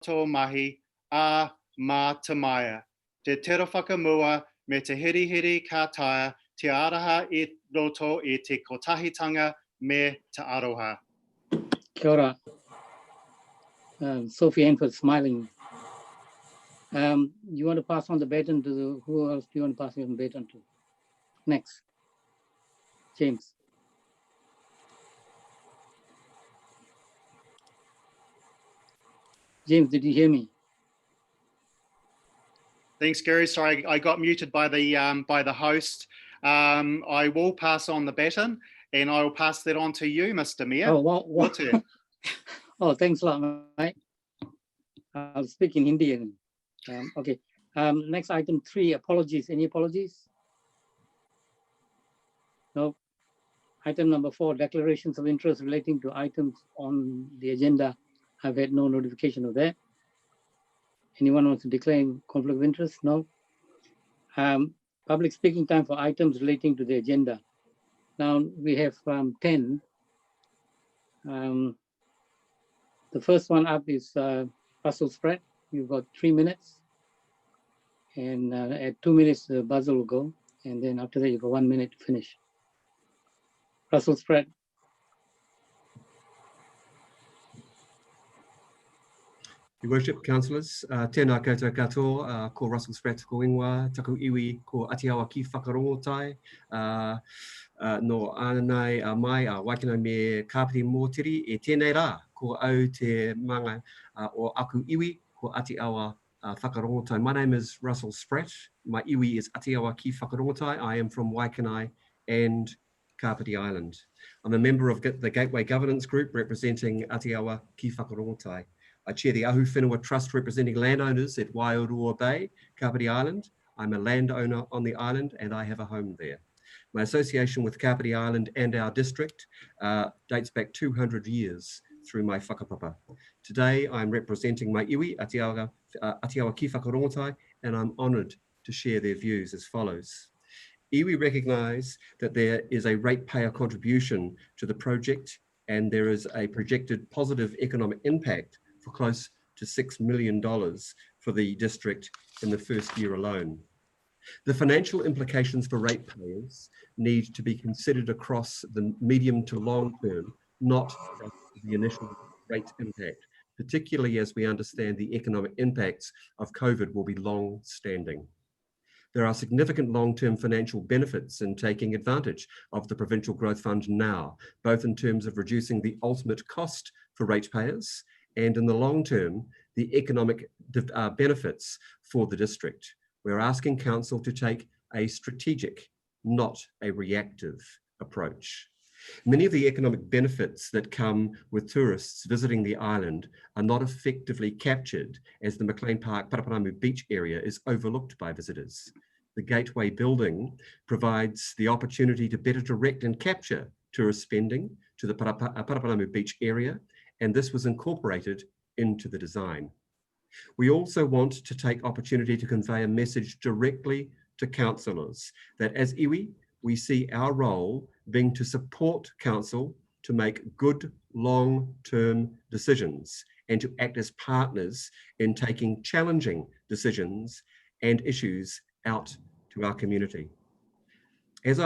tō mahi a mā te maia. Te tera whakamua me te hiri ka taia te araha I roto I te kotahitanga me te aroha. Kia ora. Sophie Enfield smiling. You want to pass on the baton to who else do you want to pass on the baton to? Next. James. James, did you hear me? Thanks, Gary. Sorry, I got muted by the host. I will pass on the baton, and I will pass that on to you, Mr. Mayor. Oh, what? Oh, thanks a lot, mate. I'll speak in Hindi. Okay. Next item 3, apologies. Any apologies? No. Item number 4, declarations of interest relating to items on the agenda. I've had no notification of that. Anyone wants to declare conflict of interest? No. Public speaking time for items relating to the agenda. Now we have 10. The first one up is Russell Spratt. You've got 3 minutes. And at 2 minutes, the buzzer will go. And then after that, you've got 1 minute to finish. Russell Spratt. Your Worship, Councillors, tēnā koutou katoa, ko Russell Spratt ko ingoa, taku iwi ko Atiawa ki whakarongotai, no anai mai waikina me kāpiti mōtiri e tēnei rā, ko au te manga o aku iwi ko Atiawa whakarongotai. My name is Russell Spratt. My iwi is Atiawa ki whakarongotai. I am from Waikanai and Kapiti Island. I'm a member of the Gateway Governance Group representing Atiawa ki whakarongotai. I chair the Ahu Whenua Trust representing landowners at Waiorua Bay, Kapiti Island. I'm a landowner on the island and I have a home there. My association with Kapiti Island and our district dates back 200 years through my whakapapa. Today I'm representing my iwi, Atiawa ki whakarongotai, and I'm honoured to share their views as follows. Iwi recognise that there is a ratepayer contribution to the project and there is a projected positive economic impact for close to $6 million for the district in the first year alone. The financial implications for ratepayers need to be considered across the medium to long term, not the initial rate impact, particularly as we understand the economic impacts of COVID will be long-standing. There are significant long-term financial benefits in taking advantage of the Provincial Growth Fund now, both in terms of reducing the ultimate cost for ratepayers and in the long term, the economic benefits for the district. We're asking Council to take a strategic, not a reactive approach. Many of the economic benefits that come with tourists visiting the island are not effectively captured as the McLean Park Paraparamu beach area is overlooked by visitors. The Gateway building provides the opportunity to better direct and capture tourist spending to the Paraparamu beach area, and this was incorporated into the design. We also want to take opportunity to convey a message directly to councillors that as iwi, we see our role being to support council to make good long-term decisions and to act as partners in taking challenging decisions and issues out to our community. As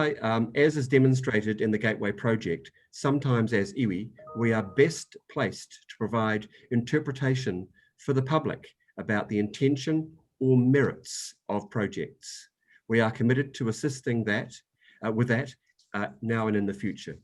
is demonstrated in the Gateway project, sometimes as iwi, we are best placed to provide interpretation for the public about the intention or merits of projects. We are committed to assisting with that now and in the future.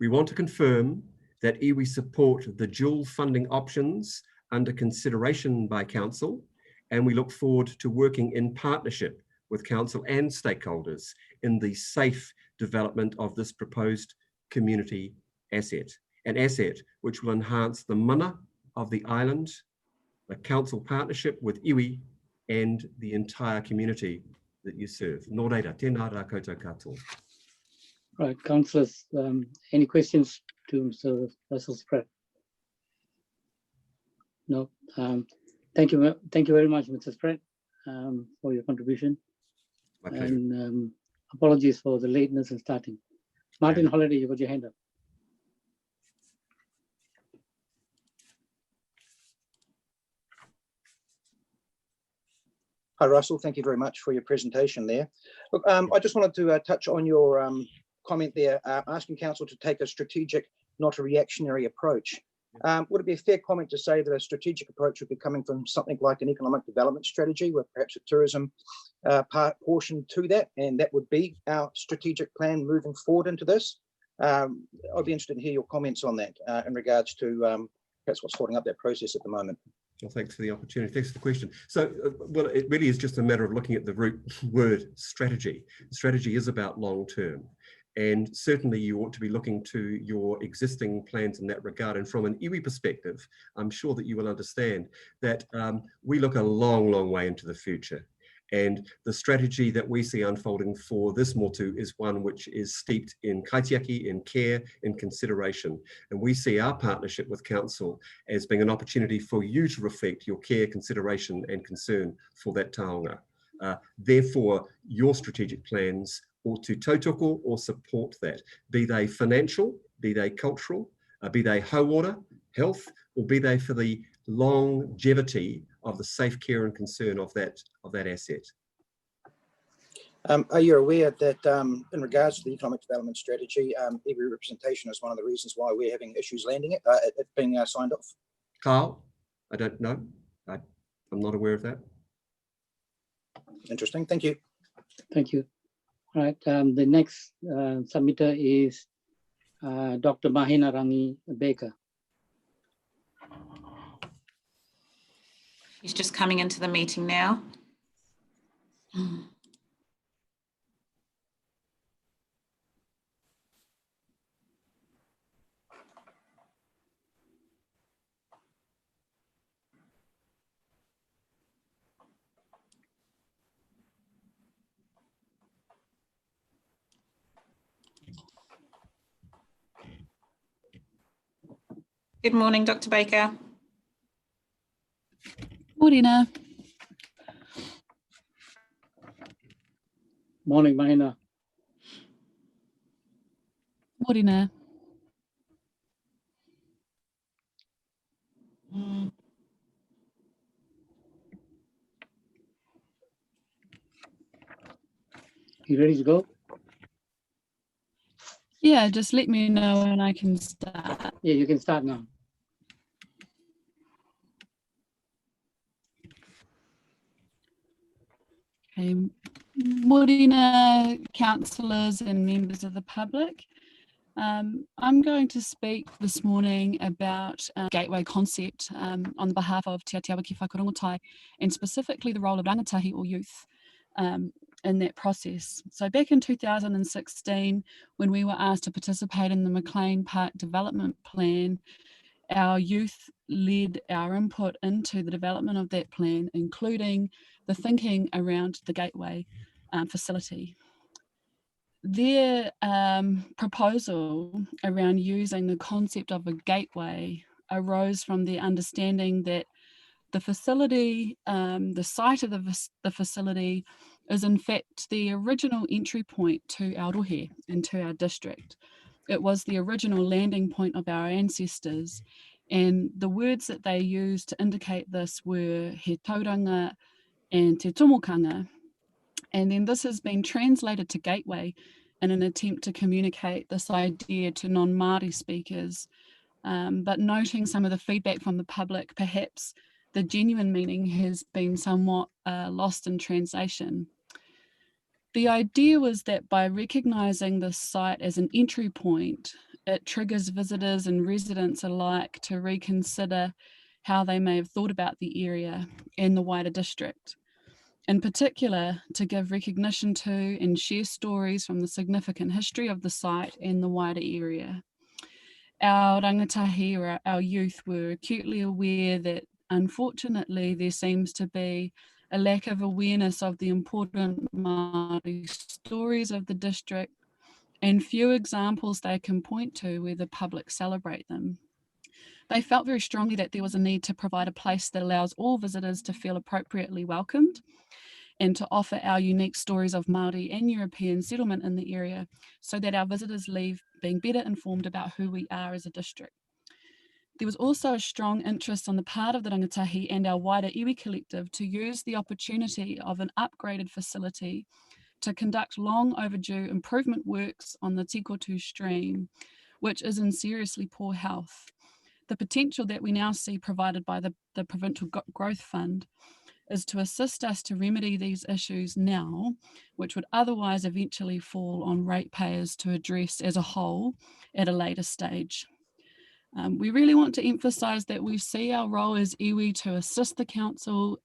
We want to confirm that iwi support the dual funding options under consideration by Council, and we look forward to working in partnership with Council and stakeholders in the safe development of this proposed community asset, an asset which will enhance the mana of the island, the Council partnership with iwi, and the entire community that you serve. Nō reira, tēnā rā koutou katoa. Right, councillors, any questions to Mr. Russell Spratt? No. Thank you very much, Mr. Spratt, for your contribution. And apologies for the lateness in starting. Martin Holiday, you got your hand up. Hi, Russell. Thank you very much for your presentation there. Look, I just wanted to touch on your comment there, asking Council to take a strategic, not a reactionary approach. Would it be a fair comment to say that a strategic approach would be coming from something like an economic development strategy with perhaps a tourism portion to that, and that would be our strategic plan moving forward into this? I'd be interested to hear your comments on that in regards to perhaps what's holding up that process at the moment. Well, thanks for the opportunity. Thanks for the question. So, well, it really is just a matter of looking at the root word strategy. Strategy is about long term. And certainly you ought to be looking to your existing plans in that regard. And from an iwi perspective, I'm sure that you will understand that we look a long, long way into the future. And the strategy that we see unfolding for this motu is one which is steeped in kaitiaki, in care, in consideration. And we see our partnership with Council as being an opportunity for you to reflect your care, consideration and concern for that taonga. Therefore, your strategic plans ought to tautoko or support that, be they financial, be they cultural, be they hauora, health, or be they for the longevity of the safe care and concern of that asset. Are you aware that in regards to the economic development strategy, every representation is one of the reasons why we're having issues landing it, being signed off? Carl, I don't know. I'm not aware of that. Interesting. Thank you. Thank you. All right. The next submitter is Dr. Marina Rangi Baker. She's just coming into the meeting now. Good morning, Dr. Baker. Marina. Morning, Marina. Marina. You ready to go? Yeah, just let me know when I can start. Yeah, you can start now. Okay. Marina, councillors and members of the public. I'm going to speak this morning about gateway concept on behalf of Te Atiawa Whakarongotai, and specifically the role of rangatahi or youth in that process. So back in 2016, when we were asked to participate in the McLean Park Development Plan, our youth led our input into the development of that plan, including the thinking around the gateway facility. Their proposal around using the concept of a gateway arose from the understanding that the facility, the site of the facility is in fact the original entry point to Aotearoa and to our district. It was the original landing point of our ancestors, and the words that they used to indicate this were he tauranga and te tomokanga. And then this has been translated to gateway in an attempt to communicate this idea to non-Māori speakers. But noting some of the feedback from the public, perhaps the genuine meaning has been somewhat lost in translation. The idea was that by recognising this site as an entry point, it triggers visitors and residents alike to reconsider how they may have thought about the area and the wider district. In particular, to give recognition to and share stories from the significant history of the site and the wider area. Our rangatahi, or our youth, were acutely aware that unfortunately there seems to be a lack of awareness of the important Māori stories of the district and few examples they can point to where the public celebrate them. They felt very strongly that there was a need to provide a place that allows all visitors to feel appropriately welcomed and to offer our unique stories of Māori and European settlement in the area so that our visitors leave being better informed about who we are as a district. There was also a strong interest on the part of the rangatahi and our wider iwi collective to use the opportunity of an upgraded facility to conduct long overdue improvement works on the Tikotu stream, which is in seriously poor health. The potential that we now see provided by the Provincial Growth Fund is to assist us to remedy these issues now, which would otherwise eventually fall on ratepayers to address as a whole at a later stage. We really want to emphasise that we see our role as iwi to assist the council,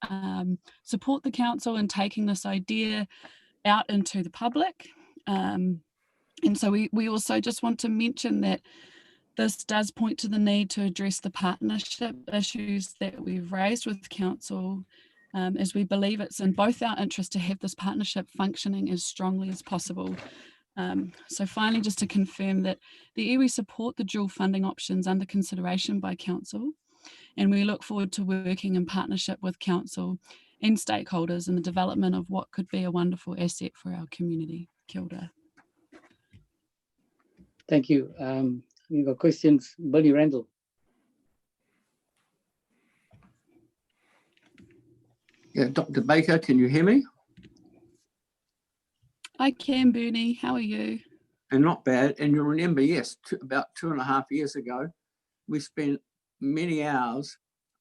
support the council in taking this idea out into the public. And so we also just want to mention that this does point to the need to address the partnership issues that we've raised with council, as we believe it's in both our interest to have this partnership functioning as strongly as possible. So finally, just to confirm that the iwi support the dual funding options under consideration by council, and we look forward to working in partnership with council and stakeholders in the development of what could be a wonderful asset for our community. Kia ora. Thank you. We've got questions. Bernie Randall. Yeah, Dr. Baker, can you hear me? I can, Bernie. How are you? And not bad. And you remember, yes, about 2.5 years ago, we spent many hours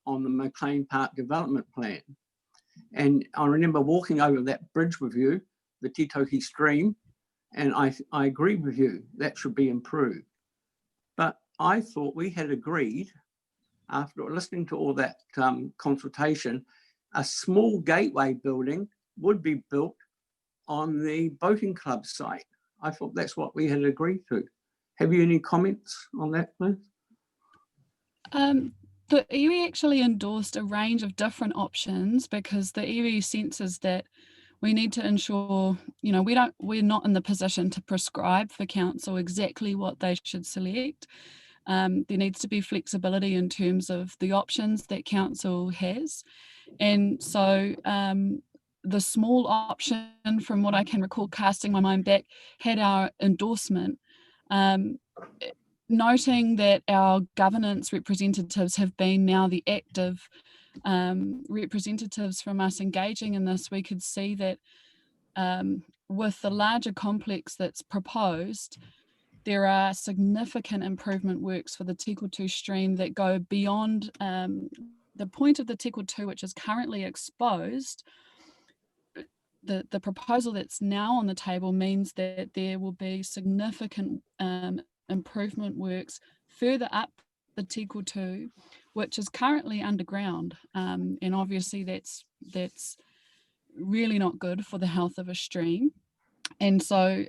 on the McLean Park development plan. And I remember walking over that bridge with you, the Titohi stream, and I agree with you, that should be improved. But I thought we had agreed, after listening to all that consultation, a small gateway building would be built on the boating club site. I thought that's what we had agreed to. Have you any comments on that, please? The iwi actually endorsed a range of different options because the iwi senses that we need to ensure, you know, we're not in the position to prescribe for council exactly what they should select. There needs to be flexibility in terms of the options that council has. And so the small option, from what I can recall, casting my mind back, had our endorsement, noting that our governance representatives have been now the active representatives from us engaging in this. We could see that with the larger complex that's proposed, there are significant improvement works for the Tikotu stream that go beyond the point of the Tikotu, which is currently exposed. The proposal that's now on the table means that there will be significant improvement works further up the Tikotu, which is currently underground, and obviously that's really not good for the health of a stream. And so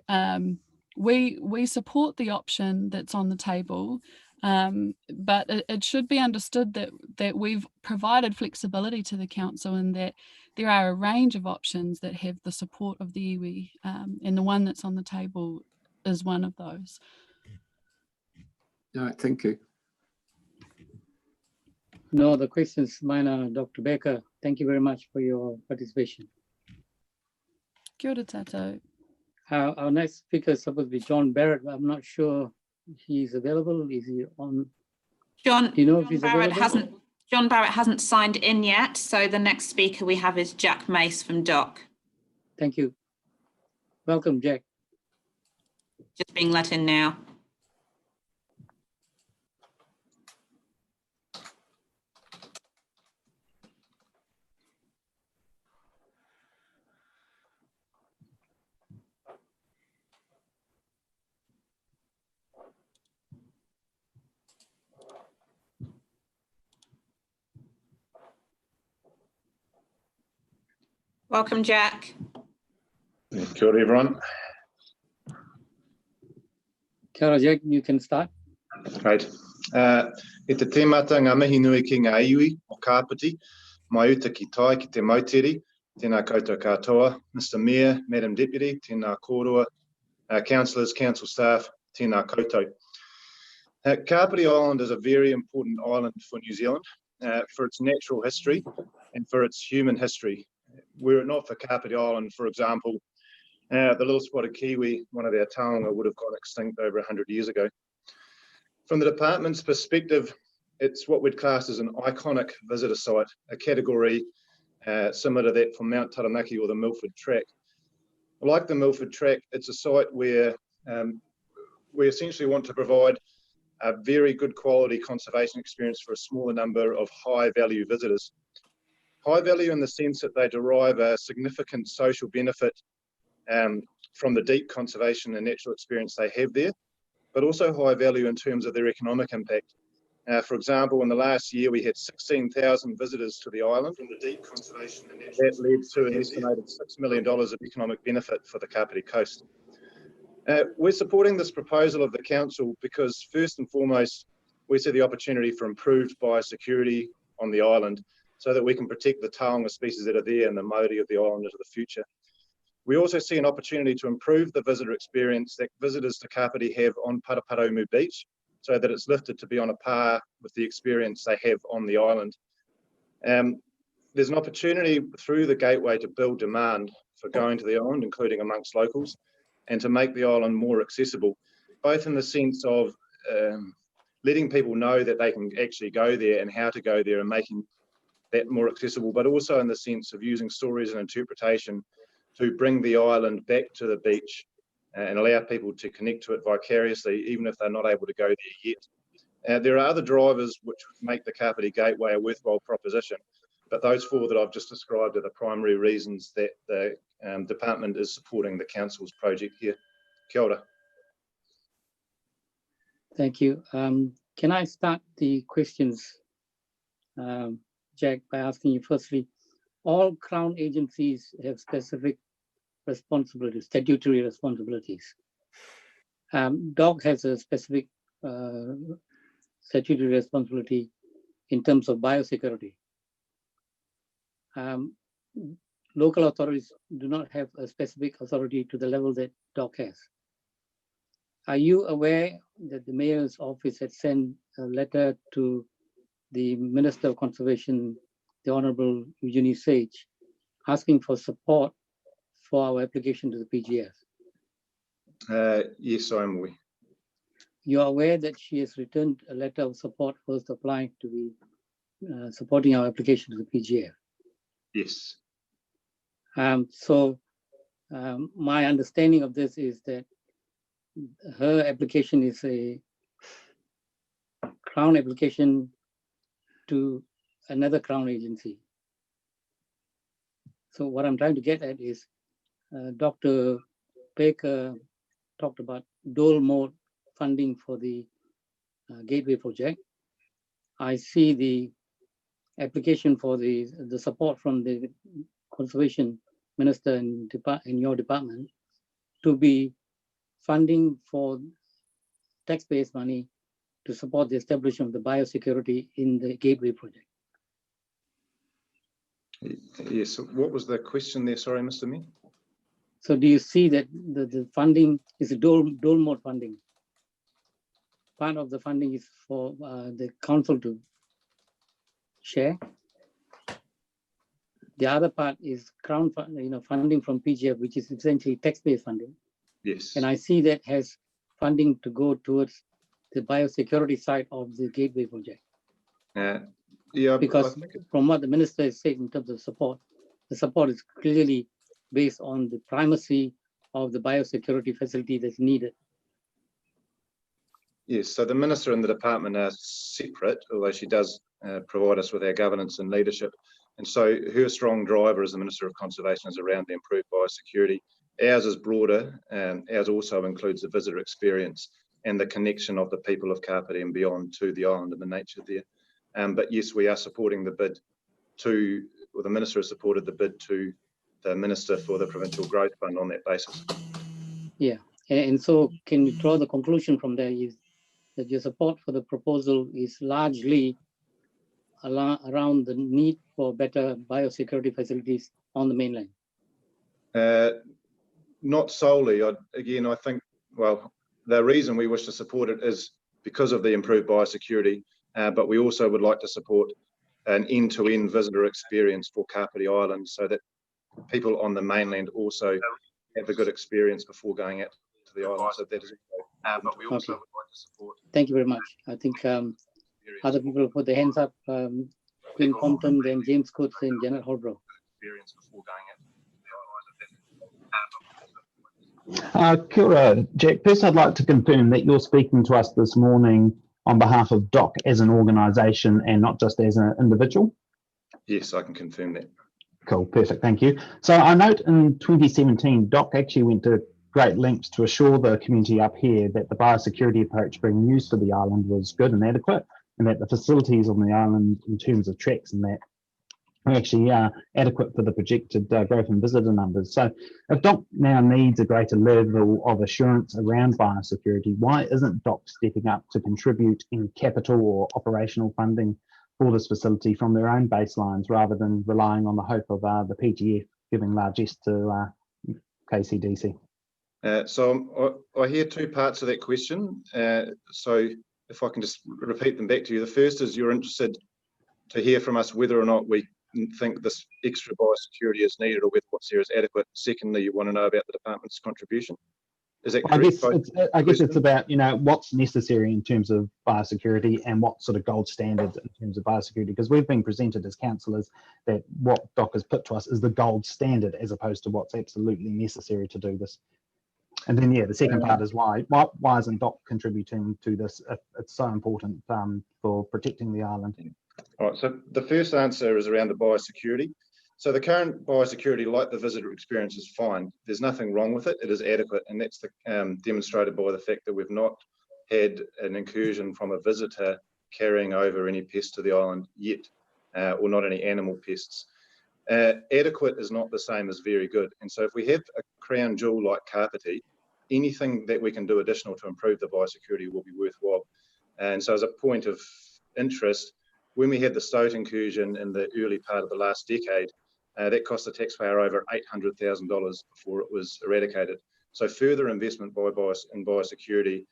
we support the option that's on the table, but it should be understood that we've provided flexibility to the council and that there are a range of options that have the support of the iwi, and the one that's on the table is one of those. All right, thank you. No other questions. Mine are Dr. Baker. Thank you very much for your participation. Kia ora tātou. Our next speaker is supposed to be John Barrett. I'm not sure if he's available. Is he on? John, Do you know if he's available? John Barrett hasn't signed in yet. So the next speaker we have is Jack Mace from DOC. Thank you. Welcome, Jack. Just being let in now. Welcome, Jack. Kia ora, everyone. Kia ora, Jack, you can start. Right. E te tēmata ngā mihi nui ki ngā iwi o Kāpiti, mai uta ki tai ki te mauteri, tēnā koutou katoa, Mr. Mayor, Madam Deputy, tēnā kōrua, councillors, council staff, tēnā koutou. Kāpiti Island is a very important island for New Zealand, for its natural history and for its human history. Were it not for Kāpiti Island, for example, the little spotted kiwi, one of our taonga, would have gone extinct over 100 years ago. From the department's perspective, it's what we'd class as an iconic visitor site, a category similar to that from Mount Taranaki or the Milford Track. Like the Milford Track, it's a site where we essentially want to provide a very good quality conservation experience for a smaller number of high value visitors. High value in the sense that they derive a significant social benefit from the deep conservation and natural experience they have there, but also high value in terms of their economic impact. For example, in the last year, we had 16,000 visitors to the island. From the deep conservation and natural that led to an estimated $6 million of economic benefit for the Kapiti Coast. We're supporting this proposal of the council because first and foremost, we see the opportunity for improved biosecurity on the island so that we can protect the taonga species that are there and the mauri of the island into the future. We also see an opportunity to improve the visitor experience that visitors to Kapiti have on Paraparaumu Beach so that it's lifted to be on a par with the experience they have on the island. There's an opportunity through the gateway to build demand for going to the island, including amongst locals, and to make the island more accessible, both in the sense of letting people know that they can actually go there and how to go there and making that more accessible, but also in the sense of using stories and interpretation to bring the island back to the beach and allow people to connect to it vicariously, even if they're not able to go there yet. There are other drivers which make the Kapiti Gateway a worthwhile proposition, but those four that I've just described are the primary reasons that the department is supporting the council's project here. Kia ora. Thank you. Can I start the questions, Jack, by asking you firstly, all Crown agencies have specific responsibilities, statutory responsibilities. DOG has a specific statutory responsibility in terms of biosecurity. Local authorities do not have a specific authority to the level that DOG has. Are you aware that the mayor's office had sent a letter to the Minister of Conservation, the Honourable Eugenie Sage, asking for support for our application to the PGF? Yes, I am aware. You are aware that she has returned a letter of support first applying to be supporting our application to the PGF? Yes. My understanding of this is that her application is a Crown application to another Crown agency. So what I'm trying to get at is Dr. Baker talked about dual mode funding for the Gateway project. I see the application for the support from the Conservation Minister in your department to be funding for taxpayers' money to support the establishment of the biosecurity in the Gateway project. Yes. What was the question there? Sorry, Mr. Mayor. So do you see that the funding is a dual mode funding? Part of the funding is for the council to share. The other part is Crown funding from PGF, which is essentially taxpayer funding. Yes. And I see that has funding to go towards the biosecurity side of the Gateway project. Yeah, because from what the minister has said in terms of support, the support is clearly based on the primacy of the biosecurity facility that's needed. Yes, so the minister and the department are separate, although she does provide us with our governance and leadership. And so her strong driver as the Minister of Conservation is around the improved biosecurity. Ours is broader, and ours also includes the visitor experience and the connection of the people of Kapiti and beyond to the island and the nature there. But yes, we are supporting the bid to, or the Minister has supported the bid to the Minister for the Provincial Growth Fund on that basis. Yeah, and so can you draw the conclusion from there is that your support for the proposal is largely around the need for better biosecurity facilities on the mainland? Not solely. I think, well, the reason we wish to support it is because of the improved biosecurity, but we also would like to support an end-to-end visitor experience for Kapiti Island so that people on the mainland also have a good experience before going out to the island. So that is, but we also would like to support. Thank you very much. I think other people put their hands up. Quinn Compton, then James Kutz, then Janet Holbrook. Kia ora, Jack. First, I'd like to confirm that you're speaking to us this morning on behalf of DOC as an organisation and not just as an individual. Yes, I can confirm that. Cool, perfect, thank you. So I note in 2017, DOC actually went to great lengths to assure the community up here that the biosecurity approach being used for the island was good and adequate, and that the facilities on the island in terms of tracks and that are actually adequate for the projected growth in visitor numbers. So if DOC now needs a greater level of assurance around biosecurity, why isn't DOC stepping up to contribute in capital or operational funding for this facility from their own baselines rather than relying on the hope of the PGF giving largesse to KCDC? So I hear two parts of that question. So if I can just repeat them back to you. The first is you're interested to hear from us whether or not we think this extra biosecurity is needed or whether what's there is adequate. Secondly, you want to know about the department's contribution. Is that correct? I guess it's about, you know, what's necessary in terms of biosecurity and what sort of gold standards in terms of biosecurity, because we've been presented as councillors that what DOC has put to us is the gold standard as opposed to what's absolutely necessary to do this. And then, yeah, the second part is why isn't DOC contributing to this if it's so important for protecting the island? All right, so the first answer is around the biosecurity. So the current biosecurity, like the visitor experience, is fine. There's nothing wrong with it. It is adequate, and that's demonstrated by the fact that we've not had an incursion from a visitor carrying over any pests to the island yet, or not any animal pests. Adequate is not the same as very good. And so if we have a crown jewel like Kapiti, anything that we can do additional to improve the biosecurity will be worthwhile. And so as a point of interest, when we had the stoat incursion in the early part of the last decade, that cost the taxpayer over $800,000 before it was eradicated. So further investment in biosecurity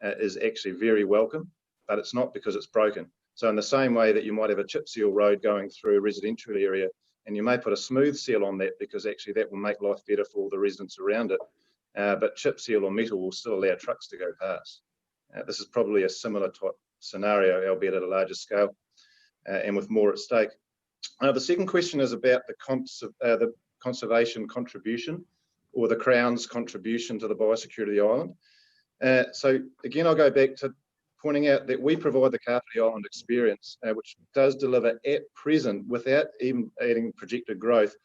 is actually very welcome, but it's not because it's broken. So in the same way that you might have a chip seal road going through a residential area, and you may put a smooth seal on that because actually that will make life better for all the residents around it. But chip seal or metal will still allow trucks to go past. This is probably a similar type scenario, albeit at a larger scale and with more at stake. The second question is about the conservation contribution, or the Crown's contribution to the biosecurity of the island. So again, I'll go back to pointing out that we provide the Kapiti Island experience, which does deliver at present, without even adding projected growth,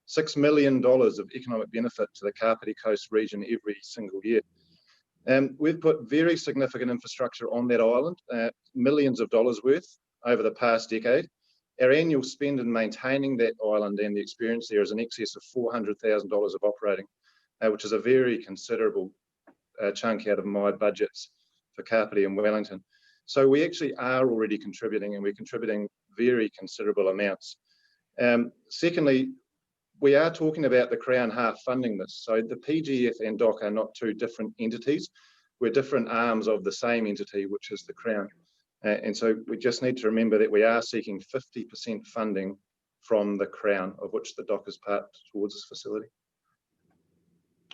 $6 million of economic benefit to the Kapiti Coast region every single year. We've put very significant infrastructure on that island, millions of dollars worth over the past decade. Our annual spend in maintaining that island and the experience there is in excess of $400,000 of operating, which is a very considerable chunk out of my budgets for Kapiti and Wellington. So we actually are already contributing, and we're contributing very considerable amounts. Secondly, we are talking about the Crown half funding this. So the PGF and DOC are not two different entities. We're different arms of the same entity, which is the Crown. And so we just need to remember that we are seeking 50% funding from the Crown, of which the DOC is part towards this facility.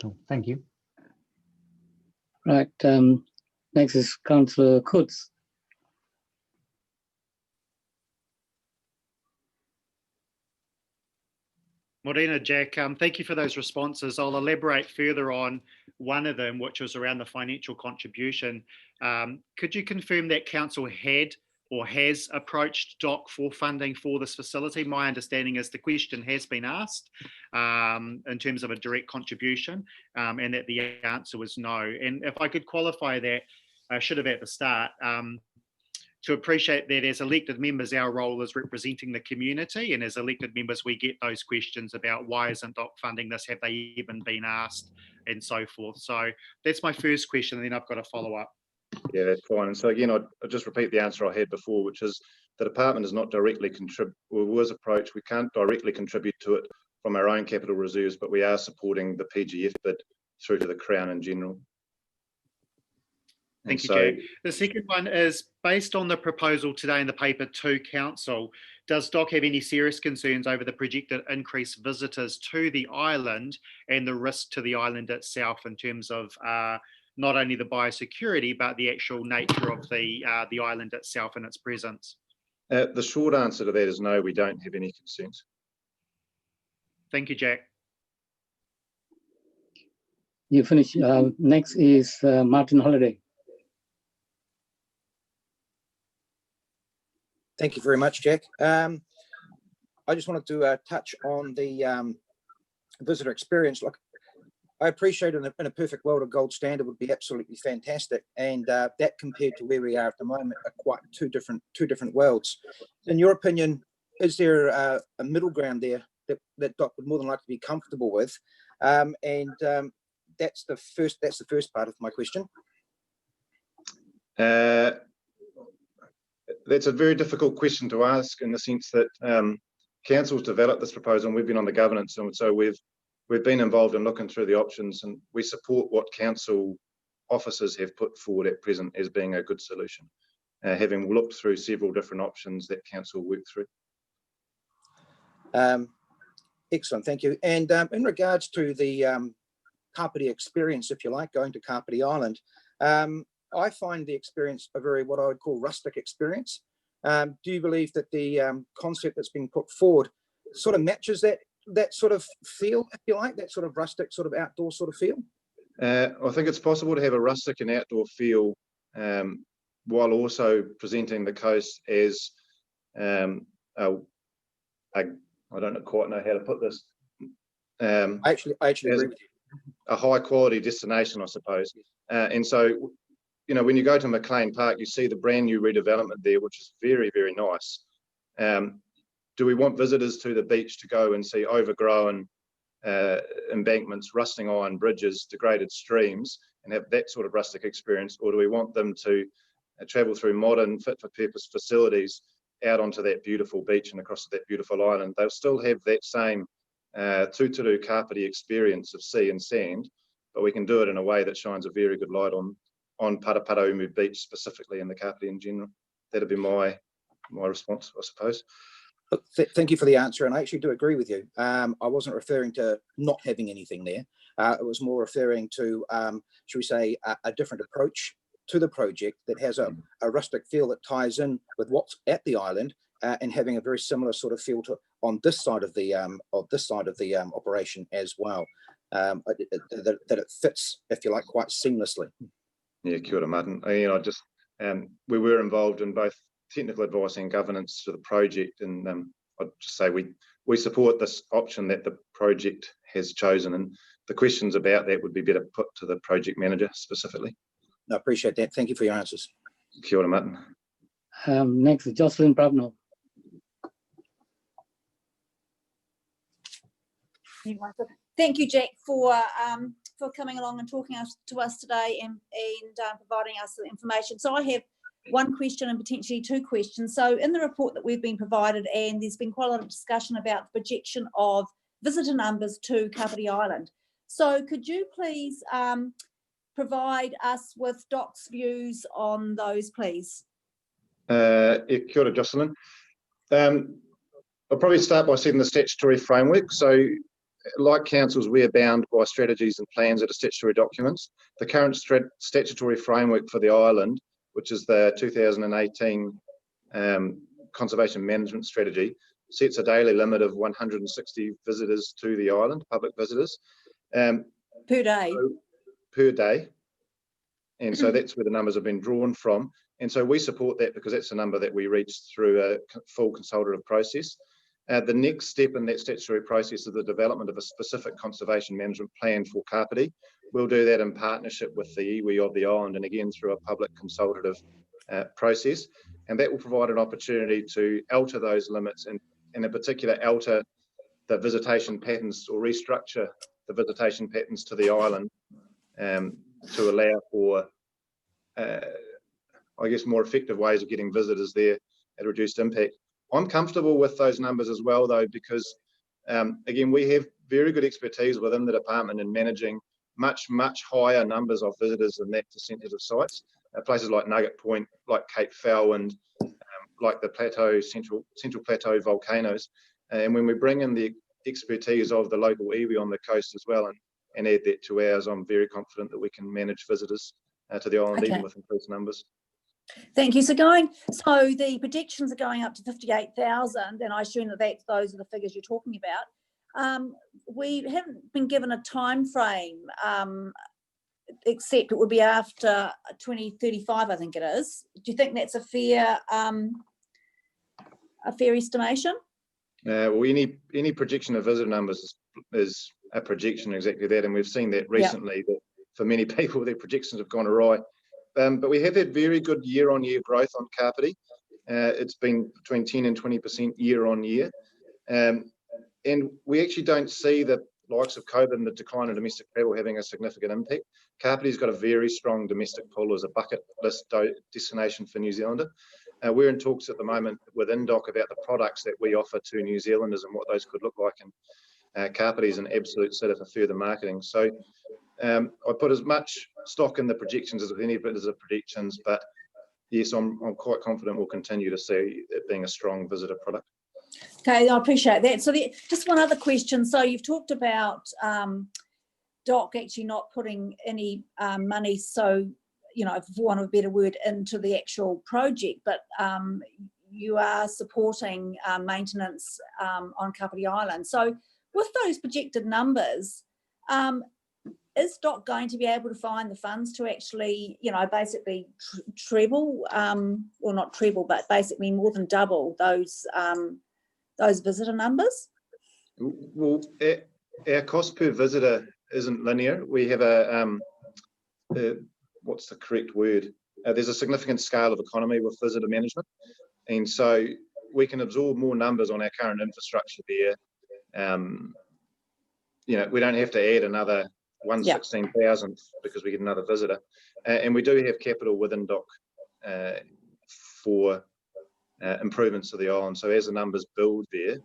Cool. Thank you. Right. Next is Councillor Kutz. Marina, Jack, thank you for those responses. I'll elaborate further on one of them, which was around the financial contribution. Could you confirm that Council had or has approached DOC for funding for this facility? My understanding is the question has been asked in terms of a direct contribution, and that the answer was no. And if I could qualify that, I should have at the start, to appreciate that as elected members, our role is representing the community, and as elected members, we get those questions about why isn't DOC funding this, have they even been asked, and so forth. So that's my first question, and then I've got a follow-up. Yeah, that's fine. And so again, I'll just repeat the answer I had before, which is the department is not directly was approached. We can't directly contribute to it from our own capital reserves, but we are supporting the PGF bid through to the Crown in general. Thank you, Jack. The second one is, based on the proposal today in the paper to Council, does DOC have any serious concerns over the projected increased visitors to the island and the risk to the island itself in terms of not only the biosecurity, but the actual nature of the island itself and its presence? The short answer to that is no, we don't have any concerns. Thank you, Jack. You finish. Next is Martin Holiday. Thank you very much, Jack. I just wanted to touch on the visitor experience. Like, I appreciate in a perfect world, a gold standard would be absolutely fantastic, and that compared to where we are at the moment are quite two different worlds. In your opinion, is there a middle ground there that Doc would more than likely be comfortable with? That's the first part of my question. That's a very difficult question to ask, in the sense that council's developed this proposal and we've been on the governance, and so we've been involved in looking through the options, and we support what council officers have put forward at present as being a good solution, having looked through several different options that council worked through. Excellent, thank you. And in regards to the Kapiti experience, if you like, going to Kapiti Island, I find the experience a very, what I would call, rustic experience. Do you believe that the concept that's been put forward sort of matches that sort of feel, if you like, that sort of rustic, sort of outdoor sort of feel? I think it's possible to have a rustic and outdoor feel while also presenting the coast as I don't quite know how to put this. I actually agree with you. A high quality destination, I suppose. And so, you know, when you go to McLean Park, you see the brand new redevelopment there, which is very, very nice. Do we want visitors to the beach to go and see overgrown embankments, rusting iron bridges, degraded streams, and have that sort of rustic experience? Or do we want them to travel through modern, fit-for-purpose facilities out onto that beautiful beach and across that beautiful island? They'll still have that same Tūturu Kapiti experience of sea and sand, but we can do it in a way that shines a very good light on Paraparaumu Beach specifically, and the Kapiti in general. That'd be my response, I suppose. Thank you for the answer, and I actually do agree with you. I wasn't referring to not having anything there. It was more referring to, should we say, a different approach to the project that has a rustic feel that ties in with what's at the island, and having a very similar sort of feel to on this side of the operation as well. That it fits, if you like, quite seamlessly. Yeah, kia ora, Martin. You know, just we were involved in both technical advice and governance to the project, and I'd just say we support this option that the project has chosen, and the questions about that would be better put to the project manager specifically. I appreciate that. Thank you for your answers. Kia ora, Martin. Next, Jocelyn Pravno. Thank you, Jack, for coming along and talking to us today and providing us the information. So I have one question and potentially two questions. So in the report that we've been provided, and there's been quite a lot of discussion about the projection of visitor numbers to Kapiti Island. So could you please provide us with Doc's views on those, please? Kia ora, Jocelyn. I'll probably start by setting the statutory framework. So, like councils, we are bound by strategies and plans that are statutory documents. The current statutory framework for the island, which is the 2018 Conservation Management Strategy, sets a daily limit of 160 visitors to the island, public visitors. Per day? Per day. And so that's where the numbers have been drawn from. And so we support that because that's the number that we reached through a full consultative process. The next step in that statutory process is the development of a specific conservation management plan for Kapiti. We'll do that in partnership with the iwi of the island, and again through a public consultative process. And that will provide an opportunity to alter those limits, and in particular alter the visitation patterns or restructure the visitation patterns to the island to allow for, I guess, more effective ways of getting visitors there at reduced impact. I'm comfortable with those numbers as well, though, because, again, we have very good expertise within the department in managing much higher numbers of visitors than that to sensitive sites. Places like Nugget Point, like Cape Fowl, and like the Plateau, Central Plateau volcanoes. And when we bring in the expertise of the local iwi on the coast as well, and and add that to ours, I'm very confident that we can manage visitors to the island, Okay. even with increased numbers. Thank you. So the projections are going up to 58,000, and I assume that those are the figures you're talking about. We haven't been given a time frame, except it will be after 2035, I think it is. Do you think that's a fair estimation? Well, any projection of visitor numbers is a projection, exactly that, and we've seen that recently. That for many people, their projections have gone awry. But we have had very good year-on-year growth on Kapiti. It's been between 10 and 20% year-on-year. And we actually don't see the likes of COVID and the decline in domestic travel having a significant impact. Kapiti's got a very strong domestic pull as a bucket list destination for New Zealander. We're in talks at the moment with Indoc about the products that we offer to New Zealanders and what those could look like. And Kapiti's an absolute sitter for further marketing. So I put as much stock in the projections as any bit as the predictions, but yes, I'm quite confident we'll continue to see it being a strong visitor product. Okay, I appreciate that. So just one other question. So you've talked about DOC actually not putting any money, so, you know, for want of a better word, into the actual project, but you are supporting maintenance on Kapiti Island. So with those projected numbers, is DOC going to be able to find the funds to actually, you know, basically treble, or not treble, but basically more than double those visitor numbers? Well, our cost per visitor isn't linear. We have what's the correct word? There's a significant scale of economy with visitor management, and so we can absorb more numbers on our current infrastructure there. You know, we don't have to add another 1/16,000 because we get another visitor, and we do have capital within DOC for improvements to the island. So as the numbers build there,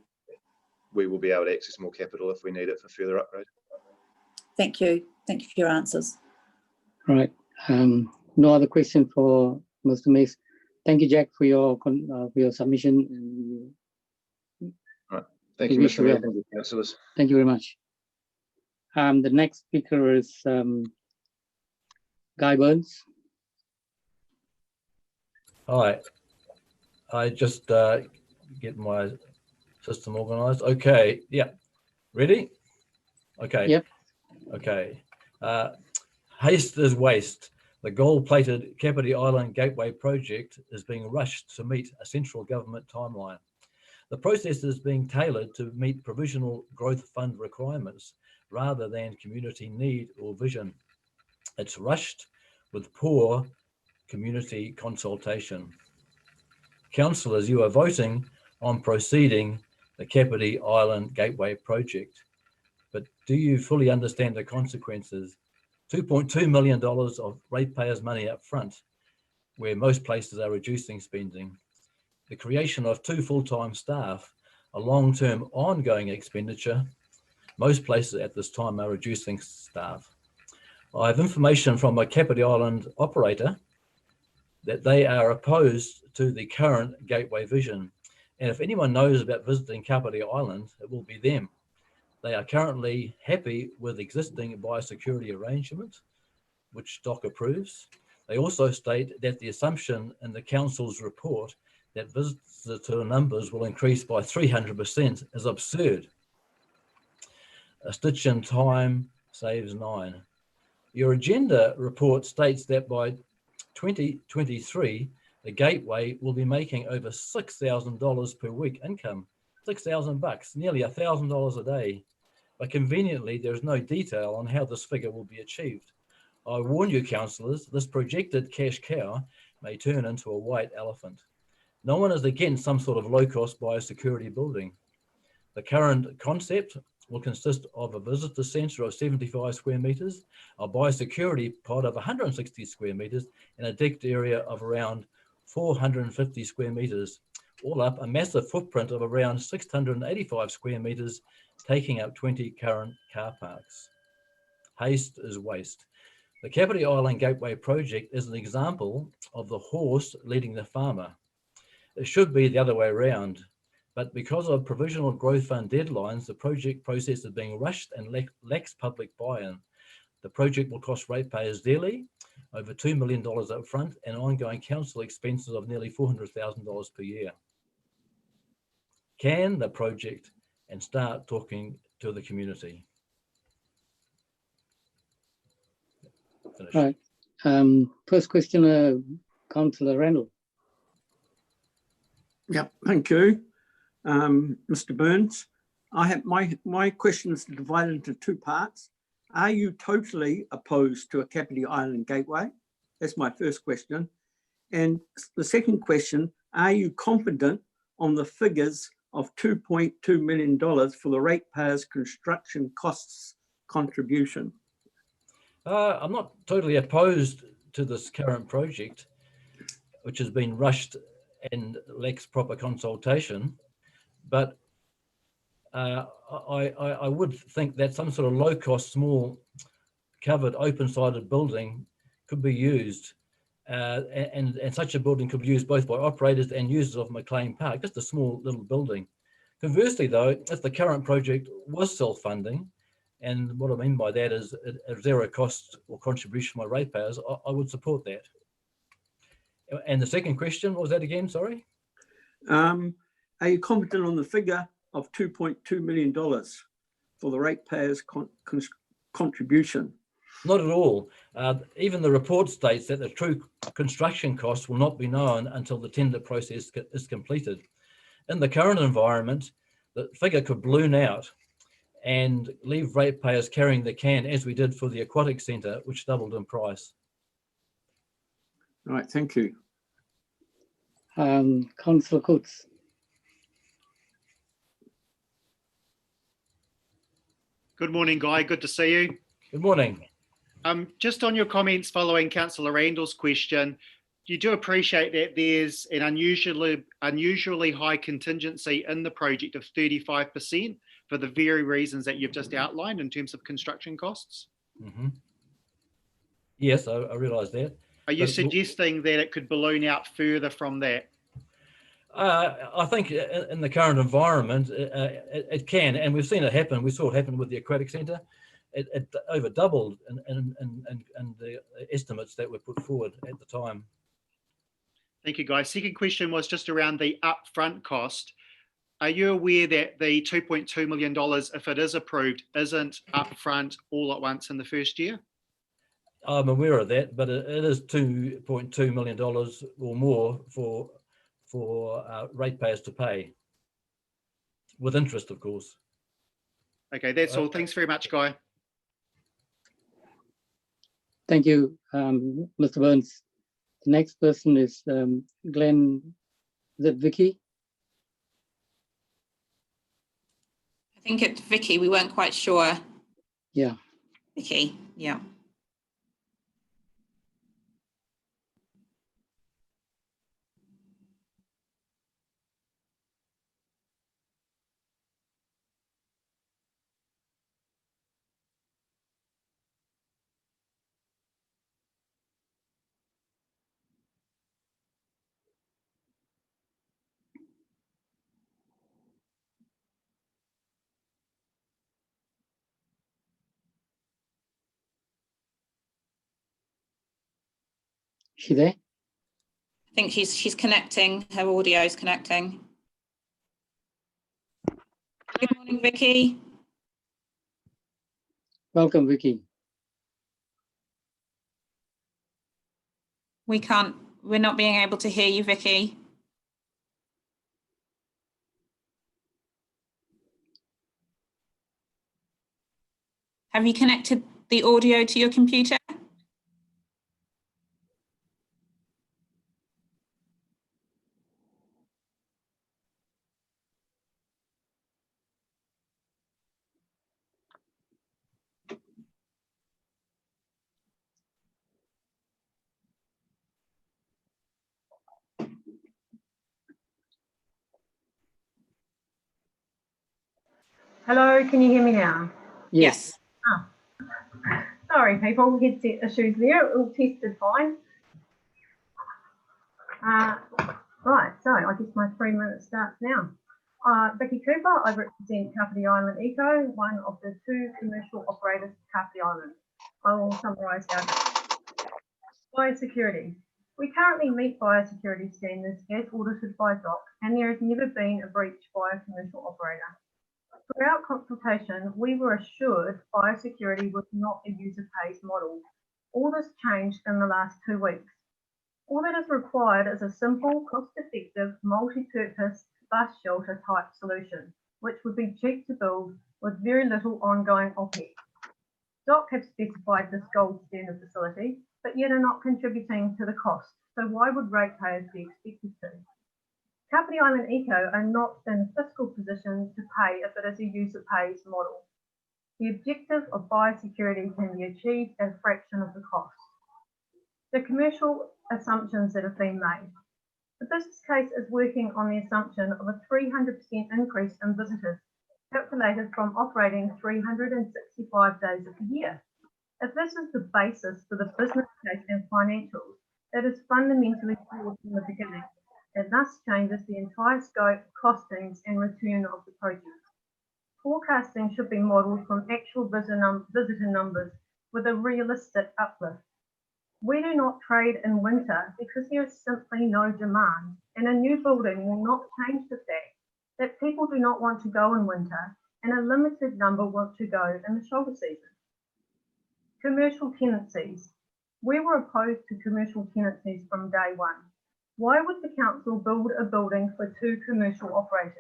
we will be able to access more capital if we need it for further upgrade. Thank you. Thank you for your answers. All right. No other question for Mr. Mace. Thank you, Jack, for your submission. All right. Thank you, Mr. Mayor. Thank you, councillors. Thank you very much. The next speaker is Guy Burns. Hi. I just get my system organized. Okay. Yeah. Ready? Okay. Yep. Okay. Haste is waste. The gold-plated Kapiti Island Gateway project is being rushed to meet a central government timeline. The process is being tailored to meet provisional growth fund requirements rather than community need or vision. It's rushed with poor community consultation. Councillors, you are voting on proceeding the Kapiti Island Gateway project, but do you fully understand the consequences? $2.2 million of ratepayers' money up front, where most places are reducing spending. The creation of 2 full-time staff, a long-term ongoing expenditure. Most places at this time are reducing staff. I have information from a Kapiti Island operator that they are opposed to the current gateway vision. And if anyone knows about visiting Kapiti Island, it will be them. They are currently happy with existing biosecurity arrangements, which DOC approves. They also state that the assumption in the council's report that visitor numbers will increase by 300% is absurd. A stitch in time saves 9. Your agenda report states that by 2023, the gateway will be making over $6,000 per week income, $6,000, nearly $1,000 a day. But conveniently, there is no detail on how this figure will be achieved. I warn you, councillors, this projected cash cow may turn into a white elephant. No one is against some sort of low-cost biosecurity building. The current concept will consist of a visitor centre of 75 square metres, a biosecurity pod of 160 square metres, and a decked area of around 450 square metres. All up, a massive footprint of around 685 square metres, taking up 20 current car parks. Haste is waste. The Kapiti Island Gateway project is an example of the horse leading the farmer. It should be the other way around, but because of provisional growth fund deadlines, the project process is being rushed and lacks public buy-in. The project will cost ratepayers dearly, over $2 million up front, and ongoing council expenses of nearly $400,000 per year. Can the project and start talking to the community? Finish. Right. First question, Councillor Randall. Yeah, thank you, Mr. Burns. I have my question is divided into two parts. Are you totally opposed to a Kapiti Island gateway? That's my first question. And the second question, are you confident on the figures of $2.2 million for the ratepayers' construction costs contribution? I'm not totally opposed to this current project, which has been rushed and lacks proper consultation, but I would think that some sort of low-cost, small, covered, open-sided building could be used, and such a building could be used both by operators and users of McLean Park, just a small little building. Conversely, though, if the current project was self-funding, and what I mean by that is a zero cost or contribution by ratepayers, I would support that. And the second question, what was that again? Sorry. Are you confident on the figure of $2.2 million for the ratepayers' contribution? Not at all. Even the report states that the true construction costs will not be known until the tender process is completed. In the current environment, the figure could balloon out and leave ratepayers carrying the can, as we did for the aquatic centre, which doubled in price. All right, thank you. Councillor Kutz. Good morning, Guy. Good to see you. Good morning. Just on your comments following Councillor Randall's question, you do appreciate that there's an unusually high contingency in the project of 35% for the very reasons that you've just outlined in terms of construction costs? Mm-hmm. Yes, I realise that. Are you suggesting that it could balloon out further from that? I think in the current environment, it can, and we've seen it happen. We saw it happen with the aquatic centre. It over doubled in the estimates that were put forward at the time. Thank you, guys. Second question was just around the upfront cost. Are you aware that the $2.2 million, if it is approved, isn't upfront all at once in the first year? I'm aware of that, but it is $2.2 million or more for ratepayers to pay, with interest, of course. Okay, that's all. Thanks very much, Guy. Thank you, Mr. Burns. The next person is Glenn. Is it Vicky? I think it's Vicky. We weren't quite sure. Yeah. Vicky, yeah. She there? I think she's connecting. Her audio is connecting. Good morning, Vicky. Welcome, Vicky. We're not being able to hear you, Vicky. Have you connected the audio to your computer? Hello, can you hear me now? Yes. Oh. Sorry, people, headset issues there. It all tested fine. Right, so I guess my 3 minutes starts now. Vicky Cooper, I represent Kapiti Island Eco, one of the 2 commercial operators of Kapiti Island. I will summarise our biosecurity. We currently meet biosecurity standards as audited by DOC, and there has never been a breach by a commercial operator. Throughout consultation, we were assured biosecurity was not a user pays model. All this changed in the last 2 weeks. All that is required is a simple, cost-effective, multi-purpose bus shelter type solution, which would be cheap to build with very little ongoing OPEX. DOC have specified this gold standard facility, but yet are not contributing to the cost. So why would ratepayers be expected to? Kapiti Island Eco are not in a fiscal position to pay if it is a user pays model. The objective of biosecurity can be achieved at a fraction of the cost. The commercial assumptions that have been made. The business case is working on the assumption of a 300% increase in visitors, calculated from operating 365 days of the year. If this is the basis for the business case and financials, it is fundamentally flawed from the beginning, and thus changes the entire scope, costings and return of the project. Forecasting should be modelled from actual visitor numbers with a realistic uplift. We do not trade in winter because there is simply no demand, and a new building will not change the fact that people do not want to go in winter and a limited number want to go in the shoulder season. Commercial tenancies. We were opposed to commercial tenancies from day one. Why would the council build a building for 2 commercial operators?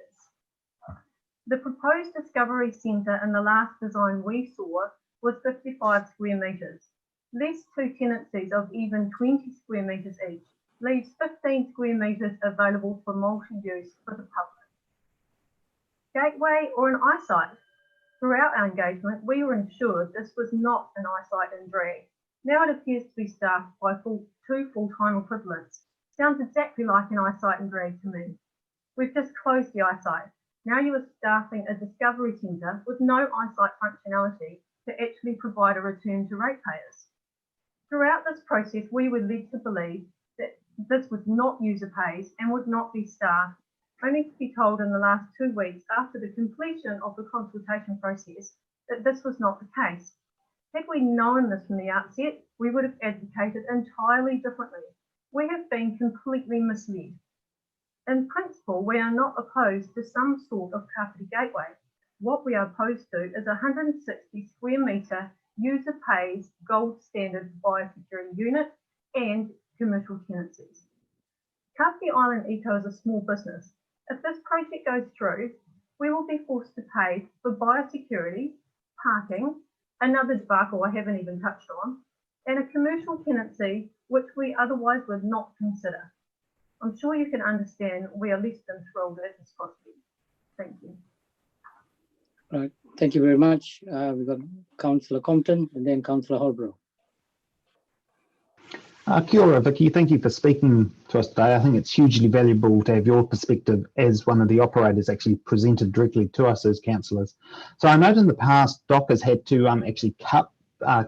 The proposed Discovery Centre in the last design we saw was 55 square metres. These 2 tenancies of even 20 square metres each leaves 15 square metres available for multi-use for the public. Gateway or an eyesight? Throughout our engagement, we were ensured this was not an eyesight and drag. Now it appears to be staffed by 2 full-time equivalents. Sounds exactly like an eyesight and drag to me. We've just closed the eyesight. Now you are staffing a Discovery Centre with no eyesight functionality to actually provide a return to ratepayers. Throughout this process, we were led to believe that this was not user pays and would not be staffed, only to be told in the last 2 weeks after the completion of the consultation process that this was not the case. Had we known this from the outset, we would have advocated entirely differently. We have been completely misled. In principle, we are not opposed to some sort of Kapiti gateway. What we are opposed to is a 160 square metre user pays gold standard biosecurity unit and commercial tenancies. Kapiti Island Eco is a small business. If this project goes through, we will be forced to pay for biosecurity, parking, another debacle I haven't even touched on, and a commercial tenancy which we otherwise would not consider. I'm sure you can understand we are less than thrilled at this prospect. Thank you. Right, thank you very much. We've got Councillor Compton and then Councillor Holbrook. Kia ora, Vicky. Thank you for speaking to us today. I think it's hugely valuable to have your perspective as one of the operators actually presented directly to us as councillors. So I note in the past, DOC has had to actually cut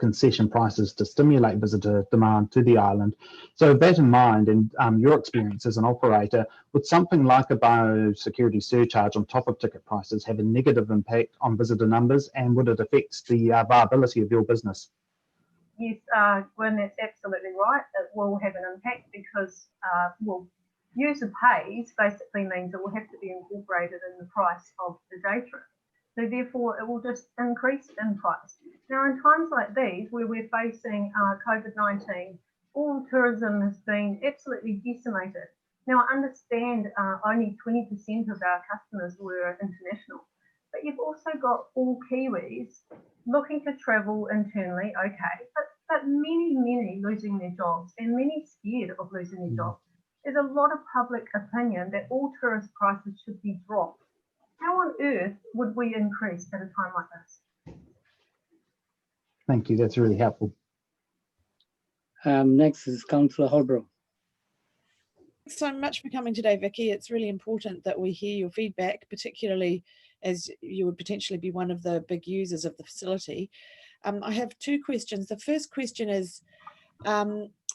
concession prices to stimulate visitor demand to the island. So with that in mind, and your experience as an operator, would something like a biosecurity surcharge on top of ticket prices have a negative impact on visitor numbers, and would it affect the viability of your business? Yes, Gwen, that's absolutely right. It will have an impact because, well, user pays basically means it will have to be incorporated in the price of the day trip. So therefore, it will just increase in price. Now, in times like these, where we're facing COVID-19, all tourism has been absolutely decimated. Now, I understand only 20% of our customers were international, but you've also got all Kiwis looking to travel internally, okay, but many losing their jobs and many scared of losing their jobs. There's a lot of public opinion that all tourist prices should be dropped. How on earth would we increase at a time like this? Thank you, that's really helpful. Next is Councillor Holbrook. Thanks so much for coming today, Vicky. It's really important that we hear your feedback, particularly as you would potentially be one of the big users of the facility. I have 2 questions. The first question is,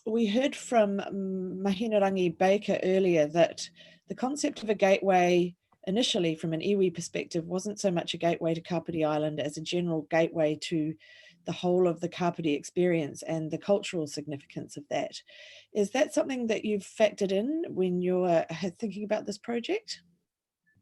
we heard from Mahinarangi Baker earlier that the concept of a gateway initially from an iwi perspective wasn't so much a gateway to Kapiti Island as a general gateway to the whole of the Kapiti experience and the cultural significance of that. Is that something that you've factored in when you're thinking about this project?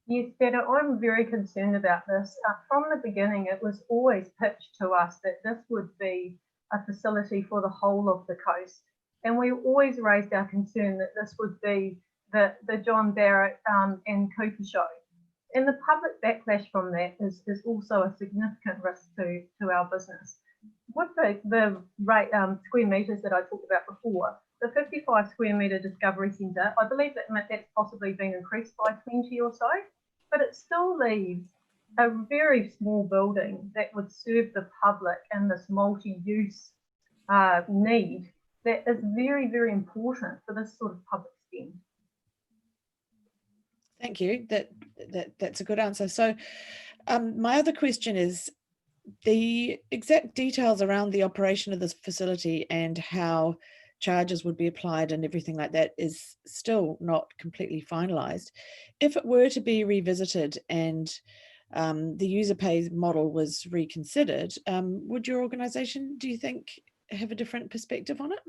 Yes, Dana, I'm very concerned about this. From the beginning, it was always pitched to us that this would be a facility for the whole of the coast. And we always raised our concern that this would be the John Barrett and Cooper show. And the public backlash from that is also a significant risk to our business. With the rate, square metres that I talked about before, the 55 square metre Discovery Centre, I believe that's possibly been increased by 20 or so, but it still leaves a very small building that would serve the public in this multi-use need that is very, very important for this sort of public spend. Thank you. That's a good answer. So my other question is the exact details around the operation of this facility and how charges would be applied and everything like that is still not completely finalised. If it were to be revisited and the user pays model was reconsidered, would your organisation, do you think, have a different perspective on it?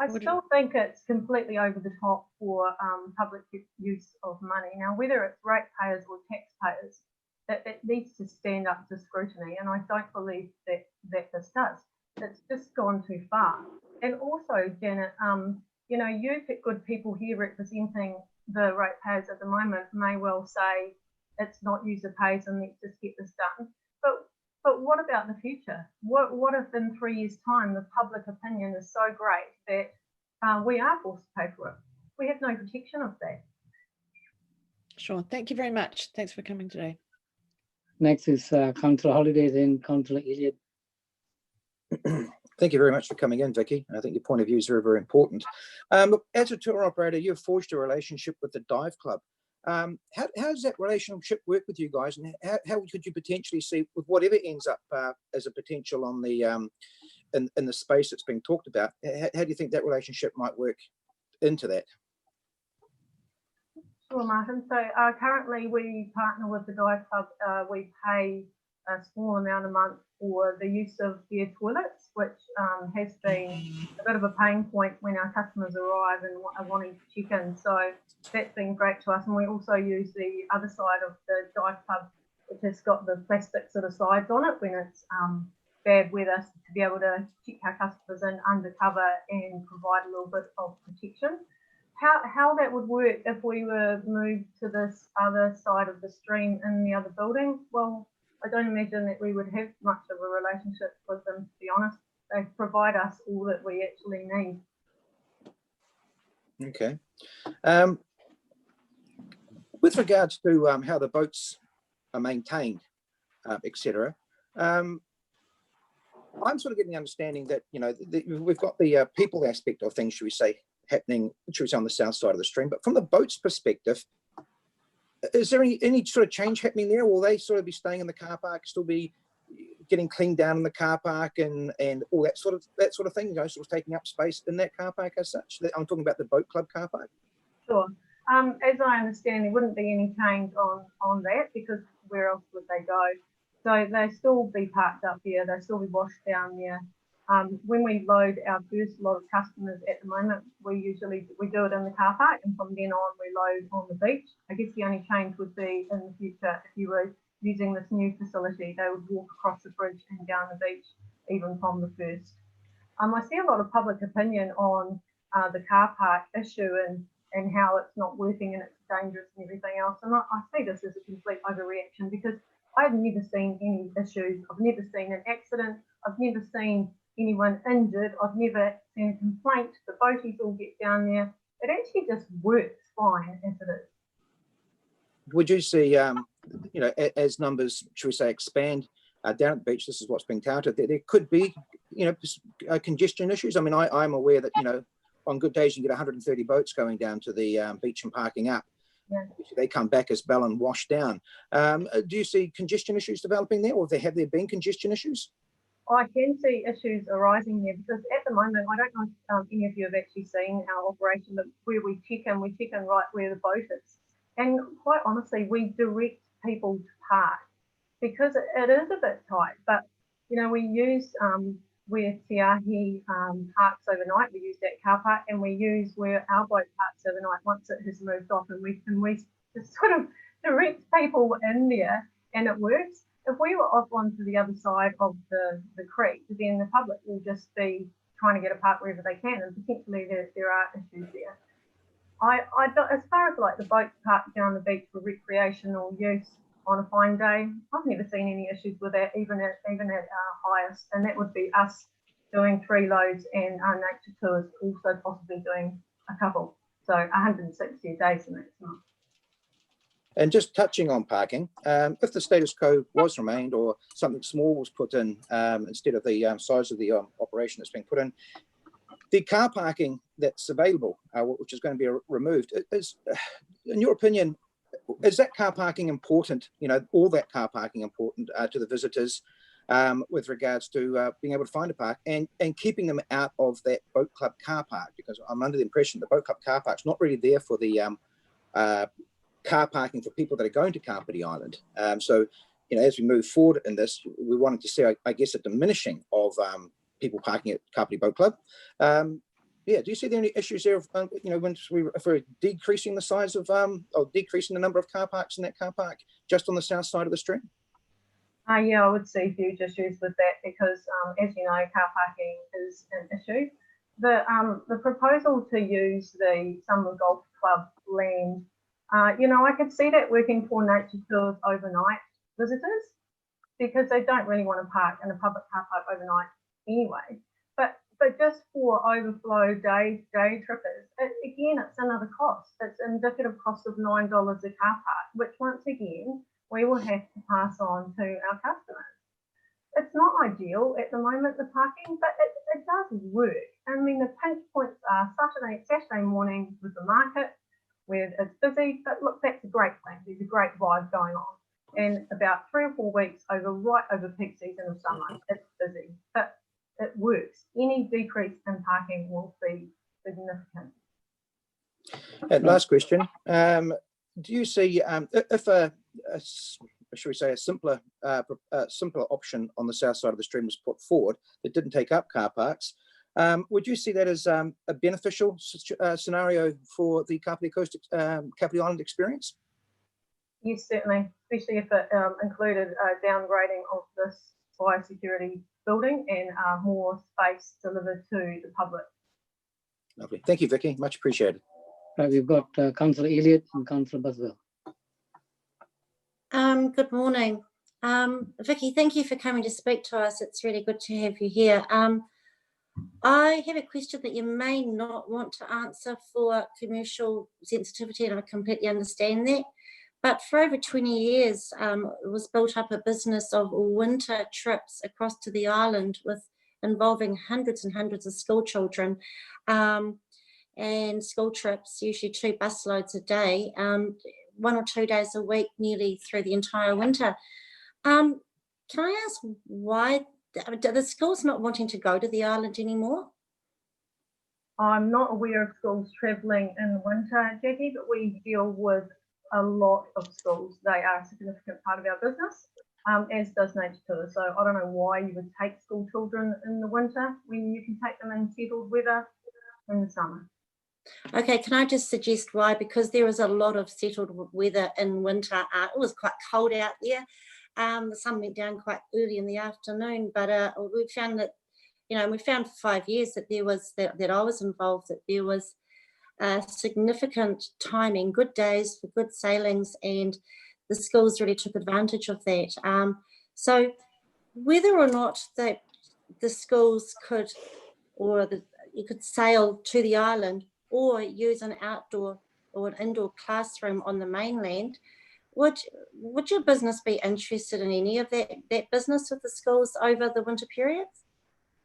I still think it's completely over the top for public use of money. Now, whether it's ratepayers or taxpayers, it needs to stand up to scrutiny, and I don't believe that this does. It's just gone too far. And also, Janet, you know, you good people here representing the ratepayers at the moment may well say it's not user pays and let's just get this done. But what about the future? What if in 3 years' time the public opinion is so great that we are forced to pay for it? We have no protection of that. Sure. Thank you very much. Thanks for coming today. Next is Councillor Holiday, then Councillor Elliott. Thank you very much for coming in, Vicky. I think your point of view is very, very important. Look, as a tour operator, you've forged a relationship with the Dive Club. How does that relationship work with you guys, and how could you potentially see with whatever ends up as a potential on the in the space that's being talked about? How do you think that relationship might work into that? Sure, Martin. So currently we partner with the Dive Club. We pay a small amount a month for the use of their toilets, which has been a bit of a pain point when our customers arrive and are wanting to check in. So that's been great to us. And we also use the other side of the Dive Club, which has got the plastic sort of sides on it when it's bad weather, to be able to check our customers in undercover and provide a little bit of protection. How that would work if we were moved to this other side of the stream in the other building? Well, I don't imagine that we would have much of a relationship with them, to be honest. They provide us all that we actually need. Okay. With regards to how the boats are maintained, etc., I'm sort of getting the understanding that, you know, we've got the people aspect of things, should we say, happening, should we say, on the south side of the stream. But from the boat's perspective, is there any sort of change happening there? Will they sort of be staying in the car park, still be getting cleaned down in the car park and all that sort of thing, you know, sort of taking up space in that car park as such? I'm talking about the boat club car park. Sure. As I understand, there wouldn't be any change on that, because where else would they go? So they still be parked up there. They still be washed down there. When we load our first lot of customers at the moment, we do it in the car park, and from then on we load on the beach. I guess the only change would be in the future if you were using this new facility, they would walk across the bridge and down the beach even from the first. I see a lot of public opinion on the car park issue and how it's not working and it's dangerous and everything else. And I see this as a complete overreaction, because I've never seen any issues. I've never seen an accident. I've never seen anyone injured. I've never seen a complaint. The boaties all get down there. It actually just works fine as it is. Would you see, you know, as numbers, should we say, expand down at the beach, this is what's being touted, there could be, you know, congestion issues? I mean, I'm aware that, you know, on good days you get 130 boats going down to the beach and parking up. Yeah. They come back as bell and wash down. Do you see congestion issues developing there, or have there been congestion issues? I can see issues arising there, because at the moment, I don't know if any of you have actually seen our operation, but where we check in right where the boat is. And quite honestly, we direct people to park because it is a bit tight. But, you know, we use where Te Ahi parks overnight, we use that car park, and we use where our boat parks overnight once it has moved off, and we just sort of direct people in there, and it works. If we were off onto the other side of the creek, then the public will just be trying to get a park wherever they can, and potentially there are issues there. I don't, as far as like the boats parked down the beach for recreational use on a fine day, I've never seen any issues with that, even at our highest, and that would be us doing 3 loads and our nature tours also possibly doing a couple. So 160 a day is the maximum. And just touching on parking, if the status quo was remained or something small was put in instead of the size of the operation that's being put in, the car parking that's available, which is going to be removed, is, in your opinion, is that car parking important, you know, all that car parking important to the visitors with regards to being able to find a park and keeping them out of that boat club car park? Because I'm under the impression the boat club car park's not really there for the car parking for people that are going to Kapiti Island. So, you know, as we move forward in this, we wanted to see, I guess, a diminishing of people parking at Kapiti Boat Club. Yeah, do you see there any issues there? You know, if we're decreasing the size of, or decreasing the number of car parks in that car park just on the south side of the stream? Yeah, I would see huge issues with that because, as you know, car parking is an issue. The proposal to use the Summer Golf Club land, you know, I could see that working for nature tours overnight visitors because they don't really want to park in a public car park overnight anyway. But just for overflow day trippers, again, it's another cost. It's an indicative cost of $9 a car park, which once again, we will have to pass on to our customers. It's not ideal at the moment, the parking, but it does work. I mean, the pinch points are Saturday morning with the market, where it's busy, but look, that's a great thing. There's a great vibe going on. And about 3 or 4 weeks right over peak season of summer, it's busy, but it works. Any decrease in parking will be significant. And last question, do you see if should we say a simpler option on the south side of the stream was put forward that didn't take up car parks, would you see that as a beneficial scenario for the Kapiti Coast, Kapiti Island experience? Yes, certainly, especially if it included downgrading of this biosecurity building and more space delivered to the public. Lovely. Thank you, Vicky. Much appreciated. Right, we've got Councillor Elliott and Councillor Buswell. Good morning. Vicky, thank you for coming to speak to us. It's really good to have you here. I have a question that you may not want to answer for commercial sensitivity, and I completely understand that. But for over 20 years, it was built up a business of winter trips across to the island involving hundreds and hundreds of school children. And school trips, usually 2 bus loads a day, 1 or 2 days a week, nearly through the entire winter. Can I ask why the schools not wanting to go to the island anymore? I'm not aware of schools travelling in the winter, Jackie, but we deal with a lot of schools. They are a significant part of our business, as does nature tours. So I don't know why you would take school children in the winter when you can take them in settled weather in the summer. Okay, can I just suggest why? Because there is a lot of settled weather in winter. It was quite cold out there. The sun went down quite early in the afternoon, but we found that, you know, we found for 5 years that there was, that I was involved, that there was significant timing, good days for good sailings, and the schools really took advantage of that. So whether or not the schools could, or you could sail to the island or use an outdoor or an indoor classroom on the mainland, would your business be interested in any of that business with the schools over the winter periods?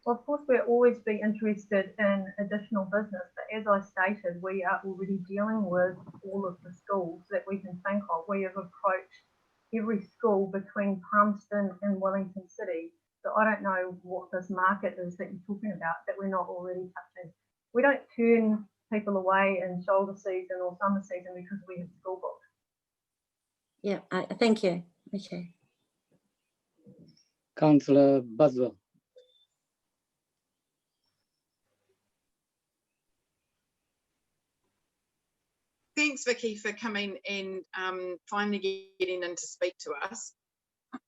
Well, of course, we'll always be interested in additional business, but as I stated, we are already dealing with all of the schools that we can think of. We have approached every school between Palmerston and Wellington City. So I don't know what this market is that you're talking about that we're not already touching. We don't turn people away in shoulder season or summer season because we have school books. Yeah, thank you. Okay. Councillor Buswell. Thanks, Vicky, for coming and finally getting in to speak to us.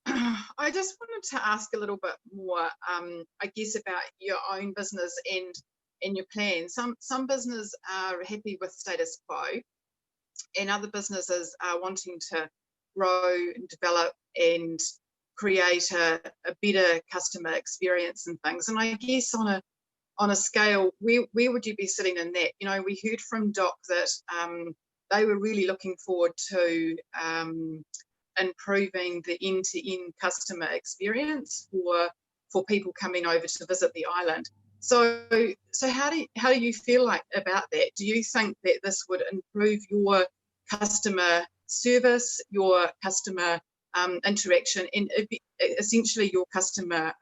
I just wanted to ask a little bit more, I guess, about your own business and your plans. Some business are happy with status quo, and other businesses are wanting to grow and develop and create a better customer experience and things. And I guess on a scale, where would you be sitting in that? You know, we heard from Doc that they were really looking forward to improving the end-to-end customer experience for people coming over to visit the island. So how do you feel like about that? Do you think that this would improve your customer service, your customer interaction, and essentially your customer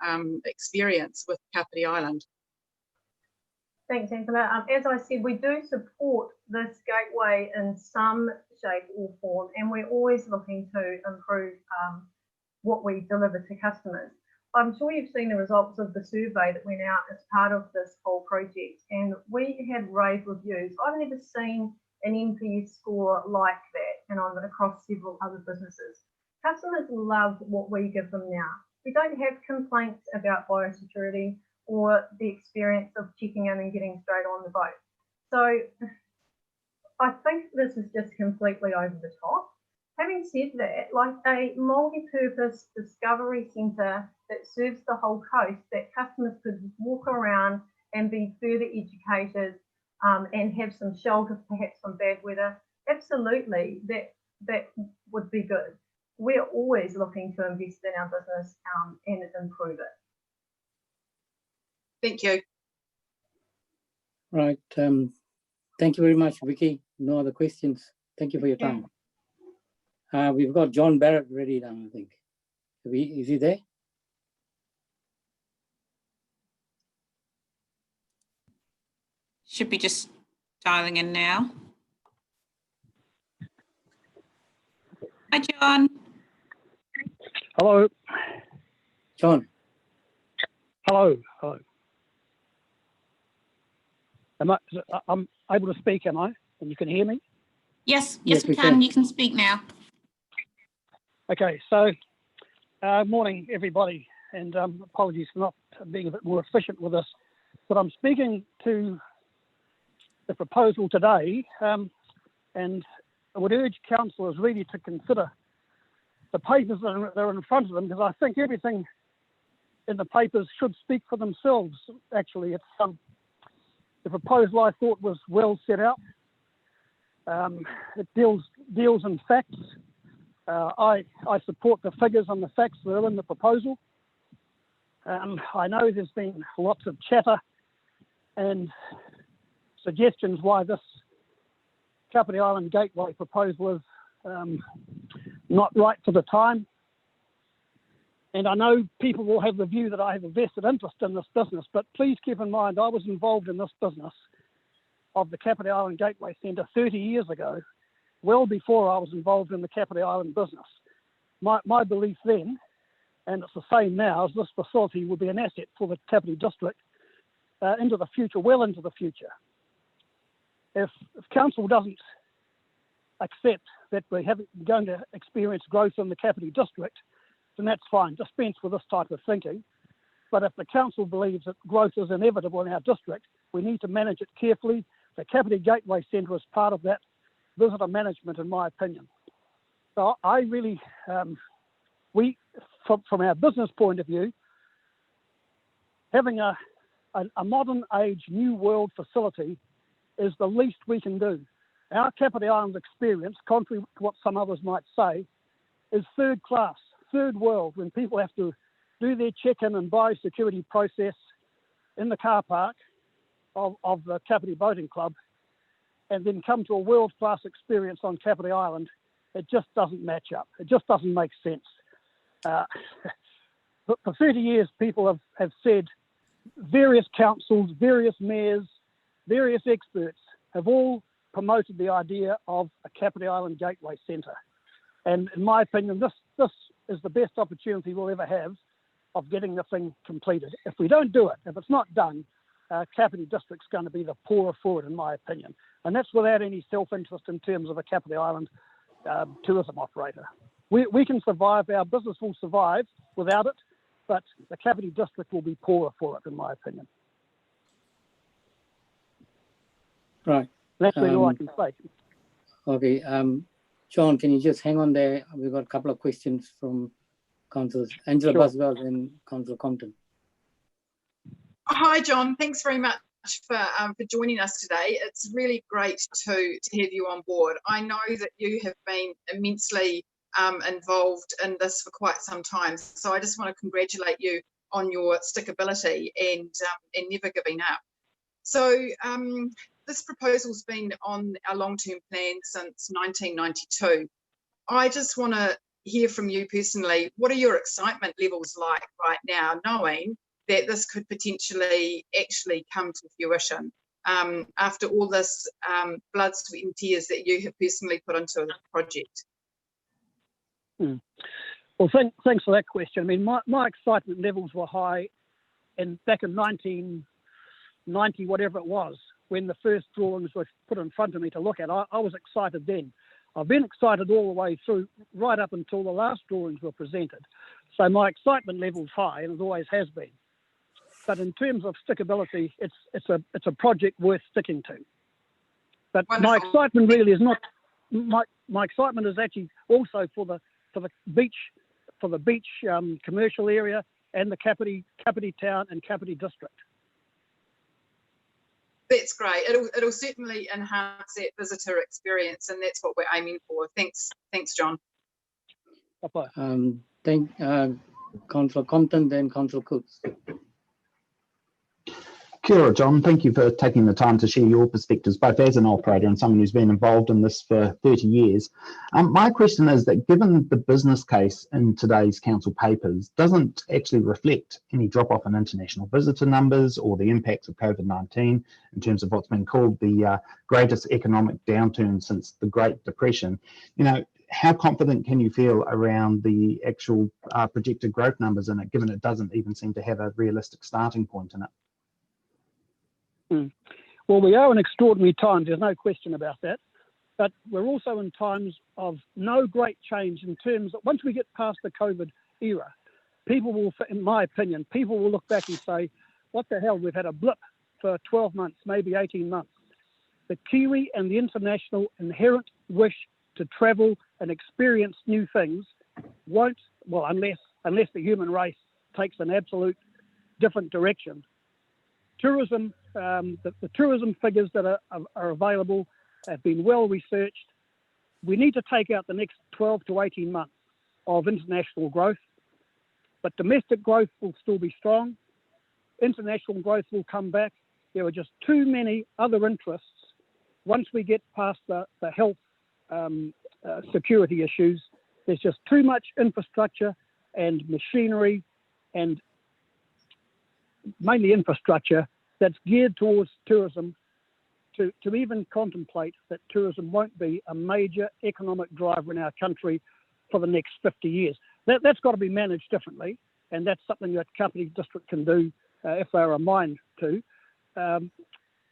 experience with Kapiti Island? Thanks, Angela. As I said, we do support this gateway in some shape or form, and we're always looking to improve what we deliver to customers. I'm sure you've seen the results of the survey that went out as part of this whole project, and we had rave reviews. I've never seen an NPS score like that, and across several other businesses. Customers love what we give them now. We don't have complaints about biosecurity or the experience of checking in and getting straight on the boat. So I think this is just completely over the top. Having said that, like a multi-purpose discovery centre that serves the whole coast, that customers could walk around and be further educated and have some shelter perhaps from bad weather, absolutely, that would be good. We're always looking to invest in our business and improve it. Thank you. Right. Thank you very much, Vicky. No other questions. Thank you for your time. We've got John Barrett ready now, I think. Is he there? Should be just dialing in now. Hi, John. Hello. John. Hello. Hello. I'm able to speak, am I? And you can hear me? Yes, we can. You can speak now. Okay, so morning, everybody, and apologies for not being a bit more efficient with this, but I'm speaking to the proposal today, and I would urge councillors really to consider the papers that are in front of them, because I think everything in the papers should speak for themselves. Actually, it's the proposal I thought was well set out. It deals in facts. I support the figures and the facts that are in the proposal. I know there's been lots of chatter and suggestions why this Kapiti Island Gateway proposal is not right for the time. And I know people will have the view that I have a vested interest in this business, but please keep in mind I was involved in this business of the Kapiti Island Gateway Centre 30 years ago, well before I was involved in the Kapiti Island business. My belief then, and it's the same now, is this facility will be an asset for the Kapiti district into the future, well into the future. If council doesn't accept that we're going to experience growth in the Kapiti district, then that's fine, dispense with this type of thinking. But if the council believes that growth is inevitable in our district, we need to manage it carefully. The Kapiti Gateway Centre is part of that visitor management, in my opinion. So I really, from our business point of view, having a modern age, new world facility is the least we can do. Our Kapiti Island experience, contrary to what some others might say, is third class, third world, when people have to do their check-in and biosecurity process in the car park of the Kapiti Boating Club and then come to a world-class experience on Kapiti Island. It just doesn't match up. It just doesn't make sense. But for 30 years, people have said, various councils, various mayors, various experts have all promoted the idea of a Kapiti Island Gateway Centre. And in my opinion, this is the best opportunity we'll ever have of getting the thing completed. If we don't do it, if it's not done, Kapiti District's going to be the poorer for it, in my opinion. And that's without any self-interest in terms of a Kapiti Island tourism operator. We can survive, our business will survive without it, but the Kapiti District will be poorer for it, in my opinion. Right. That's really all I can say. Okay. John, can you just hang on there? We've got a couple of questions from Councillors Angela Sure. Buswell and Councillor Compton. Hi, John. Thanks very much for joining us today. It's really great to have you on board. I know that you have been immensely involved in this for quite some time, so I just want to congratulate you on your stickability and never giving up. So this proposal's been on our long-term plan since 1992. I just want to hear from you personally, what are your excitement levels like right now, knowing that this could potentially actually come to fruition after all this blood, sweat and tears that you have personally put into the project? Well, thanks for that question. I mean, my excitement levels were high back in 1990, whatever it was, when the first drawings were put in front of me to look at. I was excited then. I've been excited all the way through, right up until the last drawings were presented. So my excitement level's high, and it always has been. But in terms of stickability, it's a project worth sticking to. But Wonderful. My excitement really is not. My excitement is actually also for the beach commercial area and the Kapiti town and Kapiti district. That's great. It'll certainly enhance that visitor experience, and that's what we're aiming for. Thanks, John. Thank Councillor Compton, then Councillor Kutz. Kia ora, John. Thank you for taking the time to share your perspectives, both as an operator and someone who's been involved in this for 30 years. My question is that given the business case in today's council papers doesn't actually reflect any drop-off in international visitor numbers or the impacts of COVID-19 in terms of what's been called the greatest economic downturn since the Great Depression, how confident can you feel around the actual projected growth numbers in it, given it doesn't even seem to have a realistic starting point in it? Well, we are in extraordinary times, there's no question about that. But we're also in times of no great change in terms of, once we get past the COVID era, people will, in my opinion, people will look back and say, what the hell, we've had a blip for 12 months, maybe 18 months. The Kiwi and the international inherent wish to travel and experience new things won't, well, unless the human race takes an absolute different direction. Tourism, the tourism figures that are available have been well researched. We need to take out the next 12 to 18 months of international growth, but domestic growth will still be strong. International growth will come back. There are just too many other interests. Once we get past the health security issues, there's just too much infrastructure and machinery, and mainly infrastructure, that's geared towards tourism to even contemplate that tourism won't be a major economic driver in our country for the next 50 years. That's got to be managed differently, and that's something that Kapiti District can do if they're a mind to.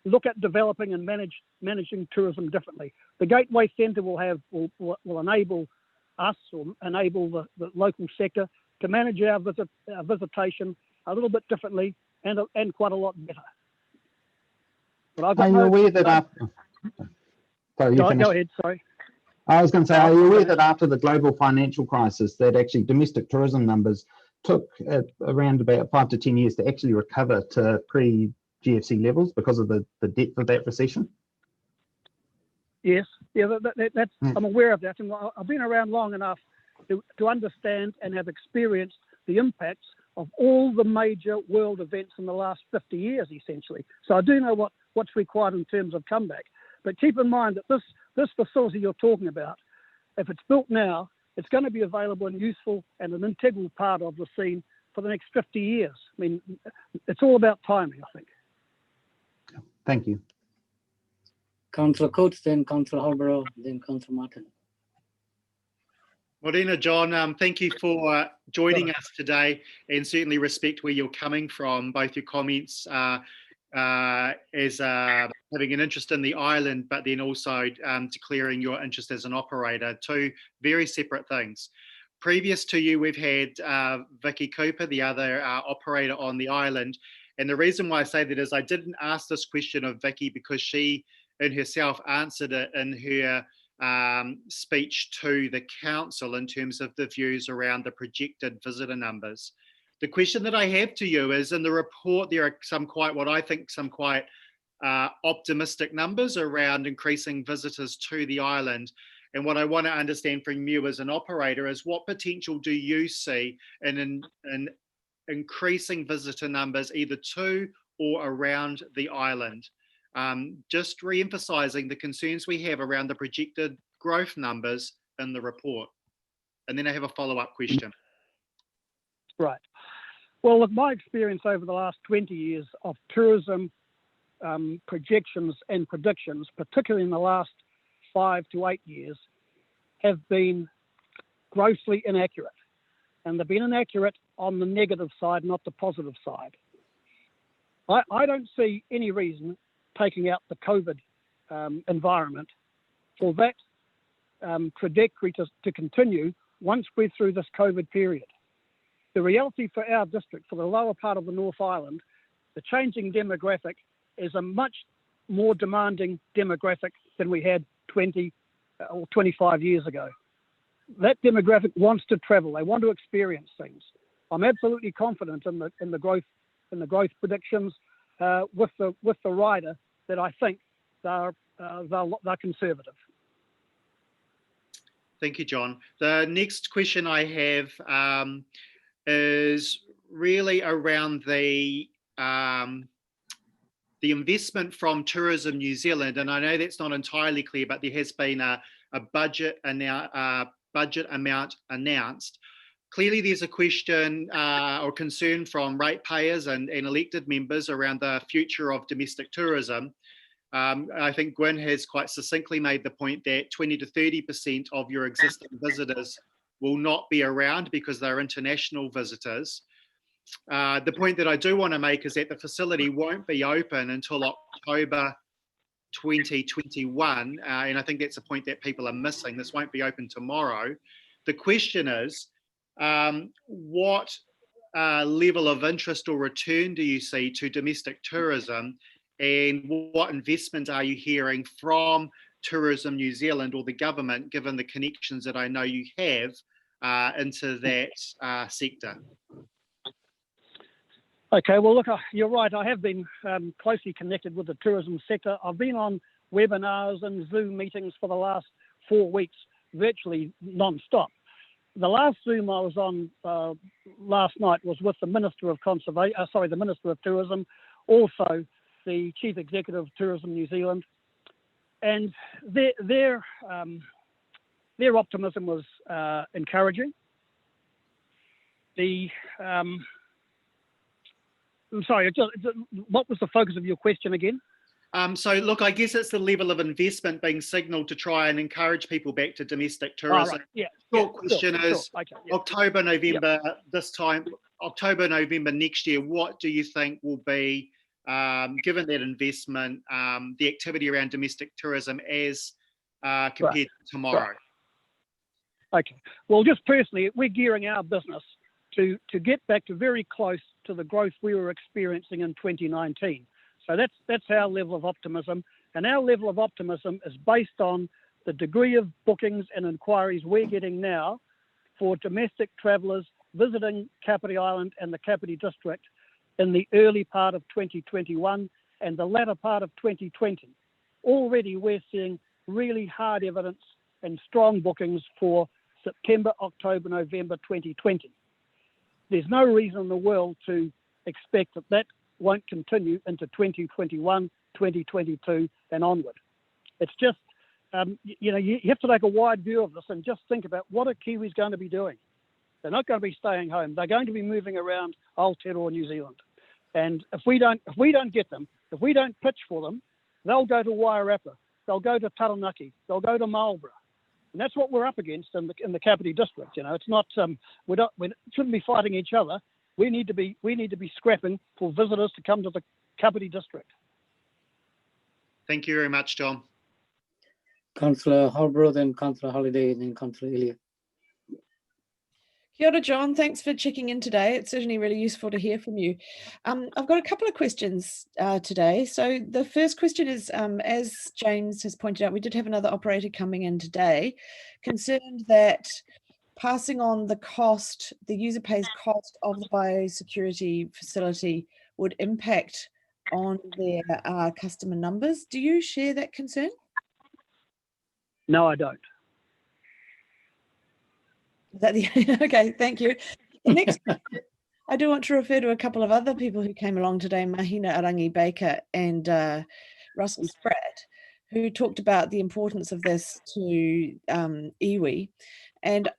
Look at developing and managing tourism differently. The Gateway Centre will enable us, or enable the local sector to manage our visitation a little bit differently and quite a lot better. But Are you aware that after... Sorry, go ahead, sorry. I was going to say, are you aware that after the global financial crisis, that actually domestic tourism numbers took around about 5 to 10 years to actually recover to pre-GFC levels because of the depth of that recession? Yes, that's I'm aware of that, and I've been around long enough to understand and have experienced the impacts of all the major world events in the last 50 years, essentially. So I do know what's required in terms of comeback. But keep in mind that this facility you're talking about, if it's built now, it's going to be available and useful and an integral part of the scene for the next 50 years. I mean, it's all about timing, I think. Thank you. Councillor Coates, then Councillor Halborough, then Councillor Martin. Marina, John, thank you for joining us today, and certainly respect where you're coming from, both your comments as having an interest in the island, but then also declaring your interest as an operator, two very separate things. Previous to you, we've had Vicky Cooper, the other operator on the island, and the reason why I say that is I didn't ask this question of Vicky because she in herself answered it in her speech to the council in terms of the views around the projected visitor numbers. The question that I have to you is, in the report there are some quite optimistic numbers around increasing visitors to the island, and what I want to understand from you as an operator is what potential do you see in increasing visitor numbers either to or around the island? Just re-emphasising the concerns we have around the projected growth numbers in the report. And then I have a follow-up question. Right. Well, with my experience over the last 20 years of tourism projections and predictions, particularly in the last 5 to 8 years, have been grossly inaccurate. And they've been inaccurate on the negative side, not the positive side. I don't see any reason, taking out the COVID environment, for that trajectory to continue once we're through this COVID period. The reality for our district, for the lower part of the North Island, the changing demographic is a much more demanding demographic than we had 20 or 25 years ago. That demographic wants to travel. They want to experience things. I'm absolutely confident in the growth predictions with the rider that I think they're conservative. Thank you, John. The next question I have is really around the investment from Tourism New Zealand, and I know that's not entirely clear, but there has been a budget amount announced. Clearly, there's a question or concern from ratepayers and elected members around the future of domestic tourism. I think Gwyn has quite succinctly made the point that 20 to 30% of your existing visitors will not be around because they're international visitors. The point that I do want to make is that the facility won't be open until October 2021, and I think that's a point that people are missing. This won't be open tomorrow. The question is, what level of interest or return do you see to domestic tourism, and what investment are you hearing from Tourism New Zealand or the government, given the connections that I know you have into that sector? Okay, well, look, you're right. I have been closely connected with the tourism sector. I've been on webinars and Zoom meetings for the last 4 weeks, virtually non-stop. The last Zoom I was on last night was with the Minister of the Minister of Tourism, also the Chief Executive of Tourism New Zealand, and their optimism was encouraging. I'm sorry, what was the focus of your question again? So look, I guess it's the level of investment being signalled to try and encourage people back to domestic tourism. Right. Yeah. Short question is, sure. Okay, yeah. October, November this time, October, November next year, what do you think will be, given that investment, the activity around domestic tourism as compared to tomorrow? Right. Okay. Well, just personally, we're gearing our business to get back to very close to the growth we were experiencing in 2019. So that's our level of optimism, and our level of optimism is based on the degree of bookings and inquiries we're getting now for domestic travellers visiting Kapiti Island and the Kapiti District in the early part of 2021 and the latter part of 2020. Already we're seeing really hard evidence and strong bookings for September, October, November 2020. There's no reason in the world to expect that won't continue into 2021, 2022 and onward. It's just, you have to take a wide view of this and just think about what are Kiwis going to be doing. They're not going to be staying home. They're going to be moving around Aotearoa, New Zealand. And if we don't get them, if we don't pitch for them, they'll go to Wairarapa, they'll go to Taranaki, they'll go to Marlborough. And that's what we're up against in the Kapiti district. You know, it's not we shouldn't be fighting each other. We need to be scrapping for visitors to come to the Kapiti district. Thank you very much, John. Councillor Holbrook, then Councillor Holiday, then Councillor Elliott. Kia ora, John. Thanks for checking in today. It's certainly really useful to hear from you. I've got a couple of questions today. So the first question is, as James has pointed out, we did have another operator coming in today, concerned that passing on the cost, the user pays cost of the biosecurity facility would impact on their customer numbers. Do you share that concern? No, I don't. Is that the okay? Thank you. The next, I do want to refer to a couple of other people who came along today, Marina Arangi-Baker and Russell Spratt, who talked about the importance of this to iwi. And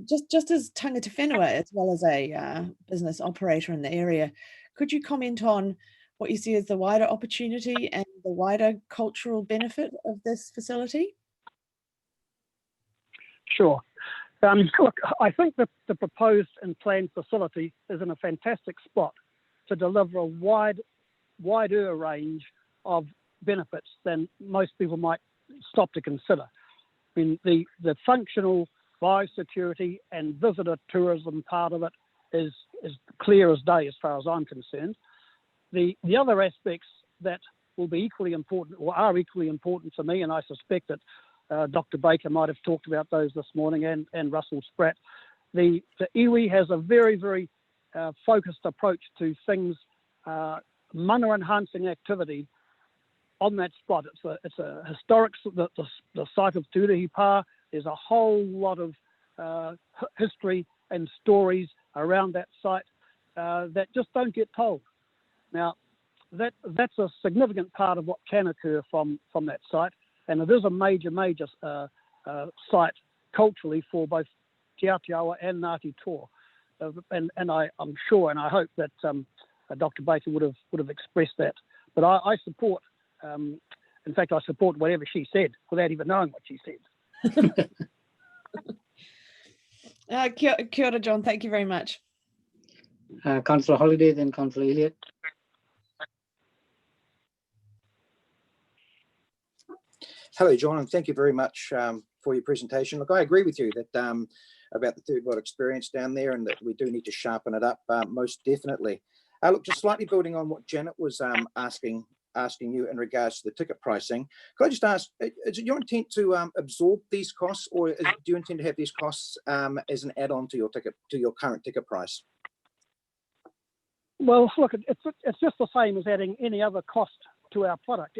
just as tangata whenua, as well as a business operator in the area, could you comment on what you see as the wider opportunity and the wider cultural benefit of this facility? Sure. Look, I think that the proposed and planned facility is in a fantastic spot to deliver a wider range of benefits than most people might stop to consider. I mean, the functional biosecurity and visitor tourism part of it is clear as day as far as I'm concerned. The other aspects that will be equally important or are equally important to me, and I suspect that Dr. Baker might have talked about those this morning, and Russell Spratt. The iwi has a very, very focused approach to things, mana enhancing activity on that spot. It's a historic, the site of Tūruhi. There's a whole lot of history and stories around that site that just don't get told. Now, that's a significant part of what can occur from that site. And it is a major site culturally for both Te Atiawa and Ngāti Toa. And I'm sure and I hope that Dr. Baker would have expressed that. But I support, in fact, I support whatever she said without even knowing what she said. Kia ora, John. Thank you very much. Councillor Holiday, then Councillor Elliott. Hello, John, and thank you very much for your presentation. Look, I agree with you that about the third world experience down there, and that we do need to sharpen it up most definitely. Look, just slightly building on what Janet was asking you in regards to the ticket pricing. Could I just ask, is it your intent to absorb these costs, or do you intend to have these costs as an add-on to your current ticket price? Well, look, it's just the same as adding any other cost to our product.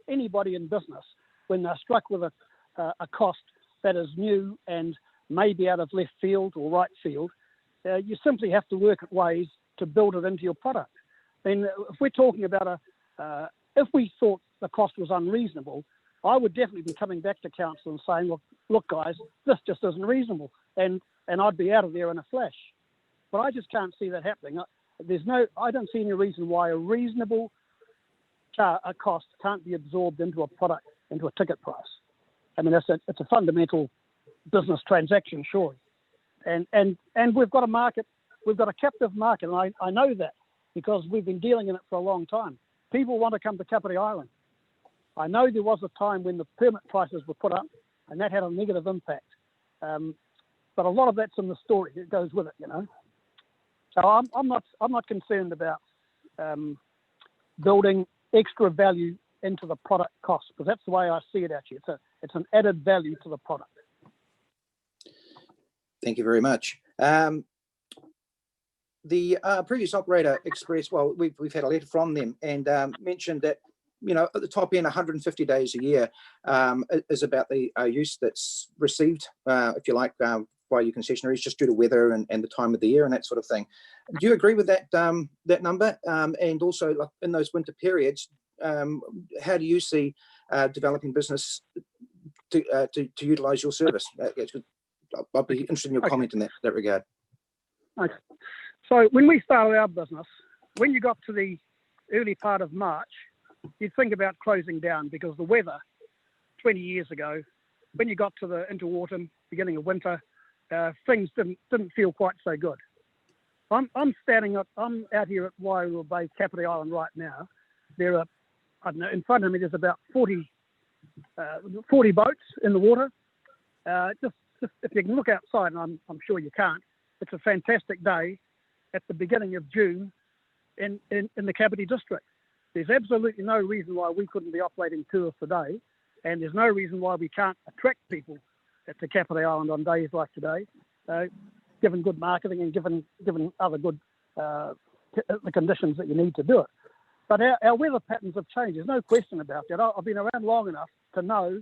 Anybody in business, when they're struck with a cost that is new and maybe out of left field or right field, you simply have to work at ways to build it into your product. I mean, if we're talking about if we thought the cost was unreasonable, I would definitely be coming back to council and saying, look, guys, this just isn't reasonable, and I'd be out of there in a flash. But I just can't see that happening. I don't see any reason why a reasonable cost can't be absorbed into a product, into a ticket price. I mean, it's a fundamental business transaction, surely. And we've got a market, we've got a captive market, and I know that because we've been dealing in it for a long time. People want to come to Kapiti Island. I know there was a time when the permit prices were put up, and that had a negative impact. But a lot of that's in the story that goes with it, you know. So I'm not concerned about building extra value into the product cost, because that's the way I see it actually. It's an added value to the product. Thank you very much. The previous operator expressed, well, we've had a letter from them, and mentioned that, you know, at the top end, 150 days a year is about the use that's received, if you like, by your concessionaries, just due to weather and the time of the year and that sort of thing. Do you agree with that that number? And also, like, in those winter periods, how do you see developing business to utilise your service? I'd be interested in your comment in that regard. Okay. So when we started our business, when you got to the early part of March, you'd think about closing down, because the weather 20 years ago when you got to the into autumn, beginning of winter, things didn't feel quite so good. I'm out here at Wairua Bay, Kapiti Island right now. There are, I don't know, in front of me there's about 40 boats in the water. Just if you can look outside, and I'm sure you can't, it's a fantastic day at the beginning of June in the Kapiti district. There's absolutely no reason why we couldn't be operating tours today, and there's no reason why we can't attract people to Kapiti Island on days like today, given good marketing and given other good the conditions that you need to do it. But our weather patterns have changed. There's no question about that. I've been around long enough to know,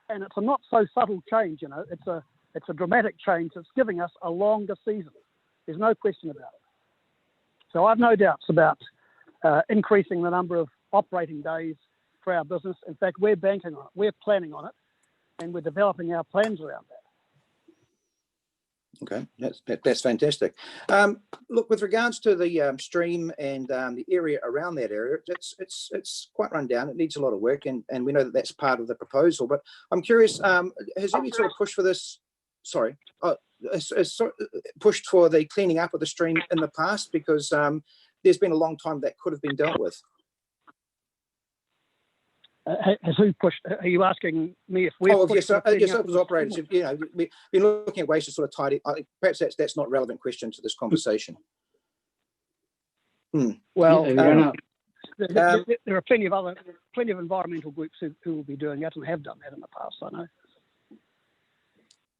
and it's a not so subtle change. You know, it's a dramatic change that's giving us a longer season. There's no question about it. So I've no doubts about increasing the number of operating days for our business. In fact, we're banking on it. We're planning on it, and we're developing our plans around that. Okay, that's fantastic. Look, with regards to the stream and the area around that area, it's quite run down. It needs a lot of work, and we know that that's part of the proposal. But I'm curious, has any sort of push for this? Sorry, pushed for the cleaning up of the stream in the past, because there's been a long time that could have been dealt with. Has who pushed? Are you asking me if we're? Oh, yes, yourself as operators. You know, we've been looking at ways to sort of tidy. Perhaps that's not a relevant question to this conversation. Well, there are plenty of environmental groups who will be doing that and have done that in the past. I know.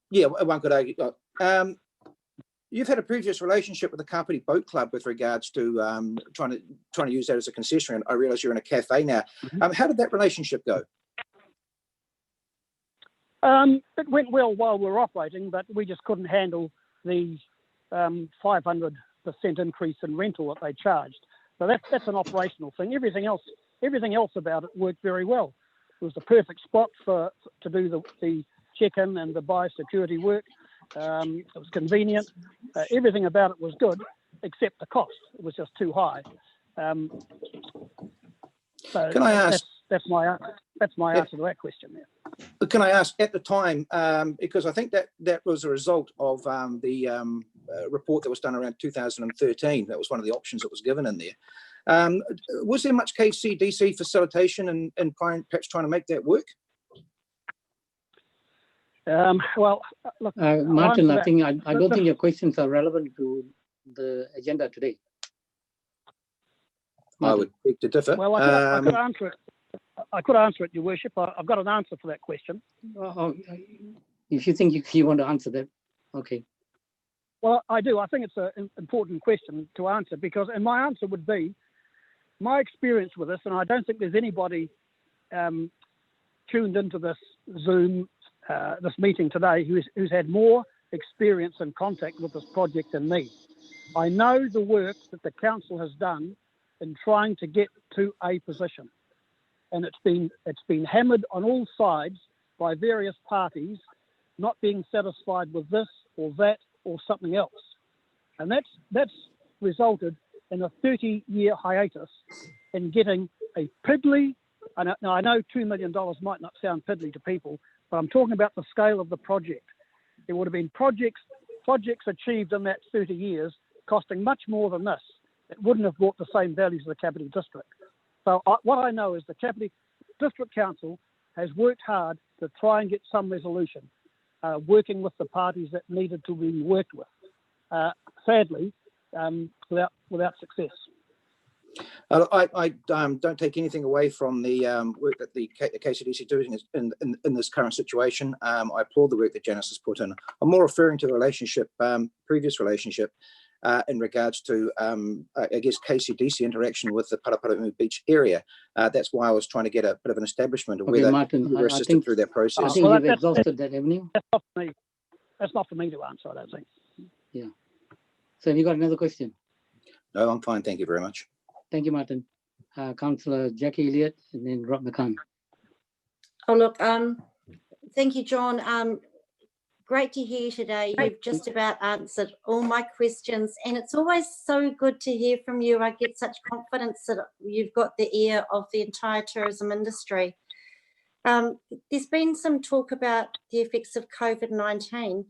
Yeah, one could argue. You've had a previous relationship with the Kapiti Boat Club with regards to trying to use that as a concession. I realise you're in a cafe now. How did that relationship go? It went well while we were operating, but we just couldn't handle the 500% increase in rental that they charged. So that's an operational thing. Everything else about it worked very well. It was the perfect spot to do the check-in and the biosecurity work. It was convenient. Everything about it was good, except the cost. It was just too high. So can I ask? That's my answer to that question there. Can I ask, at the time, because I think that was a result of the report that was done around 2013. That was one of the options that was given in there. Was there much KCDC facilitation and perhaps trying to make that work? Well, look, Martin, I don't think your questions are relevant to the agenda today. Martin. I would beg to differ. Well, I could answer it. I could answer it, Your Worship. I've got an answer for that question. If you think you want to answer that, okay. Well, I do. I think it's an important question to answer, because, and my answer would be, my experience with this, and I don't think there's anybody tuned into this Zoom, this meeting today who's had more experience and contact with this project than me. I know the work that the council has done in trying to get to a position, and it's been hammered on all sides by various parties not being satisfied with this or that or something else, and that's resulted in a 30-year hiatus in getting a piddly. And now I know $2 million might not sound piddly to people, but I'm talking about the scale of the project. There would have been projects achieved in that 30 years costing much more than this. It wouldn't have brought the same values as the Kapiti District. So what I know is the Kapiti District Council has worked hard to try and get some resolution, working with the parties that needed to be worked with. Sadly, without success. I don't take anything away from the work that the KCDC is doing in this current situation. I applaud the work that Janice has put in. I'm more referring to the relationship, previous relationship, in regards to, I guess, KCDC interaction with the Paraparaumu Beach area. That's why I was trying to get a bit of an establishment of whether Martin, you were assisted through that process. I think you've exhausted that avenue. That's not for me to answer, I don't think. Yeah. So have you got another question? No, I'm fine. Thank you very much. Thank you, Martin. Councillor Jackie Elliott and then Rob McCann. Oh, look, thank you, John. Great to hear you today. You've just about answered all my questions, and it's always so good to hear from you. I get such confidence that you've got the ear of the entire tourism industry. There's been some talk about the effects of COVID-19.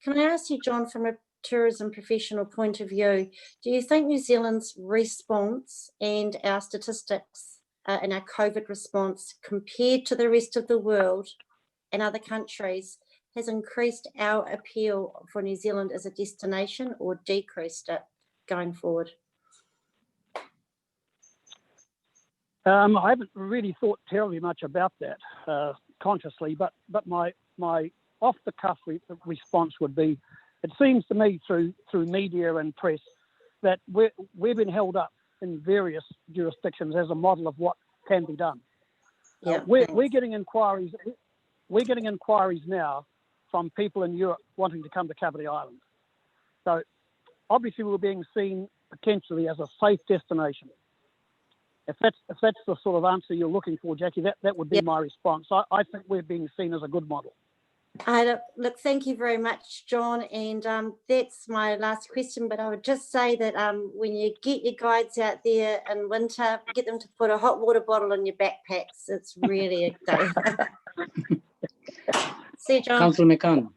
Can I ask you, John, from a tourism professional point of view, do you think New Zealand's response and our statistics and our COVID response compared to the rest of the world and other countries has increased our appeal for New Zealand as a destination or decreased it going forward? I haven't really thought terribly much about that consciously, but my off-the-cuff response would be, it seems to me through media and press that we've been held up in various jurisdictions as a model of what can be done. Yeah, we're getting inquiries. We're getting inquiries now from people in Europe wanting to come to Kapiti Island. So obviously we're being seen potentially as a safe destination. If that's the sort of answer you're looking for, Jackie, that would be my response. I think we're being seen as a good model. Look, thank you very much, John. And that's my last question. But I would just say that when you get your guides out there in winter, get them to put a hot water bottle in your backpacks. It's really a day. See you, John. Councillor McCann.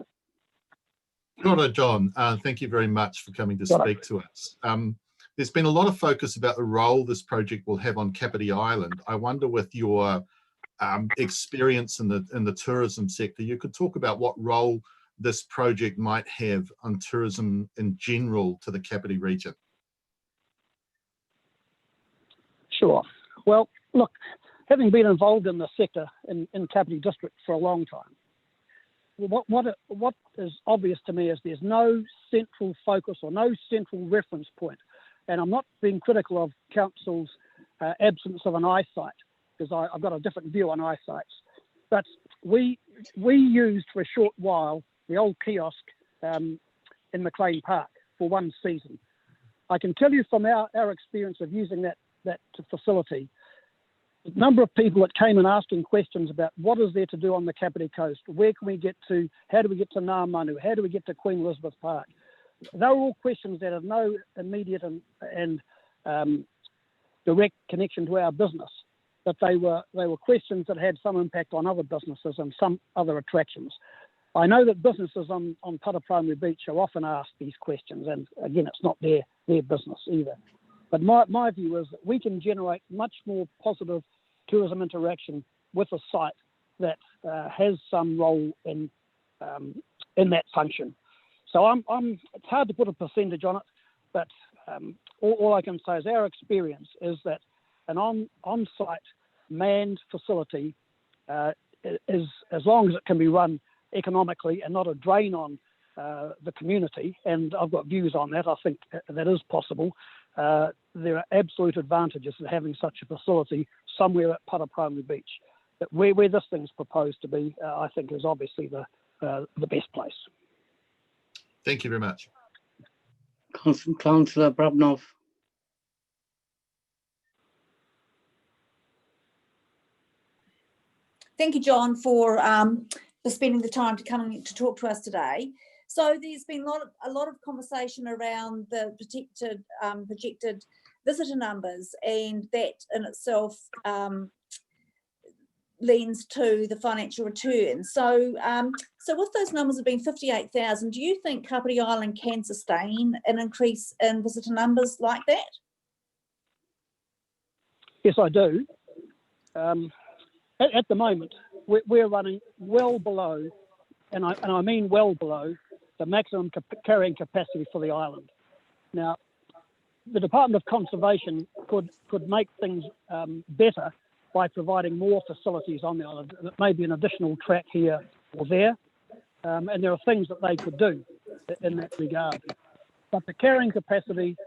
Kia ora, John. Thank you very much for coming to speak to us. There's been a lot of focus about the role this project will have on Kapiti Island. I wonder, with your experience in the tourism sector, you could talk about what role this project might have on tourism in general to the Kapiti region. Sure. Well, look, having been involved in the sector in Kapiti District for a long time, what is obvious to me is there's no central focus or no central reference point. And I'm not being critical of Council's absence of an eyesight, because I've got a different view on eyesights. But we used for a short while the old kiosk in McLean Park for one season. I can tell you from our experience of using that facility, the number of people that came and asking questions about what is there to do on the Kapiti Coast, where can we get to, how do we get to Ngā Manu, how do we get to Queen Elizabeth Park? They were all questions that have no immediate and direct connection to our business, but they were questions that had some impact on other businesses and some other attractions. I know that businesses on Paraparaumu Beach are often asked these questions, and again, it's not their business either. But my view is that we can generate much more positive tourism interaction with a site that has some role in that function. So it's hard to put a percentage on it, but all I can say is our experience is that an on-site manned facility is, as long as it can be run economically and not a drain on the community, and I've got views on that, I think that is possible. There are absolute advantages to having such a facility somewhere at Paraparaumu Beach. But where this thing's proposed to be, I think is obviously the best place. Thank you very much. Councillor Brabnov. Thank you, John, for spending the time to come to talk to us today. So there's been a lot of conversation around the projected visitor numbers, and that in itself lends to the financial return. So, so with those numbers have been 58,000, do you think Kapiti Island can sustain an increase in visitor numbers like that? Yes, I do. At the moment, we're running well below, and I mean well below, the maximum carrying capacity for the island. Now, the Department of Conservation could make things better by providing more facilities on the island. It may be an additional track here or there, and there are things that they could do in that regard. But the carrying capacity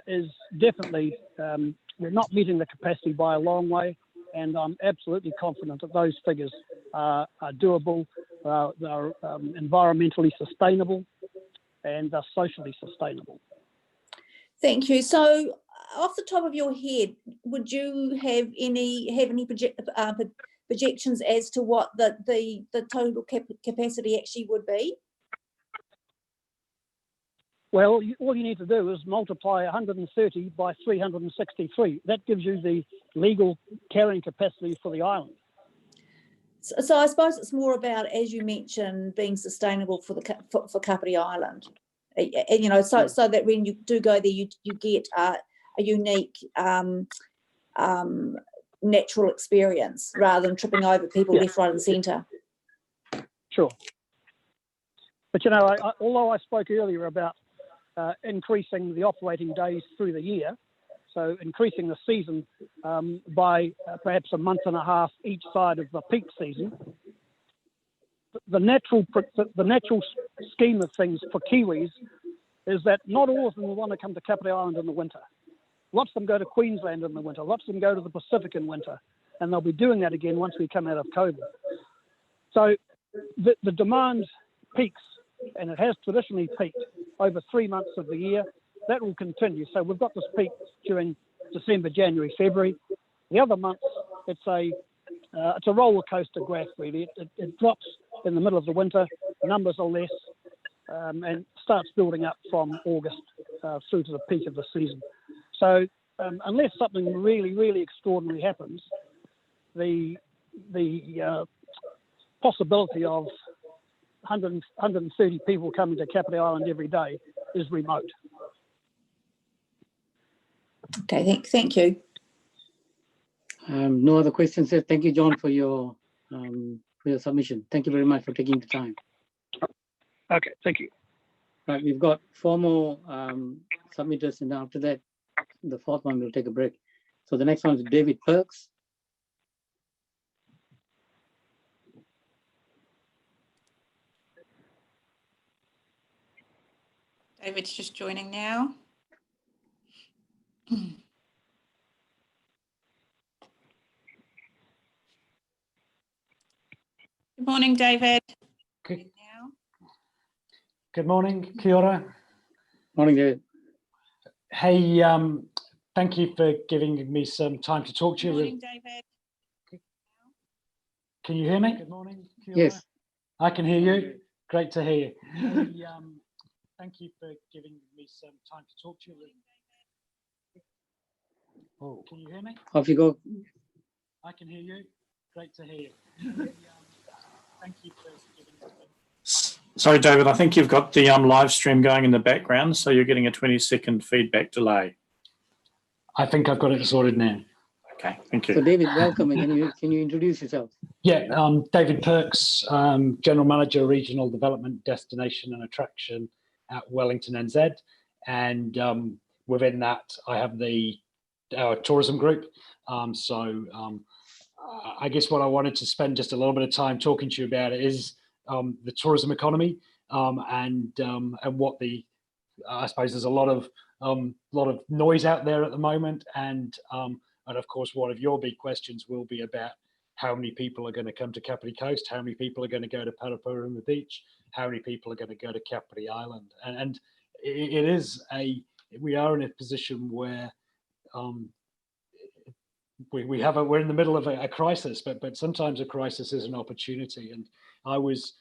is definitely, we're not meeting the capacity by a long way, and I'm absolutely confident that those figures are doable, they're environmentally sustainable, and they're socially sustainable. Thank you. So, off the top of your head, would you have any projections as to what the total capacity actually would be? Well, all you need to do is multiply 130 by 363. That gives you the legal carrying capacity for the island. So I suppose it's more about, as you mentioned, being sustainable for for Kapiti Island, you know, so that when you do go there, you get a unique natural experience rather than tripping over people left, right, and centre. Sure. But you know, although I spoke earlier about increasing the operating days through the year, so increasing the season by perhaps a month and a half each side of the peak season, the natural scheme of things for Kiwis is that not all of them will want to come to Kapiti Island in the winter. Lots of them go to Queensland in the winter. Lots of them go to the Pacific in winter, and they'll be doing that again once we come out of COVID. So the demand peaks, and it has traditionally peaked over 3 months of the year. That will continue. So we've got this peak during December, January, February. The other months, it's a roller coaster graph, really. It drops in the middle of the winter, numbers are less, and starts building up from August through to the peak of the season. So unless something really, really extraordinary happens, the possibility of 130 people coming to Kapiti Island every day is remote. Okay, thank you. No other questions. Thank you, John, for your submission. Thank you very much for taking the time. Okay, thank you. Right, we've got 4 more submitters, and after that, the 4th one will take a break. So the next one is David Perks. David's just joining now. Good morning, David. Good morning, kia ora. Morning, David. Hey, thank you for giving me some time to talk to you. Good morning, David. Can you hear me? Good morning. Kia Yes. ora. I can hear you. Great to hear you. Hey, thank you for giving me some time to talk to you. Oh, can you hear me? Off you go. I can hear you. Great to hear you. Thank you for giving me. Sorry, David, I think you've got the live stream going in the background, so you're getting a 20-second feedback delay. I think I've got it sorted now. Okay, thank you. So David, welcome. And can you introduce yourself? Yeah, David Perks, General Manager, Regional Development, Destination and Attraction at Wellington NZ. And within that, I have our tourism group. I guess what I wanted to spend just a little bit of time talking to you about is the tourism economy and what I suppose there's a lot of noise out there at the moment, and of course one of your big questions will be about how many people are going to come to Kapiti Coast, how many people are going to go to Paraparaumu Beach, how many people are going to go to Kapiti Island, and we are in a position where we're in the middle of a crisis, but sometimes a crisis is an opportunity. And I was,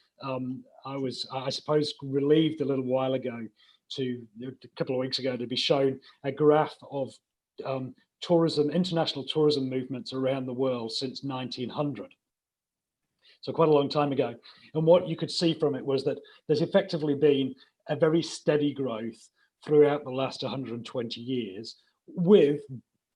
I suppose, relieved a little while ago, a couple of weeks ago, to be shown a graph of international tourism movements around the world since 1900. So quite a long time ago. And what you could see from it was that there's effectively been a very steady growth throughout the last 120 years, with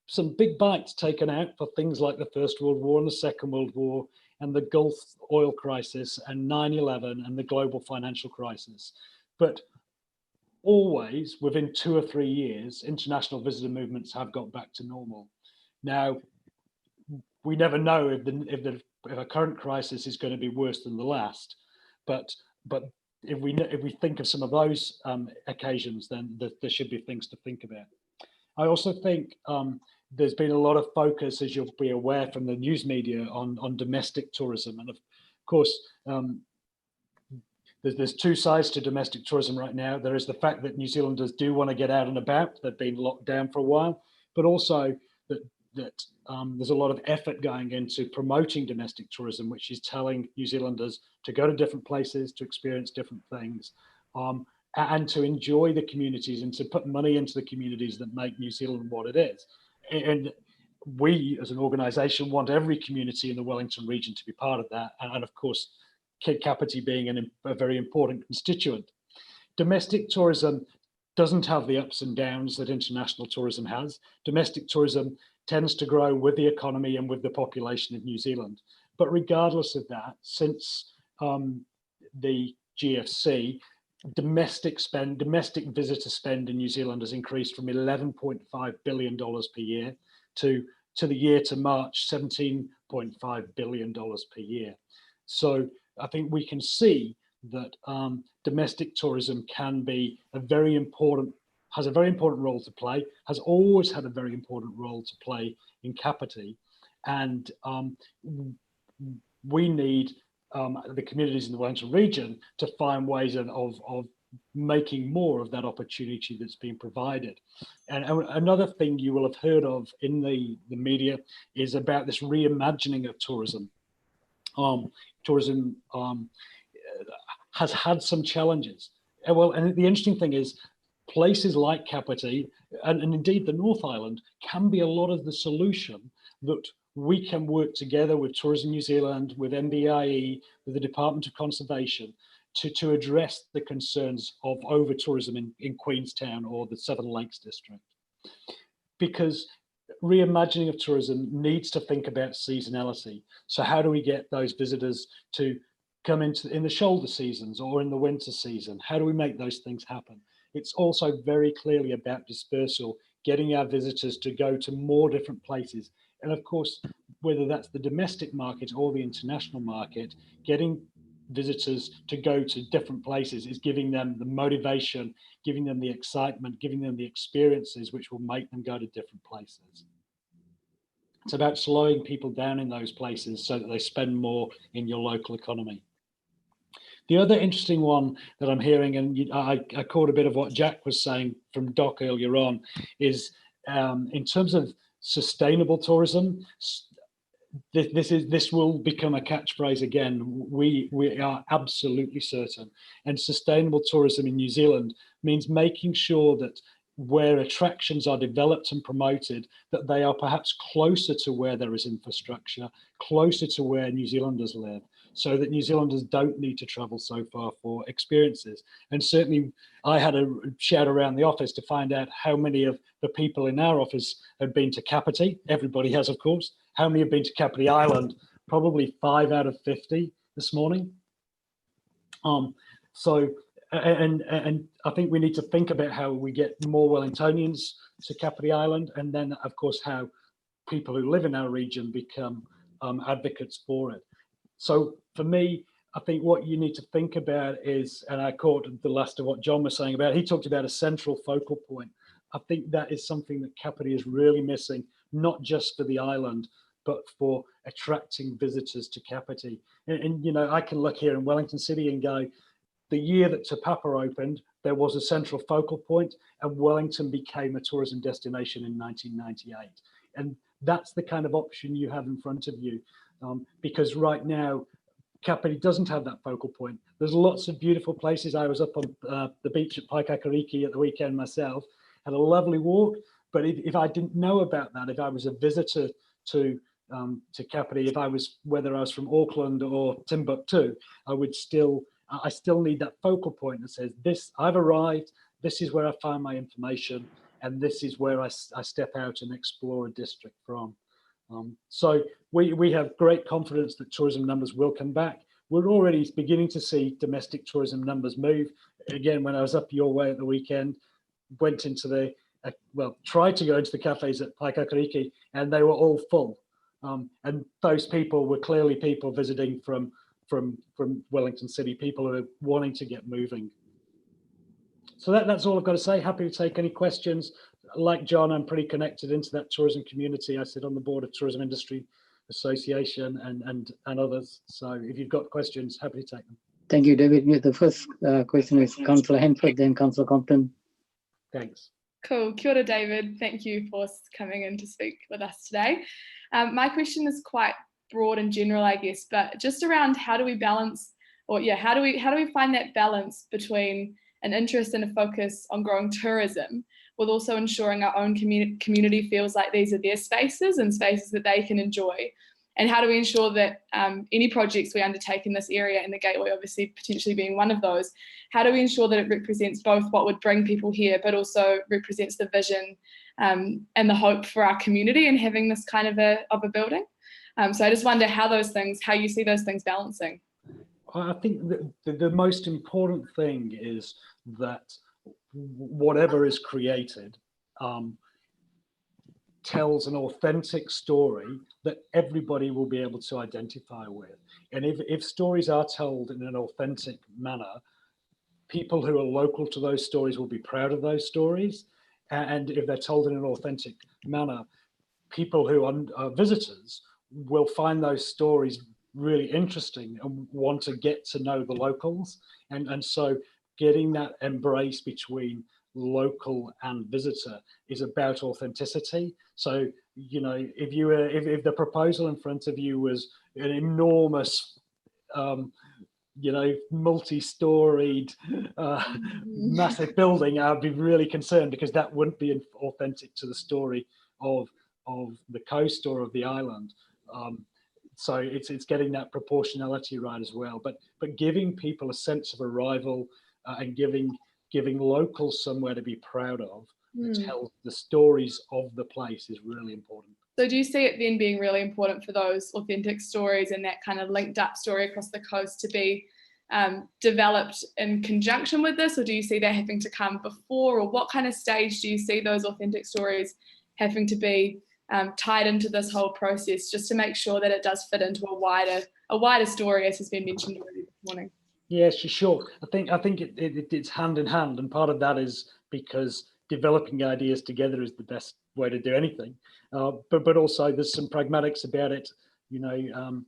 some big bites taken out for things like the First World War and the Second World War and the Gulf oil crisis and 9/11 and the global financial crisis. But always within 2 or 3 years, international visitor movements have got back to normal. Now, we never know if a current crisis is going to be worse than the last, but if we think of some of those occasions, then there should be things to think about. I also think there's been a lot of focus, as you'll be aware from the news media, on domestic tourism, and of course there's 2 sides to domestic tourism right now. There is the fact that New Zealanders do want to get out and about; they've been locked down for a while, but also that there's a lot of effort going into promoting domestic tourism, which is telling New Zealanders to go to different places, to experience different things, and to enjoy the communities and to put money into the communities that make New Zealand what it is. And we as an organisation want every community in the Wellington region to be part of that, and of course Kapiti being a very important constituent. Domestic tourism doesn't have the ups and downs that international tourism has. Domestic tourism tends to grow with the economy and with the population of New Zealand. But regardless of that, since the GFC, domestic visitor spend in New Zealand has increased from $11.5 billion per year to the year to March, $17.5 billion per year. So I think we can see that domestic tourism can be has a very important role to play, has always had a very important role to play in Kapiti, and we need the communities in the Wellington region to find ways of making more of that opportunity that's been provided. And another thing you will have heard of in the media is about this reimagining of tourism. Tourism has had some challenges. Well, and the interesting thing is places like Kapiti and indeed the North Island can be a lot of the solution that we can work together with Tourism New Zealand, with MBIE, with the Department of Conservation to address the concerns of over-tourism in Queenstown or the Southern Lakes District. Because reimagining of tourism needs to think about seasonality. So how do we get those visitors to come in the shoulder seasons or in the winter season? How do we make those things happen? It's also very clearly about dispersal, getting our visitors to go to more different places. And of course, whether that's the domestic market or the international market, getting visitors to go to different places is giving them the motivation, giving them the excitement, giving them the experiences which will make them go to different places. It's about slowing people down in those places so that they spend more in your local economy. The other interesting one that I'm hearing, and I caught a bit of what Jack was saying from Doc earlier on, is in terms of sustainable tourism. This will become a catchphrase again. We are absolutely certain. And sustainable tourism in New Zealand means making sure that where attractions are developed and promoted, that they are perhaps closer to where there is infrastructure, closer to where New Zealanders live, so that New Zealanders don't need to travel so far for experiences. And certainly I had a shout around the office to find out how many of the people in our office had been to Kapiti. Everybody has, of course. How many have been to Kapiti Island? Probably 5 out of 50 this morning. And I think we need to think about how we get more Wellingtonians to Kapiti Island, and then of course how people who live in our region become advocates for it. So for me, I think what you need to think about is, and I caught the last of what John was saying about, he talked about a central focal point. I think that is something that Kapiti is really missing, not just for the island, but for attracting visitors to Kapiti. And you know, I can look here in Wellington City and go, the year that Te Papa opened, there was a central focal point, and Wellington became a tourism destination in 1998. And that's the kind of option you have in front of you, because right now, Kapiti doesn't have that focal point. There's lots of beautiful places. I was up on the beach at Paikakariki at the weekend myself, had a lovely walk. But if I didn't know about that, if I was a visitor to Kapiti, whether I was from Auckland or Timbuktu, I still need that focal point that says, this, I've arrived, this is where I find my information, and this is where I step out and explore a district from. So we have great confidence that tourism numbers will come back. We're already beginning to see domestic tourism numbers move. Again, when I was up your way at the weekend, went into tried to go into the cafes at Paikakariki, and they were all full. And those people were clearly people visiting from Wellington City, people who are wanting to get moving. So that's all I've got to say. Happy to take any questions. Like John, I'm pretty connected into that tourism community. I sit on the board of Tourism Industry Association and others. So if you've got questions, happy to take them. Thank you, David. The first question is Councillor Hanford, then Councillor Compton. Thanks. Cool. Kia ora, David. Thank you for coming in to speak with us today. My question is quite broad and general, I guess, but just around how do we balance, how do we find that balance between an interest and a focus on growing tourism with also ensuring our own community feels like these are their spaces and spaces that they can enjoy? And how do we ensure that any projects we undertake in this area, and the Gateway obviously potentially being one of those, how do we ensure that it represents both what would bring people here, but also represents the vision and the hope for our community and having this kind of a building? So I just wonder how you see those things balancing. I think that the most important thing is that whatever is created tells an authentic story that everybody will be able to identify with. And if stories are told in an authentic manner, people who are local to those stories will be proud of those stories. And if they're told in an authentic manner, people who are visitors will find those stories really interesting and want to get to know the locals. And so getting that embrace between local and visitor is about authenticity. So, you know, if the proposal in front of you was an enormous, you know, multi-storied, massive building, I'd be really concerned, because that wouldn't be authentic to the story of the coast or of the island. So it's getting that proportionality right as well, but giving people a sense of arrival and giving locals somewhere to be proud of, that tells the stories of the place, is really important. So do you see it then being really important for those authentic stories and that kind of linked up story across the coast to be developed in conjunction with this, or do you see that having to come before, or what kind of stage do you see those authentic stories having to be tied into this whole process, just to make sure that it does fit into a wider story, as has been mentioned already this morning? Yes, sure. I think it's hand in hand, and part of that is because developing ideas together is the best way to do anything. But also there's some pragmatics about it. You know,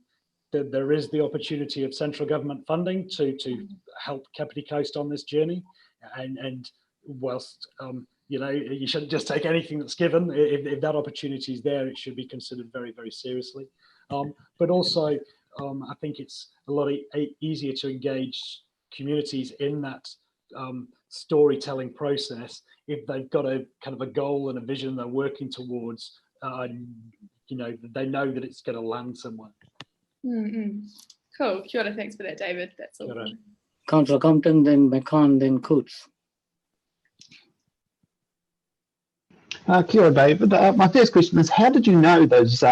there is the opportunity of central government funding to help Kapiti Coast on this journey, and whilst you know, you shouldn't just take anything that's given. If that opportunity is there, it should be considered very, very seriously. But also, I think it's a lot easier to engage communities in that storytelling process if they've got a kind of a goal and a vision they're working towards. You know, they know that it's going to land somewhere. Cool. Kia ora, thanks for that, David. That's all. Councillor Compton, then McCann, then Kutz. Kia ora, David. My first question is, how did you know those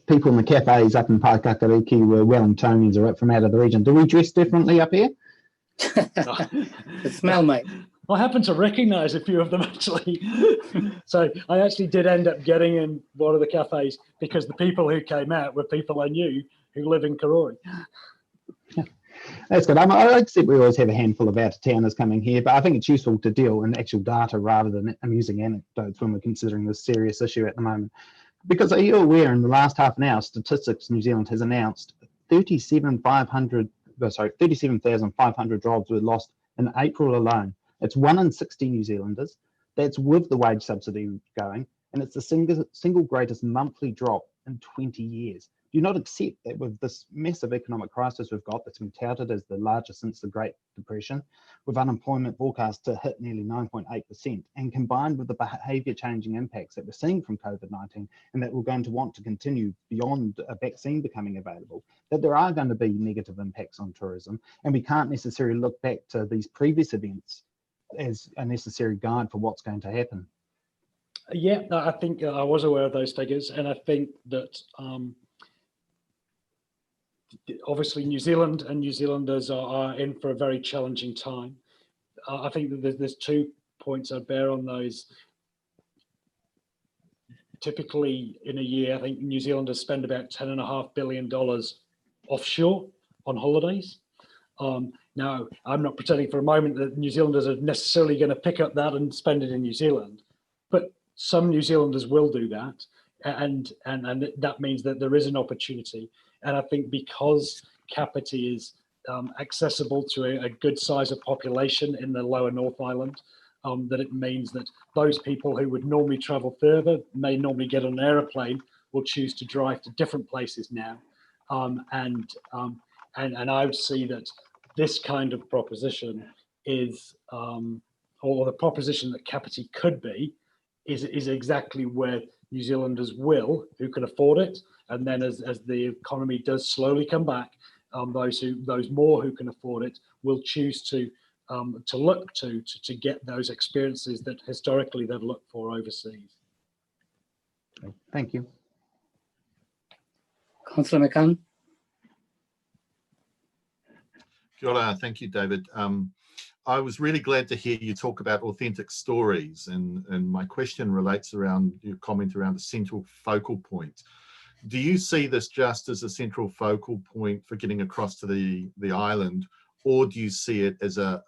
people in the cafes up in Paikakariki were Wellingtonians or from out of the region? Do we dress differently up here? The smell, mate. I happen to recognise a few of them, actually. So I actually did end up getting in one of the cafes because the people who came out were people I knew who live in Karori. That's good. I accept we always have a handful of out-of-towners coming here, but I think it's useful to deal in actual data rather than amusing anecdotes when we're considering this serious issue at the moment. Because are you aware, in the last half an hour, Statistics New Zealand has announced 37,500 jobs were lost in April alone. It's 1 in 60 New Zealanders. That's with the wage subsidy going, and it's the single greatest monthly drop in 20 years. Do you not accept that with this massive economic crisis we've got, that's been touted as the largest since the Great Depression, with unemployment forecast to hit nearly 9.8%, and combined with the behaviour changing impacts that we're seeing from COVID-19 and that we're going to want to continue beyond a vaccine becoming available, that there are going to be negative impacts on tourism, and we can't necessarily look back to these previous events as a necessary guide for what's going to happen? Yeah, I think I was aware of those figures, and I think that obviously New Zealand and New Zealanders are in for a very challenging time. I think that there's 2 points I'd bear on those. Typically in a year, I think New Zealanders spend about $10.5 billion offshore on holidays. Now, I'm not pretending for a moment that New Zealanders are necessarily going to pick up that and spend it in New Zealand, but some New Zealanders will do that, and that means that there is an opportunity. And I think because Kapiti is accessible to a good size of population in the lower North Island, that it means that those people who would normally travel further, may normally get on an aeroplane, will choose to drive to different places now. And I would see that this kind of proposition is, or the proposition that Kapiti could be, is exactly where New Zealanders will, who can afford it, and then as the economy does slowly come back, those more who can afford it will choose to look to get those experiences that historically they've looked for overseas. Thank you. Councillor McCann. Kia ora, thank you, David. I was really glad to hear you talk about authentic stories, and my question relates around your comment around the central focal point. Do you see this just as a central focal point for getting across to the island, or do you see it as a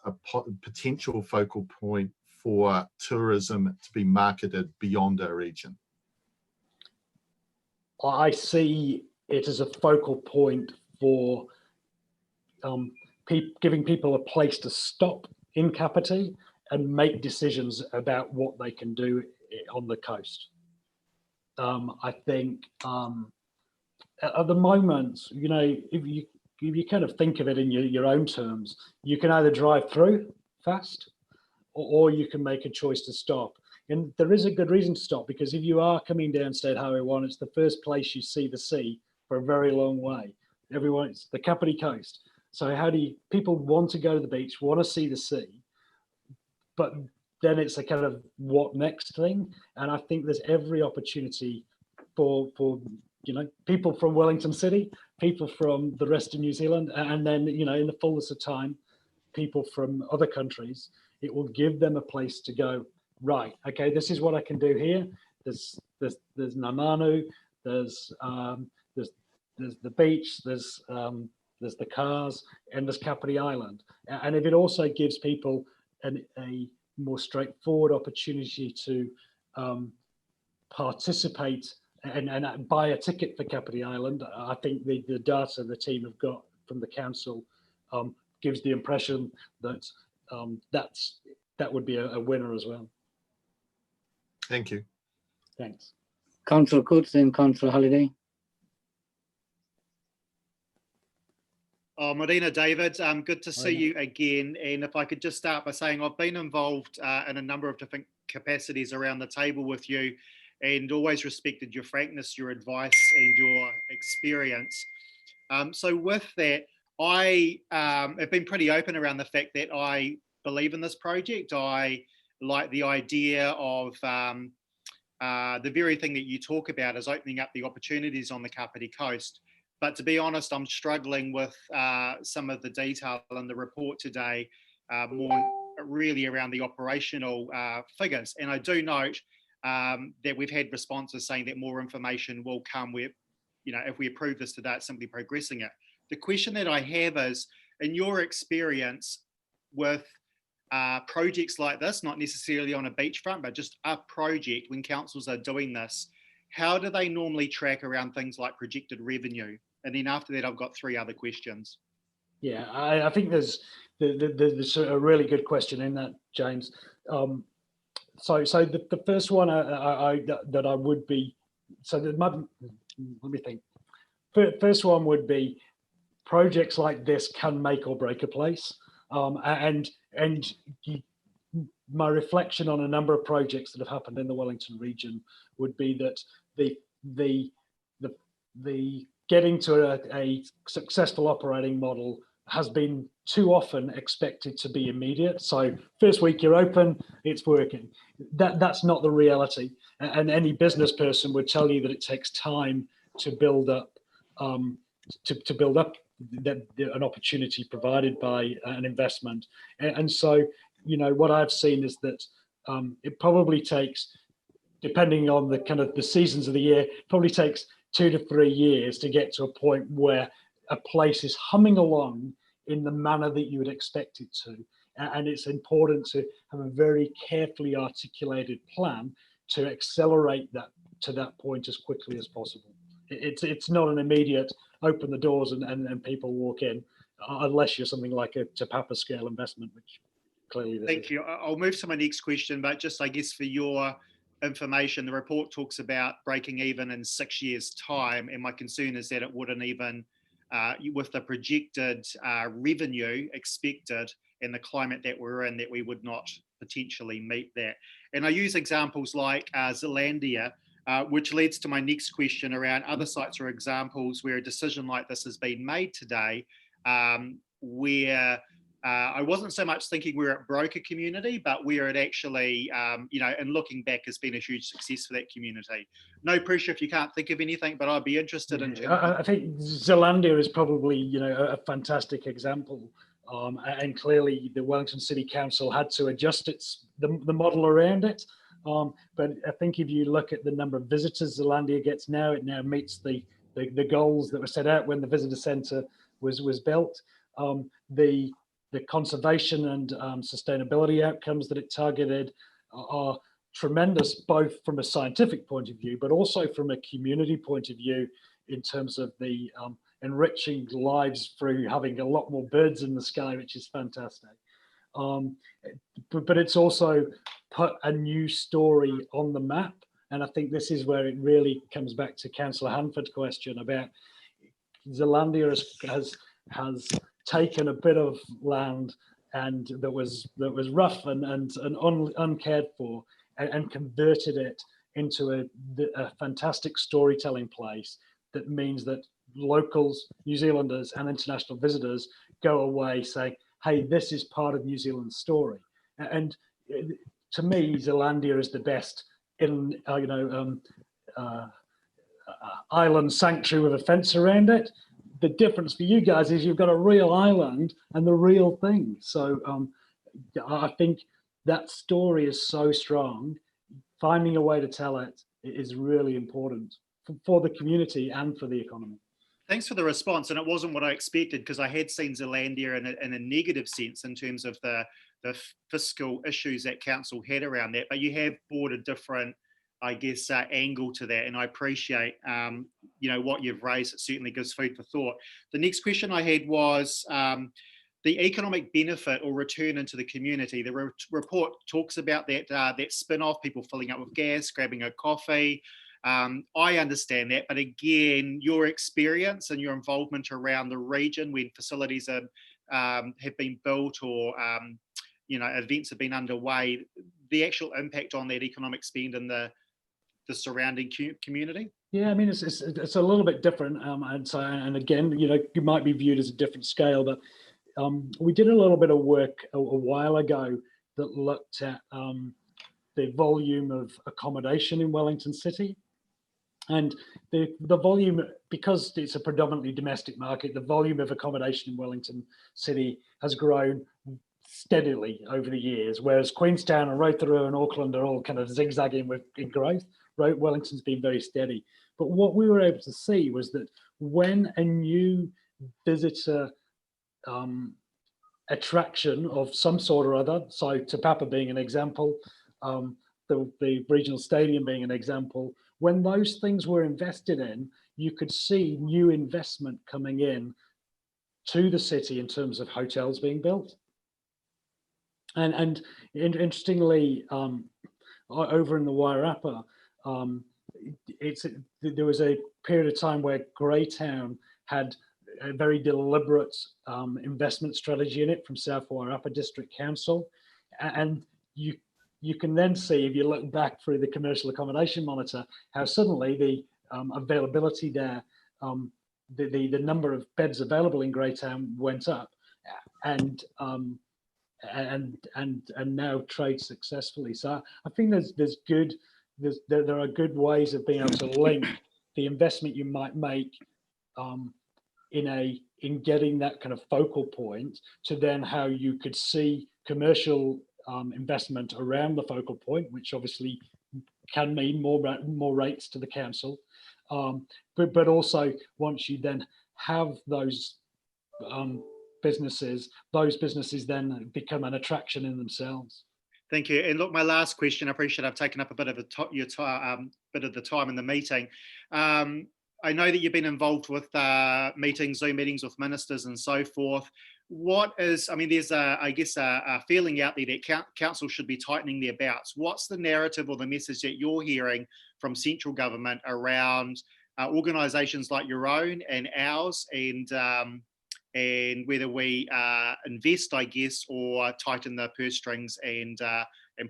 potential focal point for tourism to be marketed beyond our region? I see it as a focal point for giving people a place to stop in Kapiti and make decisions about what they can do on the coast. I think at the moment, you know, if you kind of think of it in your own terms, you can either drive through fast or you can make a choice to stop. And there is a good reason to stop, because if you are coming down State Highway 1, it's the first place you see the sea for a very long way. It's the Kapiti coast. So how do people want to go to the beach, want to see the sea, but then it's a kind of what next thing. And I think there's every opportunity for you know, people from Wellington City, people from the rest of New Zealand, and then, you know, in the fullness of time, people from other countries. It will give them a place to go, right, okay, this is what I can do here. There's Namanu, there's the beach, there's the cars, and there's Kapiti Island. And if it also gives people a more straightforward opportunity to participate and buy a ticket for Kapiti Island, I think the data the team have got from the council gives the impression that that would be a winner as well. Thank you. Thanks. Councillor Kutz and Councillor Halliday. Oh, Marina, David, good to see you again. And if I could just start by saying I've been involved in a number of different capacities around the table with you, and always respected your frankness, your advice, and your experience. So with that, I have been pretty open around the fact that I believe in this project. I like the idea of the very thing that you talk about is opening up the opportunities on the Kapiti coast. But to be honest, I'm struggling with some of the detail in the report today, more really around the operational figures. And I do note that we've had responses saying that more information will come with, you know, if we approve this today, it's simply progressing it. The question that I have is, in your experience with projects like this, not necessarily on a beachfront, but just a project, when councils are doing this, how do they normally track around things like projected revenue? And then after that, I've got 3 other questions. Yeah, I think there's a really good question in that, James. So the first one that I would be, so let me think. First one would be, projects like this can make or break a place. My reflection on a number of projects that have happened in the Wellington region would be that the getting to a successful operating model has been too often expected to be immediate. So first week you're open, it's working. That's not the reality. And any business person would tell you that it takes time to build up an opportunity provided by an investment. And so, you know, what I've seen is that it probably takes, depending on the kind of the seasons of the year, probably takes 2 to 3 years to get to a point where a place is humming along in the manner that you would expect it to. And it's important to have a very carefully articulated plan to accelerate that to that point as quickly as possible. It's not an immediate open the doors and people walk in, unless you're something like a Te Papa scale investment, which clearly this Thank you. I'll move to my next question, but just I guess for your information, the report talks about breaking even in 6 years' time, and my concern is that it wouldn't even, with the projected revenue expected and the climate that we're in, that we would not potentially meet that. And I use examples like Zealandia, which leads to my next question around other sites or examples where a decision like this has been made today, where I wasn't so much thinking where it broke a community, but where it actually, you know, and looking back, has been a huge success for that community. No pressure if you can't think of anything, but I'd be interested in. I think Zealandia is probably, you know, a fantastic example. And clearly the Wellington City Council had to adjust the model around it. But I think if you look at the number of visitors Zealandia gets now, it now meets the goals that were set out when the visitor centre was built. The conservation and sustainability outcomes that it targeted are tremendous, both from a scientific point of view, but also from a community point of view, in terms of the enriching lives through having a lot more birds in the sky, which is fantastic. But it's also put a new story on the map. And I think this is where it really comes back to Councillor Hanford's question about Zealandia has taken a bit of land and that was rough and uncared for, and converted it into a fantastic storytelling place that means that locals, New Zealanders and international visitors go away saying, hey, this is part of New Zealand's story. And to me, Zealandia is the best island sanctuary with a fence around it. The difference for you guys is you've got a real island and the real thing. So I think that story is so strong. Finding a way to tell it is really important for the community and for the economy. Thanks for the response. And it wasn't what I expected, because I had seen Zealandia in a negative sense in terms of the fiscal issues that council had around that. But you have brought a different, I guess, angle to that. And I appreciate, you know, what you've raised. It certainly gives food for thought. The next question I had was the economic benefit or return into the community. The report talks about that spin-off, people filling up with gas, grabbing a coffee. I understand that, but again, your experience and your involvement around the region when facilities have been built or you know, events have been underway, the actual impact on that economic spend in the surrounding community. Yeah, I mean, it's a little bit different, and again, you know, it might be viewed as a different scale, but we did a little bit of work a while ago that looked at the volume of accommodation in Wellington City. And the volume, because it's a predominantly domestic market, the volume of accommodation in Wellington City has grown steadily over the years, whereas Queenstown and Rotorua and Auckland are all kind of zigzagging in growth. Wellington's been very steady. But what we were able to see was that when a new visitor attraction of some sort or other, so Te Papa being an example, the regional stadium being an example, when those things were invested in, you could see new investment coming in to the city in terms of hotels being built. And interestingly, over in the Wairarapa, there was a period of time where Greytown had a very deliberate investment strategy in it from South Wairarapa District Council. And you can then see, if you look back through the commercial accommodation monitor, how suddenly the availability there, the number of beds available in Greytown went up, and now trade successfully. So I think there are good ways of being able to link the investment you might make in getting that kind of focal point to then how you could see commercial investment around the focal point, which obviously can mean more rates to the council, but also once you then have those businesses then become an attraction in themselves. Thank you. And look, my last question, I appreciate I've taken up a bit of your time, bit of the time in the meeting. I know that you've been involved with meetings, Zoom meetings with ministers and so forth. What is, I mean, there's I guess a feeling out there that council should be tightening their belts. What's the narrative or the message that you're hearing from central government around organisations like your own and ours, and and whether we invest, I guess, or tighten the purse strings and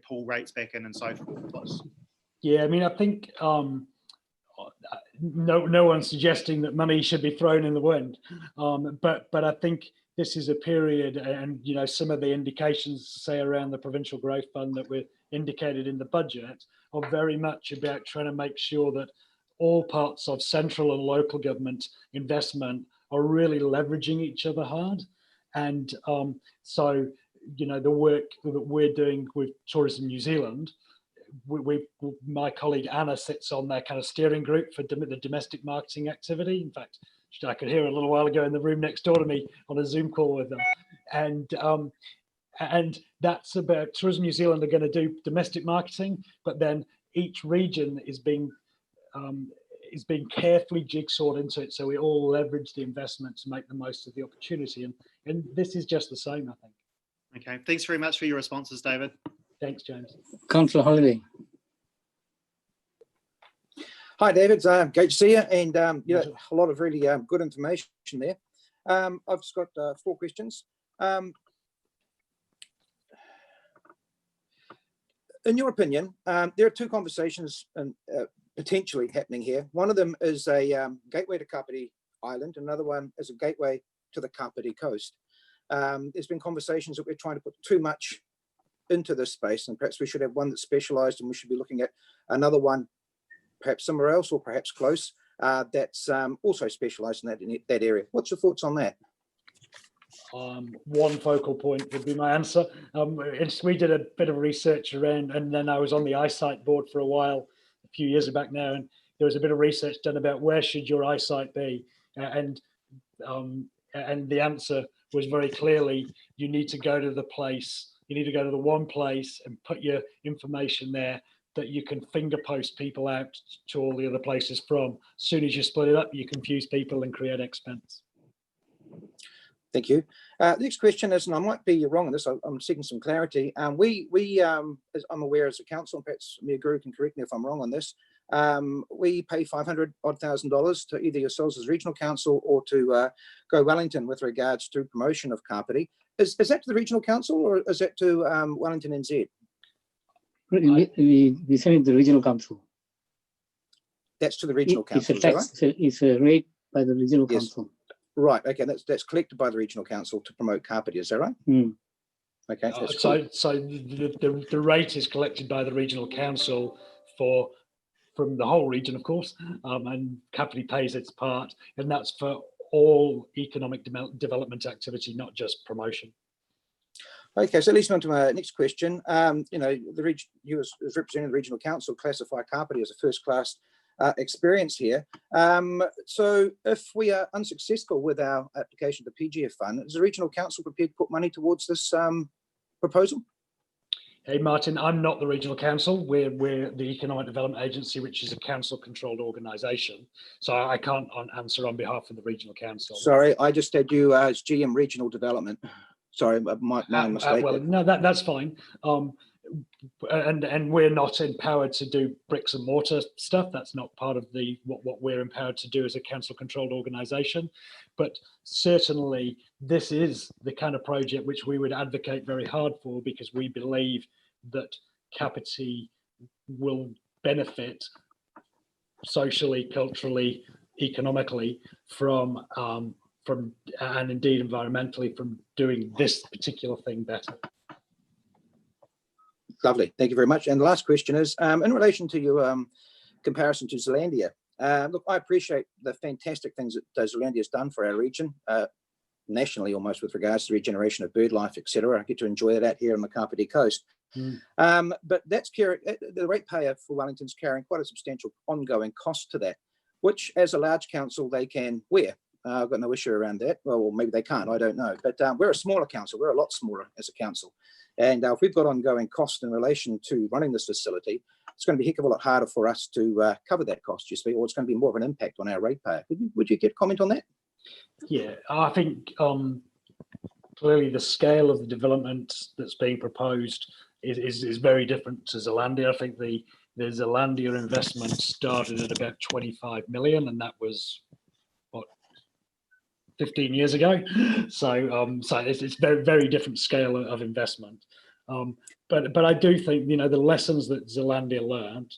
pull rates back in and so forth. Yeah, I mean, I think no one's suggesting that money should be thrown in the wind, but I think this is a period, and you know, some of the indications, say around the Provincial Growth Fund that were indicated in the budget, are very much about trying to make sure that all parts of central and local government investment are really leveraging each other hard. And so, you know, the work that we're doing with Tourism New Zealand, my colleague Anna sits on their kind of steering group for the domestic marketing activity. In fact, I could hear a little while ago in the room next door to me on a Zoom call with them. And that's about Tourism New Zealand are going to do domestic marketing, but then each region is being carefully jigsawed into it, so we all leverage the investment to make the most of the opportunity. And this is just the same, I think. Okay, thanks very much for your responses, David. Thanks, James. Councillor Holiday. Hi, David. Great to see you, and yeah, a lot of really good information there. I've just got 4 questions. In your opinion, there are 2 conversations potentially happening here. One of them is a gateway to Kapiti Island. Another one is a gateway to the Kapiti coast. There's been conversations that we're trying to put too much into this space, and perhaps we should have one that's specialised, and we should be looking at another one perhaps somewhere else, or perhaps close, that's also specialised in that area. What's your thoughts on that? One focal point would be my answer. We did a bit of research around, and then I was on the eyesight board for a while, a few years back now, and there was a bit of research done about where should your eyesight be, and the answer was very clearly, you need to go to the place, you need to go to the one place and put your information there that you can finger post people out to all the other places from. As soon as you split it up, you confuse people and create expense. Thank you. Next question is, and I might be wrong on this, I'm seeking some clarity. We as I'm aware as a council, and perhaps Mayor Guru can correct me if I'm wrong on this, we pay $500,000 to either yourselves as regional council or to Go Wellington with regards to promotion of Kapiti. Is that to the regional council, or is that to Wellington NZ? We send it to the regional council. That's to the regional council. It's a tax. Right? It's a rate by the regional council. Right. Okay. That's collected by the regional council to promote Kapiti. Is that right? Mm. Okay. That's cool. So the rate is collected by the regional council from the whole region, of course, and Kapiti pays its part, and that's for all economic development activity, not just promotion. Okay, so leads me on to my next question. You know, you as representing the regional council classify Kapiti as a first-class experience here. So if we are unsuccessful with our application to the PGF fund, is the regional council prepared to put money towards this proposal? Hey, Martin, I'm not the regional council. We're the Economic Development Agency, which is a council-controlled organisation. So I can't answer on behalf of the regional council. Sorry, I just had you as GM Regional Development. Sorry, my mistake. Well, no, that's fine. And we're not empowered to do bricks and mortar stuff. That's not part of what we're empowered to do as a council-controlled organisation. But certainly, this is the kind of project which we would advocate very hard for, because we believe that Kapiti will benefit socially, culturally, economically from and indeed environmentally from doing this particular thing better. Lovely, thank you very much. And the last question is, in relation to your comparison to Zealandia, look, I appreciate the fantastic things that Zealandia has done for our region, nationally almost, with regards to regeneration of bird life, etc. I get to enjoy that out here on the Kapiti coast. But that's the ratepayer for Wellington's carrying quite a substantial ongoing cost to that, which as a large council they can wear. I've got no issue around that. Well, maybe they can't, I don't know. But we're a smaller council. We're a lot smaller as a council. And if we've got ongoing cost in relation to running this facility, it's going to be a heck of a lot harder for us to cover that cost, you see, or it's going to be more of an impact on our ratepayer. Would you get comment on that? Yeah, I think clearly the scale of the development that's being proposed is very different to Zealandia. I think the Zealandia investment started at about 25 million, and that was 15 years ago. So it's very, very different scale of investment. But I do think, you know, the lessons that Zealandia learned,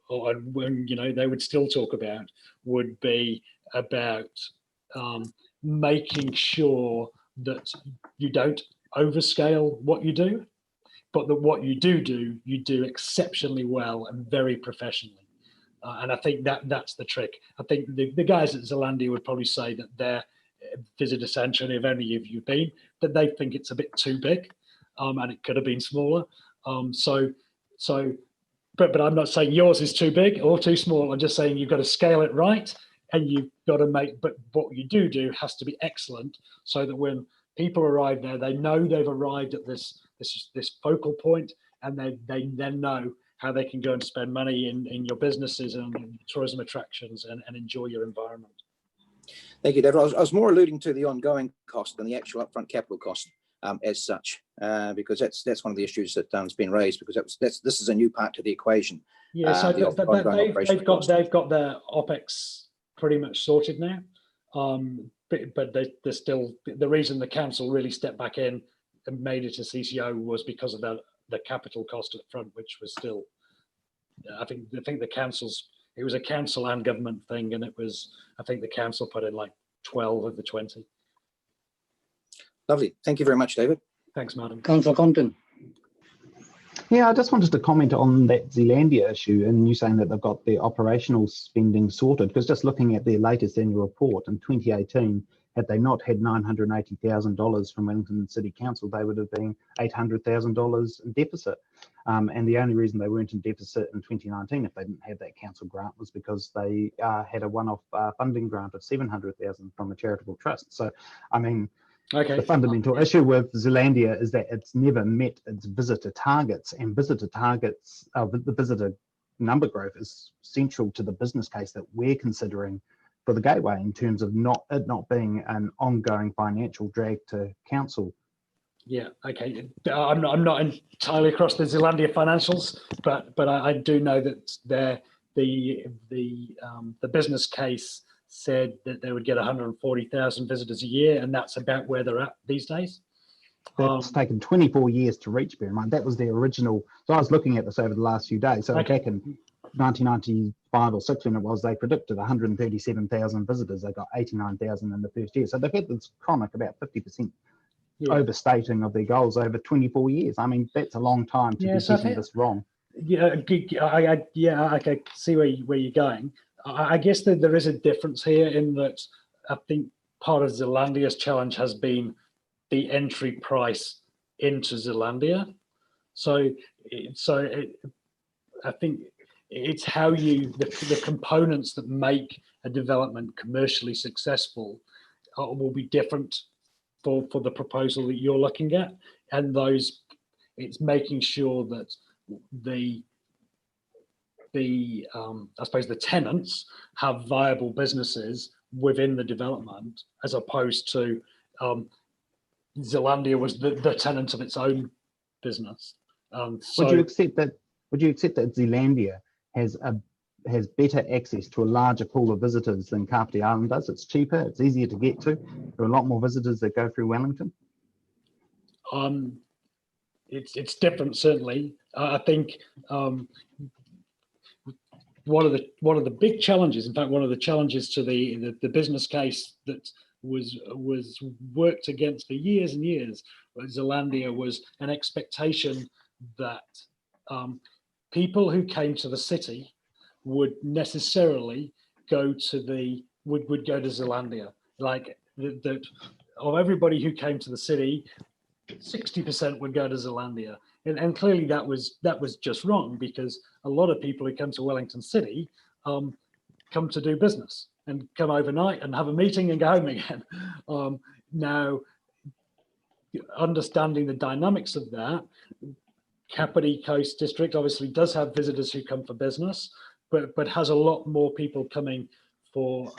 or when, you know, they would still talk about, would be about making sure that you don't overscale what you do, but that what you do, you do exceptionally well and very professionally. And I think that's the trick. I think the guys at Zealandia would probably say that their visitor centre, if any of you've been, that they think it's a bit too big, and it could have been smaller. But I'm not saying yours is too big or too small. I'm just saying you've got to scale it right, and you've got to make. But what you do has to be excellent, so that when people arrive there, they know they've arrived at this focal point, and they then know how they can go and spend money in your businesses and tourism attractions and enjoy your environment. Thank you, David. I was more alluding to the ongoing cost than the actual upfront capital cost as such, because that's one of the issues that has been raised, because this is a new part to the equation. Yeah, so they've got their OPEX pretty much sorted now, but there's still, the reason the council really stepped back in and made it a CCO was because of the capital cost up front, which was still, I think the council's, it was a council and government thing, and it was, I think the council put in like 12 of the 20. Lovely. Thank you very much, David. Thanks, Martin. Councillor Compton. Yeah, I just wanted to comment on that Zealandia issue, and you saying that they've got their operational spending sorted, because just looking at their latest annual report in 2018, had they not had $980,000 from Wellington City Council, they would have been $800,000 in deficit. And the only reason they weren't in deficit in 2019, if they didn't have that council grant, was because they had a one-off funding grant of $700,000 from a charitable trust. So, I mean, the fundamental issue with Zealandia is that it's never met its visitor targets, and visitor targets, the visitor number growth is central to the business case that we're considering for the Gateway, in terms of not being an ongoing financial drag to council. Yeah, okay. I'm not entirely across the Zealandia financials, but I do know that the business case said that they would get 140,000 visitors a year, and that's about where they're at these days. That's taken 24 years to reach, bear in mind. That was their original. So I was looking at this over the last few days. So back in 1995 or 6, when it was, they predicted 137,000 visitors. They got 89,000 in the first year. So they've had this chronic about 50% overstating of their goals over 24 years. I mean, that's a long time to be getting this wrong. Yeah, I can see where you're going. I guess that there is a difference here in that I think part of Zealandia's challenge has been the entry price into Zealandia. So I think it's how the components that make a development commercially successful will be different for the proposal that you're looking at, and it's making sure that I suppose the tenants have viable businesses within the development, as opposed to Zealandia was the tenant of its own business. Would you accept that Zealandia has better access to a larger pool of visitors than Kapiti Island does? It's cheaper, it's easier to get to. There are a lot more visitors that go through Wellington. It's different, certainly. I think one of the big challenges, in fact, one of the challenges to the business case that was worked against for years and years with Zealandia was an expectation that people who came to the city would necessarily go to Zealandia. Like that of everybody who came to the city, 60% would go to Zealandia. And clearly that was just wrong, because a lot of people who come to Wellington City come to do business and come overnight and have a meeting and go home again. Now, understanding the dynamics of that, Kapiti Coast District obviously does have visitors who come for business, but has a lot more people coming for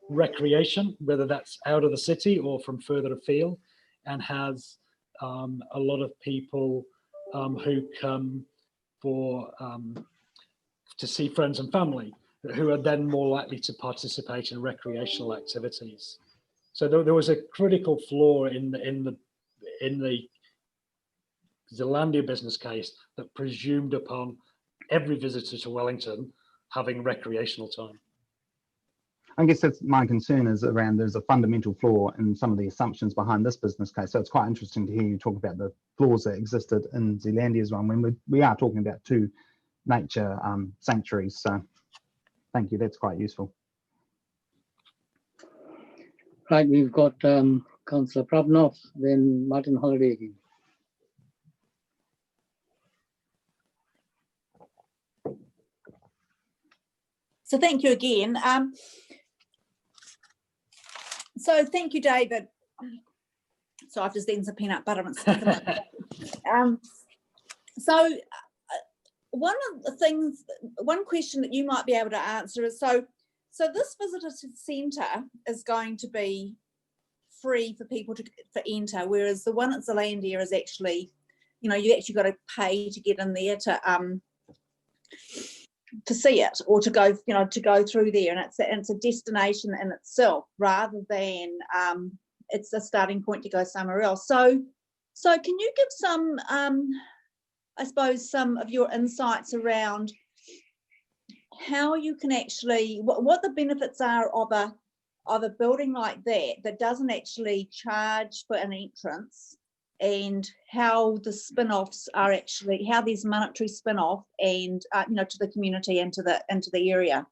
recreation, whether that's out of the city or from further afield, and has a lot of people who come for to see friends and family, who are then more likely to participate in recreational activities. So there was a critical flaw in the Zealandia business case that presumed upon every visitor to Wellington having recreational time. I guess that's my concern, is around there's a fundamental flaw in some of the assumptions behind this business case. So it's quite interesting to hear you talk about the flaws that existed in Zealandia's one when we are talking about two nature sanctuaries. So thank you, that's quite useful. Right, we've got Councillor Pravnov, then Martin Holiday again. So thank you again. So thank you, David. So I've just eaten some peanut butter and stuff. So one of the things, one question that you might be able to answer is, so this visitor centre is going to be free for people to enter, whereas the one at Zealandia is actually, you know, you actually got to pay to get in there to see it, or to go, you know, to go through there, and it's a destination in itself rather than it's a starting point to go somewhere else. So can you give some, I suppose, some of your insights around how you can actually, what the benefits are of a building like that doesn't actually charge for an entrance, and how the spin-offs are actually, how there's monetary spin-off and you know, to the community and to the area.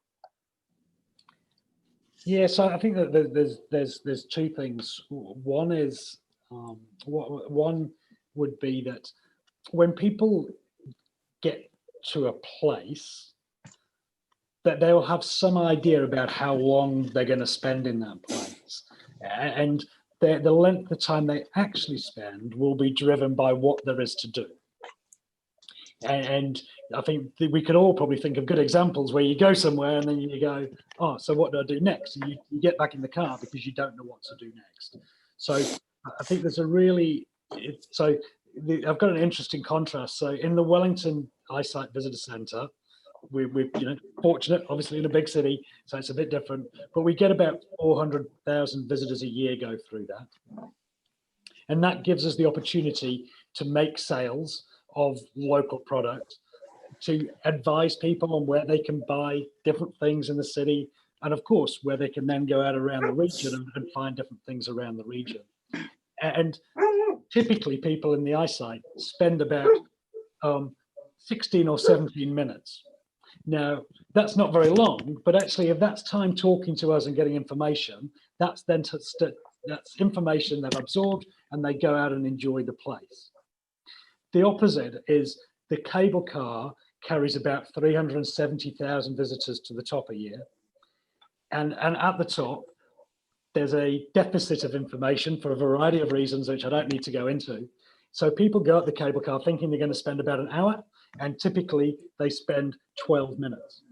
Yeah, so I think that there's two things. One is one would be that when people get to a place, that they'll have some idea about how long they're going to spend in that place, and the length of time they actually spend will be driven by what there is to do. And I think we could all probably think of good examples where you go somewhere and then you go, oh, so what do I do next? And you get back in the car because you don't know what to do next. So I think there's a really, I've got an interesting contrast. So in the Wellington Eyesight Visitor Centre, we're fortunate, obviously, in a big city, so it's a bit different, but we get about 400,000 visitors a year go through that. And that gives us the opportunity to make sales of local product, to advise people on where they can buy different things in the city, and of course, where they can then go out around the region and find different things around the region. And typically people in the eyesight spend about 16 or 17 minutes. Now, that's not very long, but actually if that's time talking to us and getting information, that's then that's information they've absorbed and they go out and enjoy the place. The opposite is the cable car carries about 370,000 visitors to the top a year. And at the top, there's a deficit of information for a variety of reasons, which I don't need to go into. So people go up the cable car thinking they're going to spend about an hour, and typically they spend 12 minutes.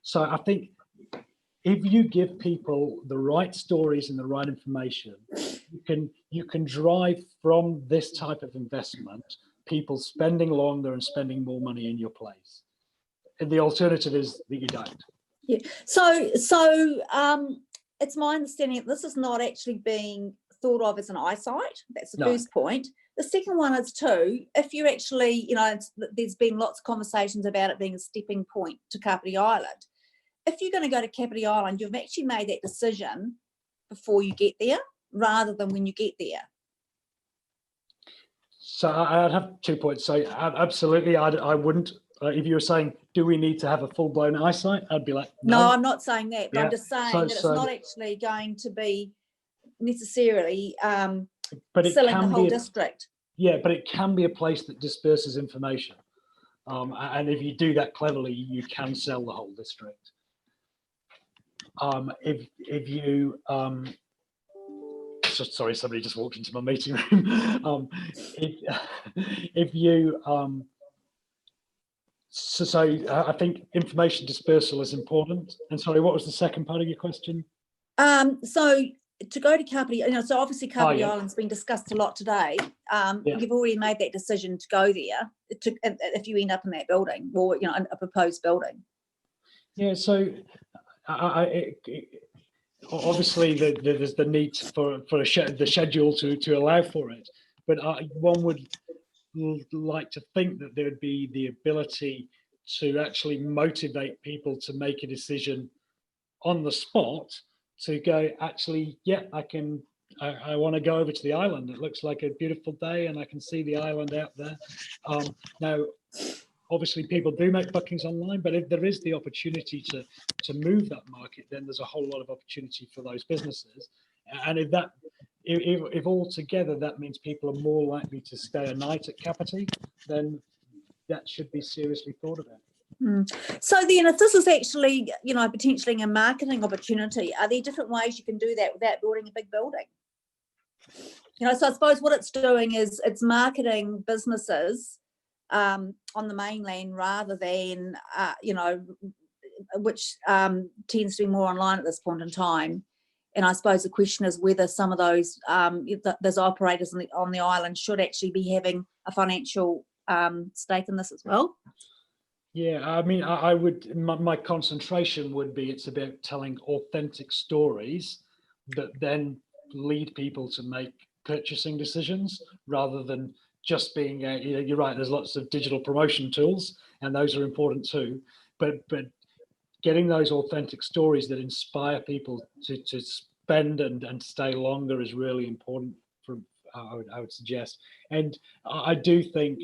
So I think if you give people the right stories and the right information, you can drive from this type of investment people spending longer and spending more money in your place. And the alternative is that you don't. Yeah. So it's my understanding that this is not actually being thought of as an eyesight. That's the first point. The second one is too, if you actually, you know, there's been lots of conversations about it being a stepping point to Kapiti Island. If you're going to go to Kapiti Island, you've actually made that decision before you get there, rather than when you get there. So I'd have 2 points. So absolutely, I wouldn't. If you were saying, do we need to have a full-blown eyesight? I'd be like, no. No, I'm not saying that, but I'm just saying that it's not actually going to be necessarily selling the whole district. Yeah, but it can be a place that disperses information. And if you do that cleverly, you can sell the whole district. If you sorry, somebody just walked into my meeting room. If you I think information dispersal is important. And sorry, what was the second part of your question? So to go to Kapiti, you know, so obviously Kapiti Island's been discussed a lot today. You've already made that decision to go there if you end up in that building, or, you know, a proposed building. Yeah, so obviously there's the need for the schedule to allow for it, but one would like to think that there would be the ability to actually motivate people to make a decision on the spot to go, actually, yeah, I want to go over to the island. It looks like a beautiful day and I can see the island out there. Now, obviously people do make bookings online, but if there is the opportunity to move that market, then there's a whole lot of opportunity for those businesses. And if altogether that means people are more likely to stay a night at Kapiti, then that should be seriously thought about. So then if this is actually, you know, potentially a marketing opportunity, are there different ways you can do that without building a big building? You know, so I suppose what it's doing is it's marketing businesses on the mainland rather than, you know, which tends to be more online at this point in time. And I suppose the question is whether some of those operators on the island should actually be having a financial stake in this as well. Yeah, I mean, I would, my concentration would be, it's about telling authentic stories that then lead people to make purchasing decisions rather than just being, you know, you're right, there's lots of digital promotion tools and those are important too, but getting those authentic stories that inspire people to spend and stay longer is really important, I would suggest. And I do think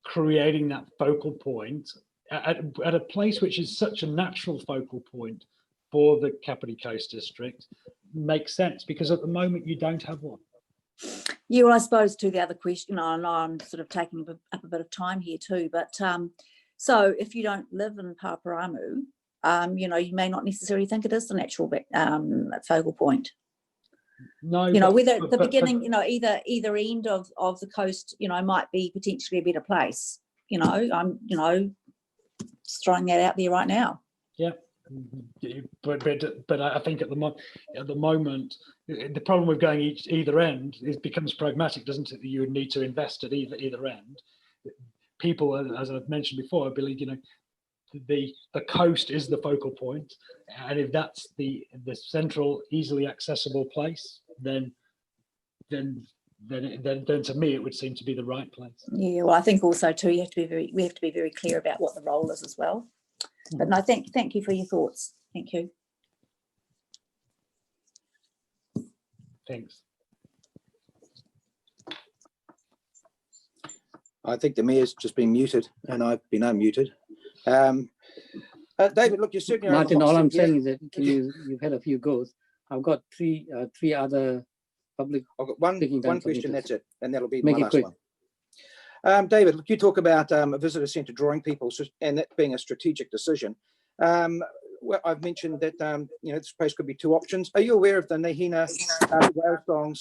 creating that focal point at a place which is such a natural focal point for the Kapiti Coast District makes sense, because at the moment you don't have one. Yeah, well, I suppose to the other question, I know I'm sort of taking up a bit of time here too, but so if you don't live in Paparamu, you know, you may not necessarily think it is the natural focal point. No, you know, whether at the beginning, you know, either end of the coast, you know, might be potentially a better place. You know, I'm, you know, just throwing that out there right now. Yeah, but I think at the moment, the problem with going either end becomes pragmatic, doesn't it? That you would need to invest at either end. People, as I've mentioned before, I believe, you know, the coast is the focal point, and if that's the central, easily accessible place, then to me it would seem to be the right place. Yeah, well, I think also too we have to be very clear about what the role is as well. But no, thank you for your thoughts. Thank you. Thanks. I think the mayor's just been muted and I've been unmuted. David, look, you're certainly Martin, all I'm saying is that you've had a few goes. I've got three other public. I've got one question, that's it, and that'll be my last one. David, look, you talk about a visitor centre drawing people, and that being a strategic decision. Well, I've mentioned that you know, this place could be two options. Are you aware of the Nahina Whalesong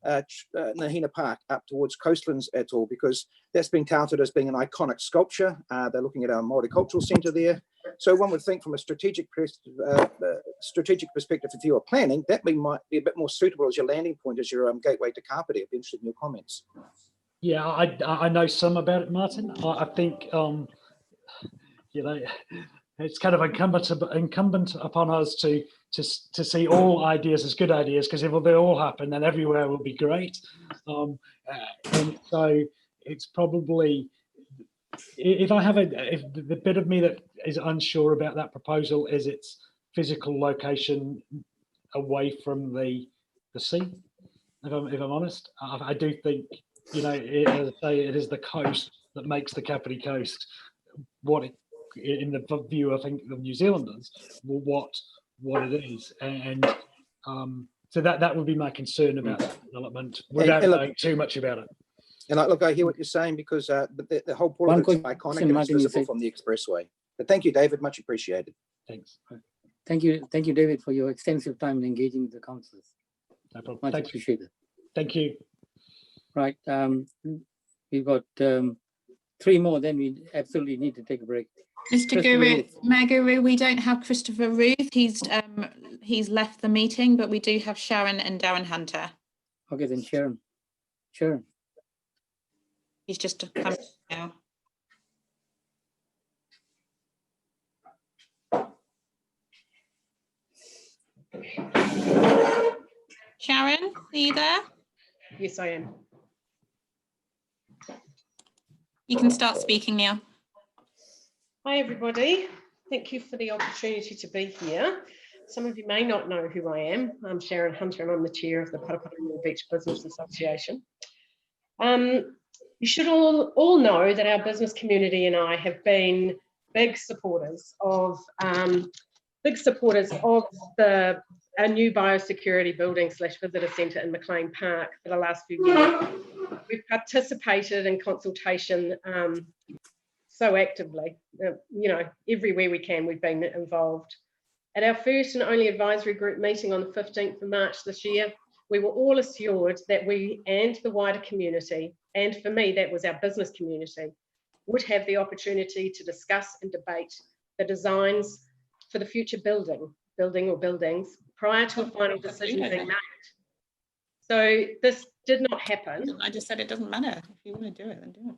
/ Nahina Park up towards Coastlands at all? Because that's been touted as being an iconic sculpture. They're looking at our multicultural centre there. So one would think from a strategic perspective, if you are planning, that might be a bit more suitable as your landing point, as your gateway to Kapiti. I'd be interested in your comments. Yeah, I know some about it, Martin. I think you know, it's kind of incumbent upon us to see all ideas as good ideas, because if they all happen, then everywhere will be great. And so it's probably, if the bit of me that is unsure about that proposal is its physical location away from the sea. If I'm honest, I do think, you know, as I say, it is the coast that makes the Kapiti Coast what it, in the view, I think, of New Zealanders, what it is, and so that would be my concern about that development, without knowing too much about it. And look, I hear what you're saying, because the whole point of it's iconic and it's visible from the expressway. But thank you, David, much appreciated. Thanks. Thank you, David, for your extensive time in engaging with the councillors. No problem. Much appreciated. Thank you. Right, we've got 3 more, then we absolutely need to take a break. Mr. Guru, we don't have Christopher Ruth. He's left the meeting, but we do have Sharon and Darren Hunter. Okay, then Sharon. He's just coming now. Sharon, are you there? Yes, I am. You can start speaking now. Hi, everybody. Thank you for the opportunity to be here. Some of you may not know who I am. I'm Sharon Hunter and I'm the chair of the Paraparaumu Beach Business Association. You should all know that our business community and I have been big supporters of our new biosecurity building / visitor centre in McLean Park for the last few years. We've participated in consultation so actively, you know, everywhere we can, we've been involved. At our first and only advisory group meeting on the 15th of March this year, we were all assured that we and the wider community, and for me, that was our business community, would have the opportunity to discuss and debate the designs for the future building or buildings prior to a final decision being made. So this did not happen. I just said it doesn't matter. If you want to do it, then do it.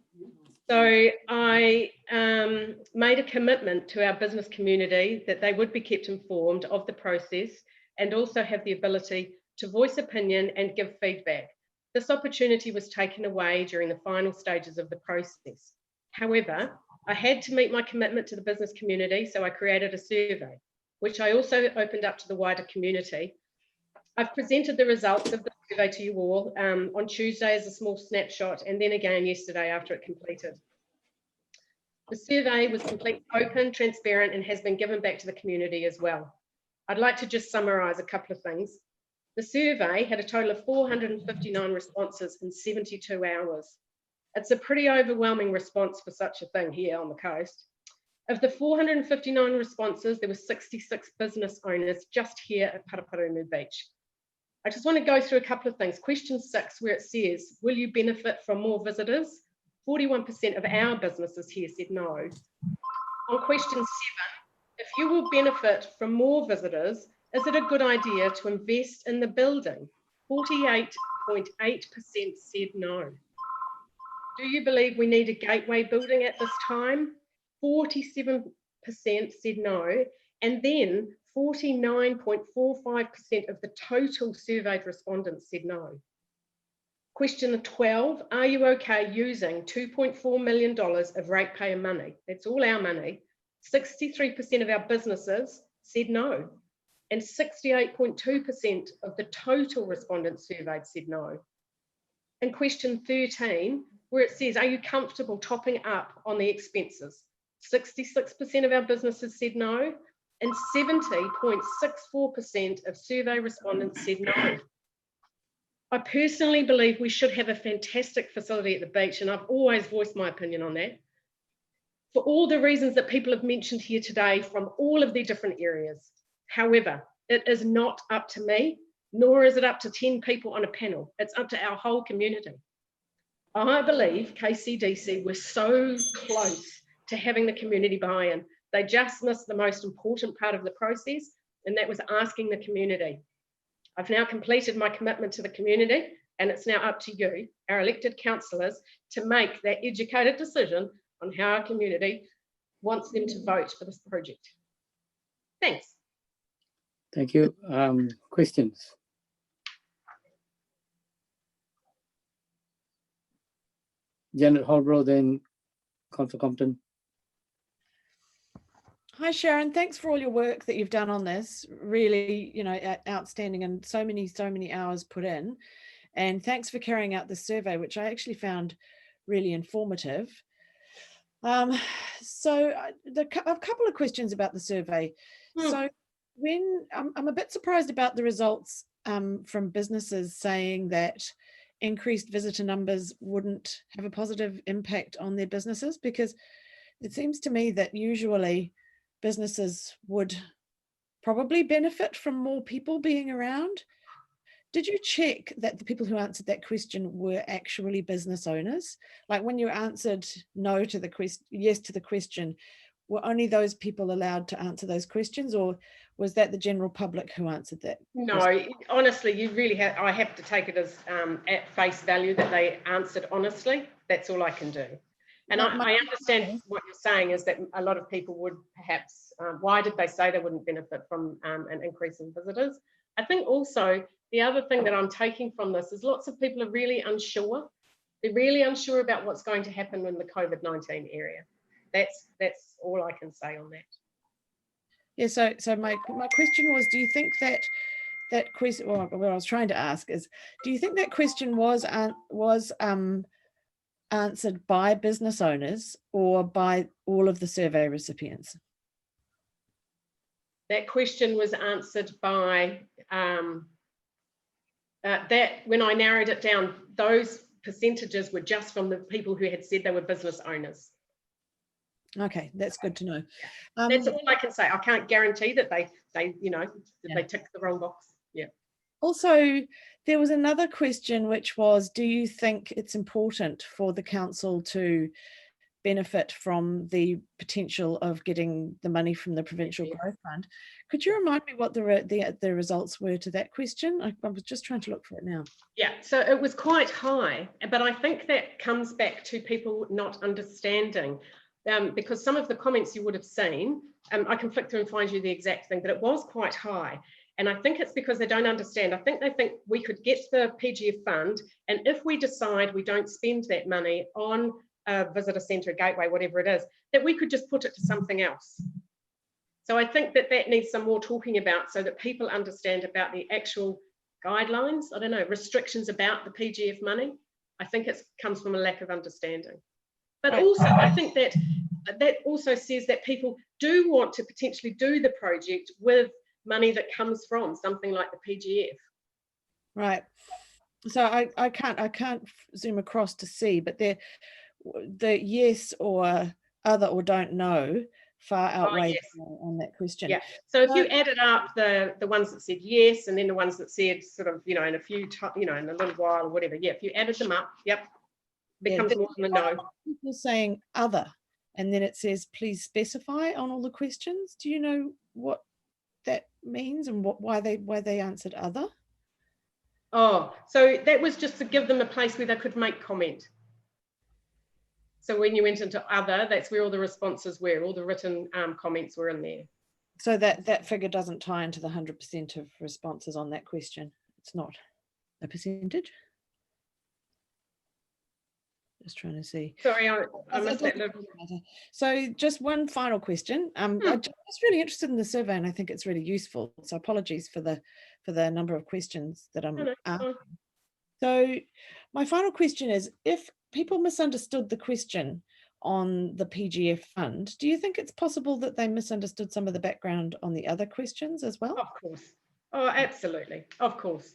So I made a commitment to our business community that they would be kept informed of the process and also have the ability to voice opinion and give feedback. This opportunity was taken away during the final stages of the process. However, I had to meet my commitment to the business community, so I created a survey, which I also opened up to the wider community. I've presented the results of the survey to you all on Tuesday as a small snapshot, and then again yesterday after it completed. The survey was completely open, transparent, and has been given back to the community as well. I'd like to just summarise a couple of things. The survey had a total of 459 responses in 72 hours. It's a pretty overwhelming response for such a thing here on the coast. Of the 459 responses, there were 66 business owners just here at Paraparaumu Beach. I just want to go through a couple of things. Question 6, where it says, will you benefit from more visitors? 41% of our businesses here said no. On question 7, if you will benefit from more visitors, is it a good idea to invest in the building? 48.8% said no. Do you believe we need a gateway building at this time? 47% said no. And then 49.45% of the total surveyed respondents said no. Question 12, are you okay using $2.4 million of ratepayer money? That's all our money. 63% of our businesses said no. And 68.2% of the total respondents surveyed said no. And question 13, where it says, are you comfortable topping up on the expenses? 66% of our businesses said no, and 70.64% of survey respondents said no. I personally believe we should have a fantastic facility at the beach, and I've always voiced my opinion on that. For all the reasons that people have mentioned here today from all of their different areas. However, it is not up to me, nor is it up to 10 people on a panel. It's up to our whole community. I believe KCDC were so close to having the community buy-in. They just missed the most important part of the process, and that was asking the community. I've now completed my commitment to the community, and it's now up to you, our elected councillors, to make that educated decision on how our community wants them to vote for this project. Thanks. Thank you. Questions? Janet Holbrook, then Councillor Compton. Hi, Sharon. Thanks for all your work that you've done on this. Really, you know, outstanding, and so many hours put in. And thanks for carrying out the survey, which I actually found really informative. So a couple of questions about the survey. So when I'm a bit surprised about the results from businesses saying that increased visitor numbers wouldn't have a positive impact on their businesses, because it seems to me that usually businesses would probably benefit from more people being around. Did you check that the people who answered that question were actually business owners? Like when you answered no to the question, yes to the question, were only those people allowed to answer those questions, or was that the general public who answered that? No, honestly, you really have, I have to take it as at face value that they answered honestly. That's all I can do. And I understand what you're saying is that a lot of people would perhaps, why did they say they wouldn't benefit from an increase in visitors? I think also the other thing that I'm taking from this is lots of people are really unsure. They're really unsure about what's going to happen in the COVID-19 area. That's all I can say on that. Yeah, so my question was, do you think that question, well, what I was trying to ask is, do you think that question was answered by business owners or by all of the survey recipients? That question was answered by that when I narrowed it down, those percentages were just from the people who had said they were business owners. Okay, that's good to know. That's all I can say. I can't guarantee that they they ticked the wrong box. Yeah. Also, there was another question, which was, do you think it's important for the council to benefit from the potential of getting the money from the Provincial Growth Fund? Could you remind me what the results were to that question? I was just trying to look for it now. Yeah, so it was quite high, but I think that comes back to people not understanding. Because some of the comments you would have seen, I can flick through and find you the exact thing, but it was quite high. And I think it's because they don't understand. I think they think we could get the PGF fund, and if we decide we don't spend that money on a visitor centre, a gateway, whatever it is, that we could just put it to something else. So I think that needs some more talking about so that people understand about the actual guidelines, I don't know, restrictions about the PGF money. I think it comes from a lack of understanding. But also, I think that also says that people do want to potentially do the project with money that comes from something like the PGF. Right. So I can't zoom across to see, but the yes or other or don't know far outweigh on that question. Yeah. So if you added up the ones that said yes, and then the ones that said sort of, in a few, in a little while or whatever. Yeah. If you added them up, yep. Becomes more than a no. People saying other, and then it says please specify on all the questions. Do you know what that means and why they answered other? Oh, so that was just to give them a place where they could make comment. So when you went into other, that's where all the responses were, all the written comments were in there. So that figure doesn't tie into the 100% of responses on that question. It's not a percentage. Just trying to see. Sorry, I missed that little. So just one final question. I'm just really interested in the survey, and I think it's really useful. So apologies for the number of questions that I'm asking. So my final question is, if people misunderstood the question on the PGF fund, do you think it's possible that they misunderstood some of the background on the other questions as well? Of course. Oh, absolutely. Of course.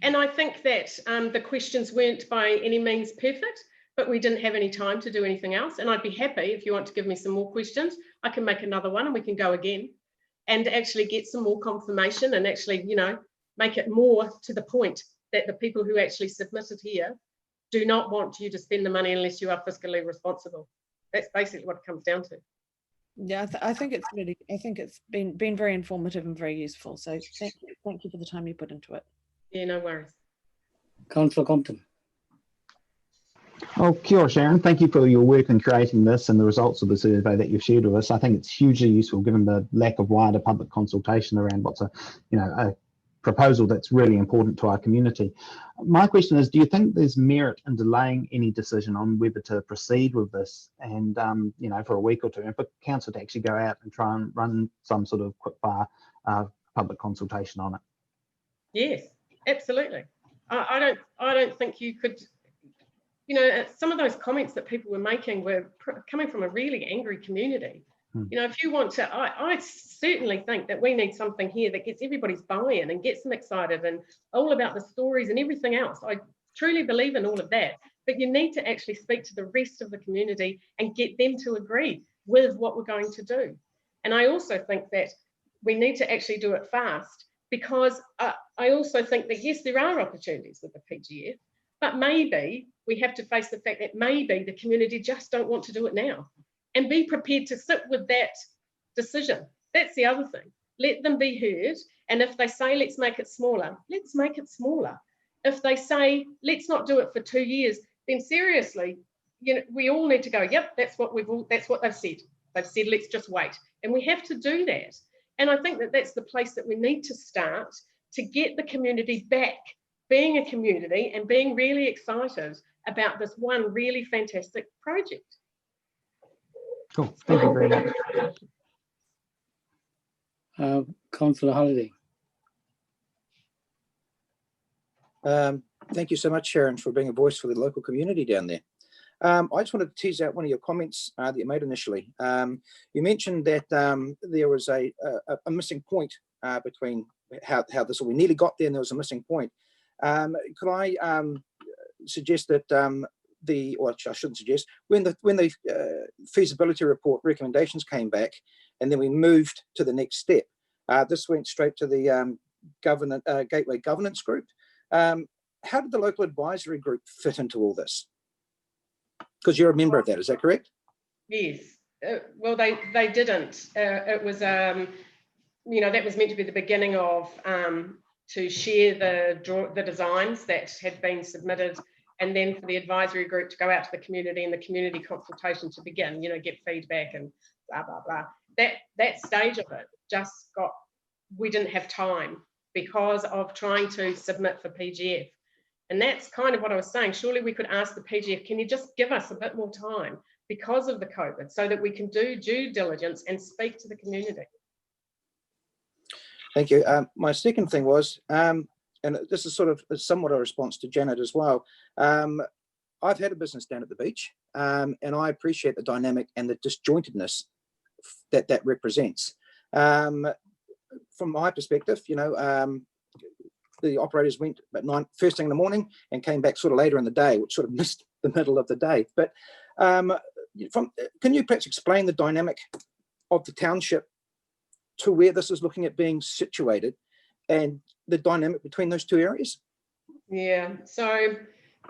And I think that the questions weren't by any means perfect, but we didn't have any time to do anything else. And I'd be happy if you want to give me some more questions, I can make another one and we can go again and actually get some more confirmation and actually, make it more to the point that the people who actually submitted here do not want you to spend the money unless you are fiscally responsible. That's basically what it comes down to. Yeah, I think it's been very informative and very useful. So thank you for the time you put into it. Yeah, no worries. Councillor Compton. Oh, kia ora, Sharon. Thank you for your work in creating this and the results of the survey that you've shared with us. I think it's hugely useful given the lack of wider public consultation around what's a proposal that's really important to our community. My question is, do you think there's merit in delaying any decision on whether to proceed with this and, for a week or two, and for council to actually go out and try and run some sort of quickfire public consultation on it? Yes, absolutely. I don't think you could. Some of those comments that people were making were coming from a really angry community. If you want to, I certainly think that we need something here that gets everybody's buy-in and gets them excited and all about the stories and everything else. I truly believe in all of that, but you need to actually speak to the rest of the community and get them to agree with what we're going to do. And I also think that we need to actually do it fast, because I also think that, yes, there are opportunities with the PGF, but maybe we have to face the fact that maybe the community just don't want to do it now, and be prepared to sit with that decision. That's the other thing. Let them be heard. And if they say, let's make it smaller, let's make it smaller. If they say, let's not do it for 2 years, then seriously, you know, we all need to go, yep, that's what they've said. They've said, let's just wait. And we have to do that. And I think that that's the place that we need to start to get the community back being a community and being really excited about this one really fantastic project. Cool, thank you very much. Councillor Halliday. Thank you so much, Sharon, for being a voice for the local community down there. I just wanted to tease out one of your comments that you made initially. You mentioned that there was a missing point between how this, we nearly got there and there was a missing point. Could I suggest that or I shouldn't suggest, when the feasibility report recommendations came back and then we moved to the next step, this went straight to the Gateway Governance Group. How did the local advisory group fit into all this? Because you're a member of that, is that correct? Yes. Well, they didn't. It was, you know, that was meant to be the beginning of to share the designs that had been submitted, and then for the advisory group to go out to the community and the community consultation to begin, you know, get feedback and blah, blah, blah. That stage of it just got, we didn't have time because of trying to submit for PGF. And that's kind of what I was saying. Surely we could ask the PGF, can you just give us a bit more time because of the COVID so that we can do due diligence and speak to the community? Thank you. My second thing was, and this is sort of somewhat a response to Janet as well. I've had a business down at the beach, and I appreciate the dynamic and the disjointedness that represents. From my perspective, you know, the operators went at first thing in the morning and came back sort of later in the day, which sort of missed the middle of the day. But can you perhaps explain the dynamic of the township to where this is looking at being situated and the dynamic between those two areas? Yeah, so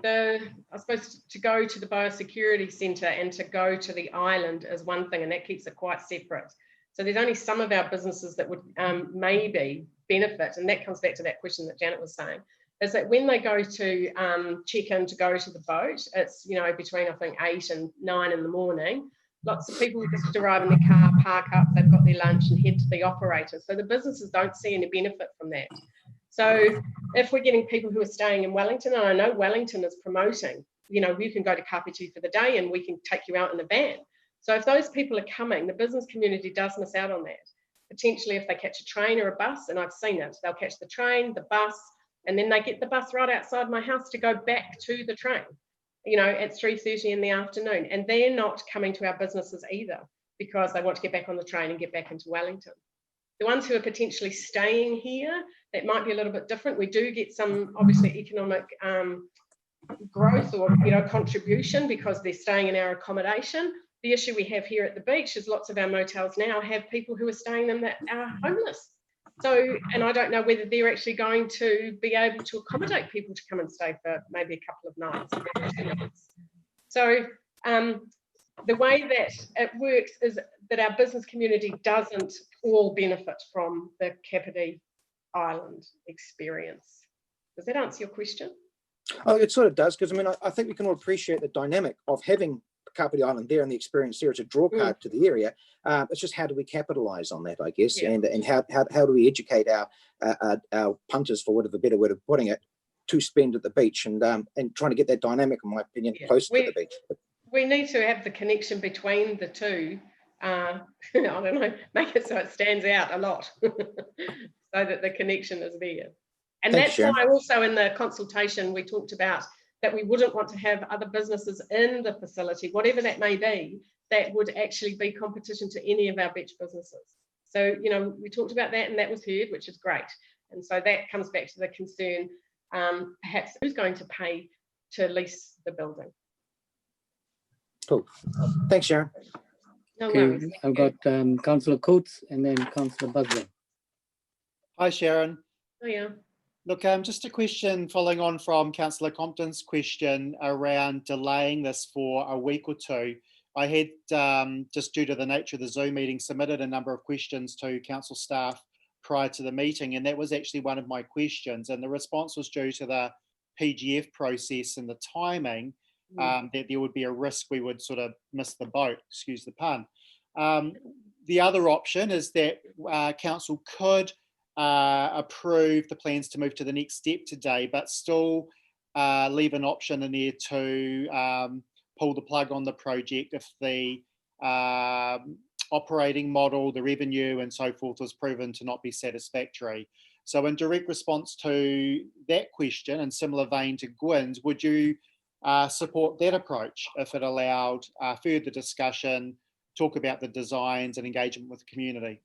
I suppose to go to the biosecurity centre and to go to the island is one thing, and that keeps it quite separate. So there's only some of our businesses that would maybe benefit, and that comes back to that question that Janet was saying, is that when they go to check in to go to the boat, it's, you know, between I think 8 and 9 in the morning. Lots of people just arrive in their car, park up, they've got their lunch and head to the operator. So the businesses don't see any benefit from that. So if we're getting people who are staying in Wellington, and I know Wellington is promoting, you know, you can go to Kapiti for the day and we can take you out in a van. So if those people are coming, the business community does miss out on that. Potentially if they catch a train or a bus, and I've seen it, they'll catch the train, the bus, and then they get the bus right outside my house to go back to the train, you know, at 3:30 in the afternoon. And they're not coming to our businesses either because they want to get back on the train and get back into Wellington. The ones who are potentially staying here, that might be a little bit different. We do get some obviously economic growth or, you know, contribution because they're staying in our accommodation. The issue we have here at the beach is lots of our motels now have people who are staying in that are homeless. So, and I don't know whether they're actually going to be able to accommodate people to come and stay for maybe a couple of nights. So the way that it works is that our business community doesn't all benefit from the Kapiti Island experience. Does that answer your question? Oh, it sort of does, because I mean, I think we can all appreciate the dynamic of having Kapiti Island there and the experience there. It's a draw card to the area. It's just how do we capitalise on that, I guess, and how do we educate our punters, for want of a better word of putting it, to spend at the beach and trying to get that dynamic, in my opinion, closer to the beach. We need to have the connection between the two. I don't know, make it so it stands out a lot, so that the connection is there. And that's why also in the consultation we talked about that we wouldn't want to have other businesses in the facility, whatever that may be, that would actually be competition to any of our beach businesses. So, you know, we talked about that and that was heard, which is great. And so that comes back to the concern, perhaps who's going to pay to lease the building. Cool. Thanks, Sharon. No worries. I've got Councillor Kutz and then Councillor Busby. Hi, Sharon. Oh, yeah. Look, just a question following on from Councillor Compton's question around delaying this for a week or two. I had, just due to the nature of the Zoom meeting, submitted a number of questions to council staff prior to the meeting, and that was actually one of my questions, and the response was due to the PGF process and the timing. that there would be a risk we would sort of miss the boat, excuse the pun. The other option is that council could approve the plans to move to the next step today, but still leave an option in there to pull the plug on the project if the operating model, the revenue and so forth was proven to not be satisfactory. So in direct response to that question, in similar vein to Gwyn's, would you support that approach if it allowed further discussion, talk about the designs and engagement with the community?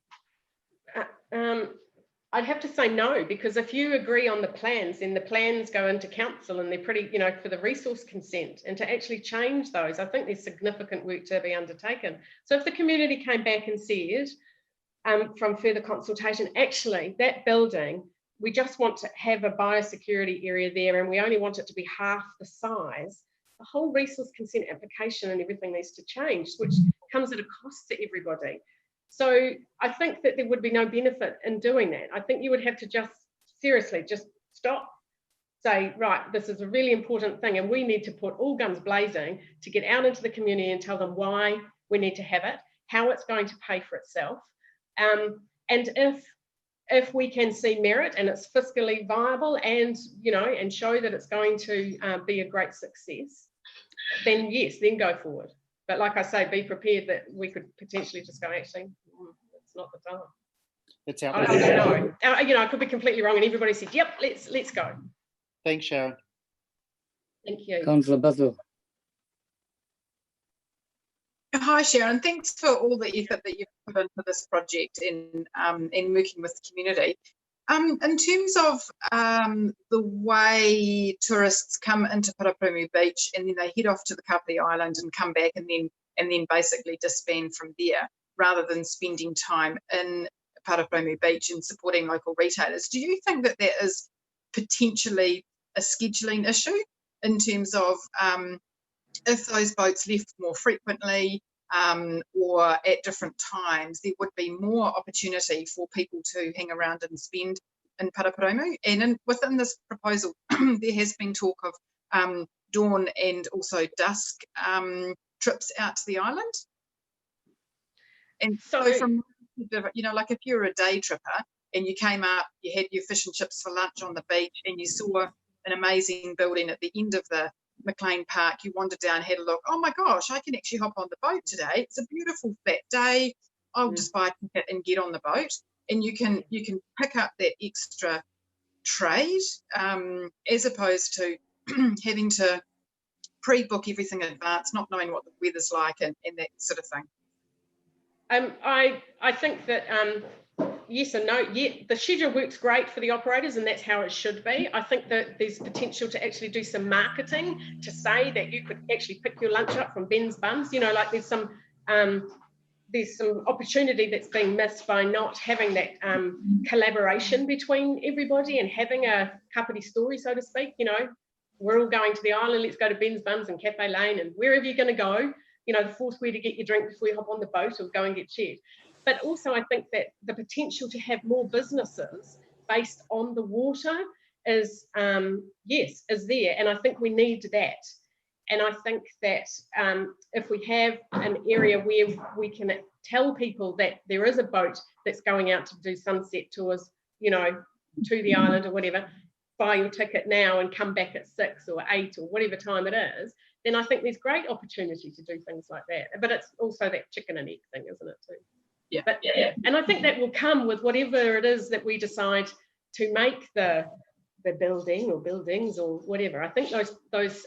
I'd have to say no, because if you agree on the plans, then the plans go into council and they're pretty, you know, for the resource consent, and to actually change those, I think there's significant work to be undertaken. So if the community came back and said, from further consultation, actually that building, we just want to have a biosecurity area there and we only want it to be half the size, the whole resource consent application and everything needs to change, which comes at a cost to everybody. So I think that there would be no benefit in doing that. I think you would have to just seriously just stop, say, right, this is a really important thing and we need to put all guns blazing to get out into the community and tell them why we need to have it, how it's going to pay for itself. And if we can see merit and it's fiscally viable and, you know, and show that it's going to be a great success, then yes, then go forward. But like I say, be prepared that we could potentially just go, actually, it's not the time. It's out. I don't know. You know, I could be completely wrong and everybody said, yep, let's go. Thanks, Sharon. Thank you. Councillor Basil. Hi, Sharon. Thanks for all the effort that you've put into this project in working with the community. In terms of the way tourists come into Paraparaumu Beach and then they head off to the Kapiti Island and come back and then basically disband from there, rather than spending time in Paraparaumu Beach and supporting local retailers, do you think that there is potentially a scheduling issue in terms of if those boats left more frequently or at different times, there would be more opportunity for people to hang around and spend in Paraparaumu? And within this proposal, there has been talk of dawn and also dusk trips out to the island. And so from, you know, like if you're a day tripper and you came up, you had your fish and chips for lunch on the beach and you saw an amazing building at the end of the McLean Park, you wandered down, had a look, oh my gosh, I can actually hop on the boat today. It's a beautiful flat day. I'll just buy a ticket and get on the boat. And you can pick up that extra trade as opposed to having to pre-book everything in advance, not knowing what the weather's like and that sort of thing. I think that yes and no. Yeah, the schedule works great for the operators and that's how it should be. I think that there's potential to actually do some marketing to say that you could actually pick your lunch up from Ben's Buns. You know, like there's some opportunity that's being missed by not having that collaboration between everybody and having a Kapiti story, so to speak. You know, we're all going to the island, let's go to Ben's Buns and Cafe Lane and wherever you're going to go, you know, the foursquare to get your drink before you hop on the boat or go and get shared. But also I think that the potential to have more businesses based on the water is, yes, is there. And I think we need that. And I think that if we have an area where we can tell people that there is a boat that's going out to do sunset tours, you know, to the island or whatever, buy your ticket now and come back at 6 or 8 or whatever time it is, then I think there's great opportunity to do things like that. But it's also that chicken and egg thing, isn't it, too? Yeah. But, yeah. And I think that will come with whatever it is that we decide to make the building or buildings or whatever. I think those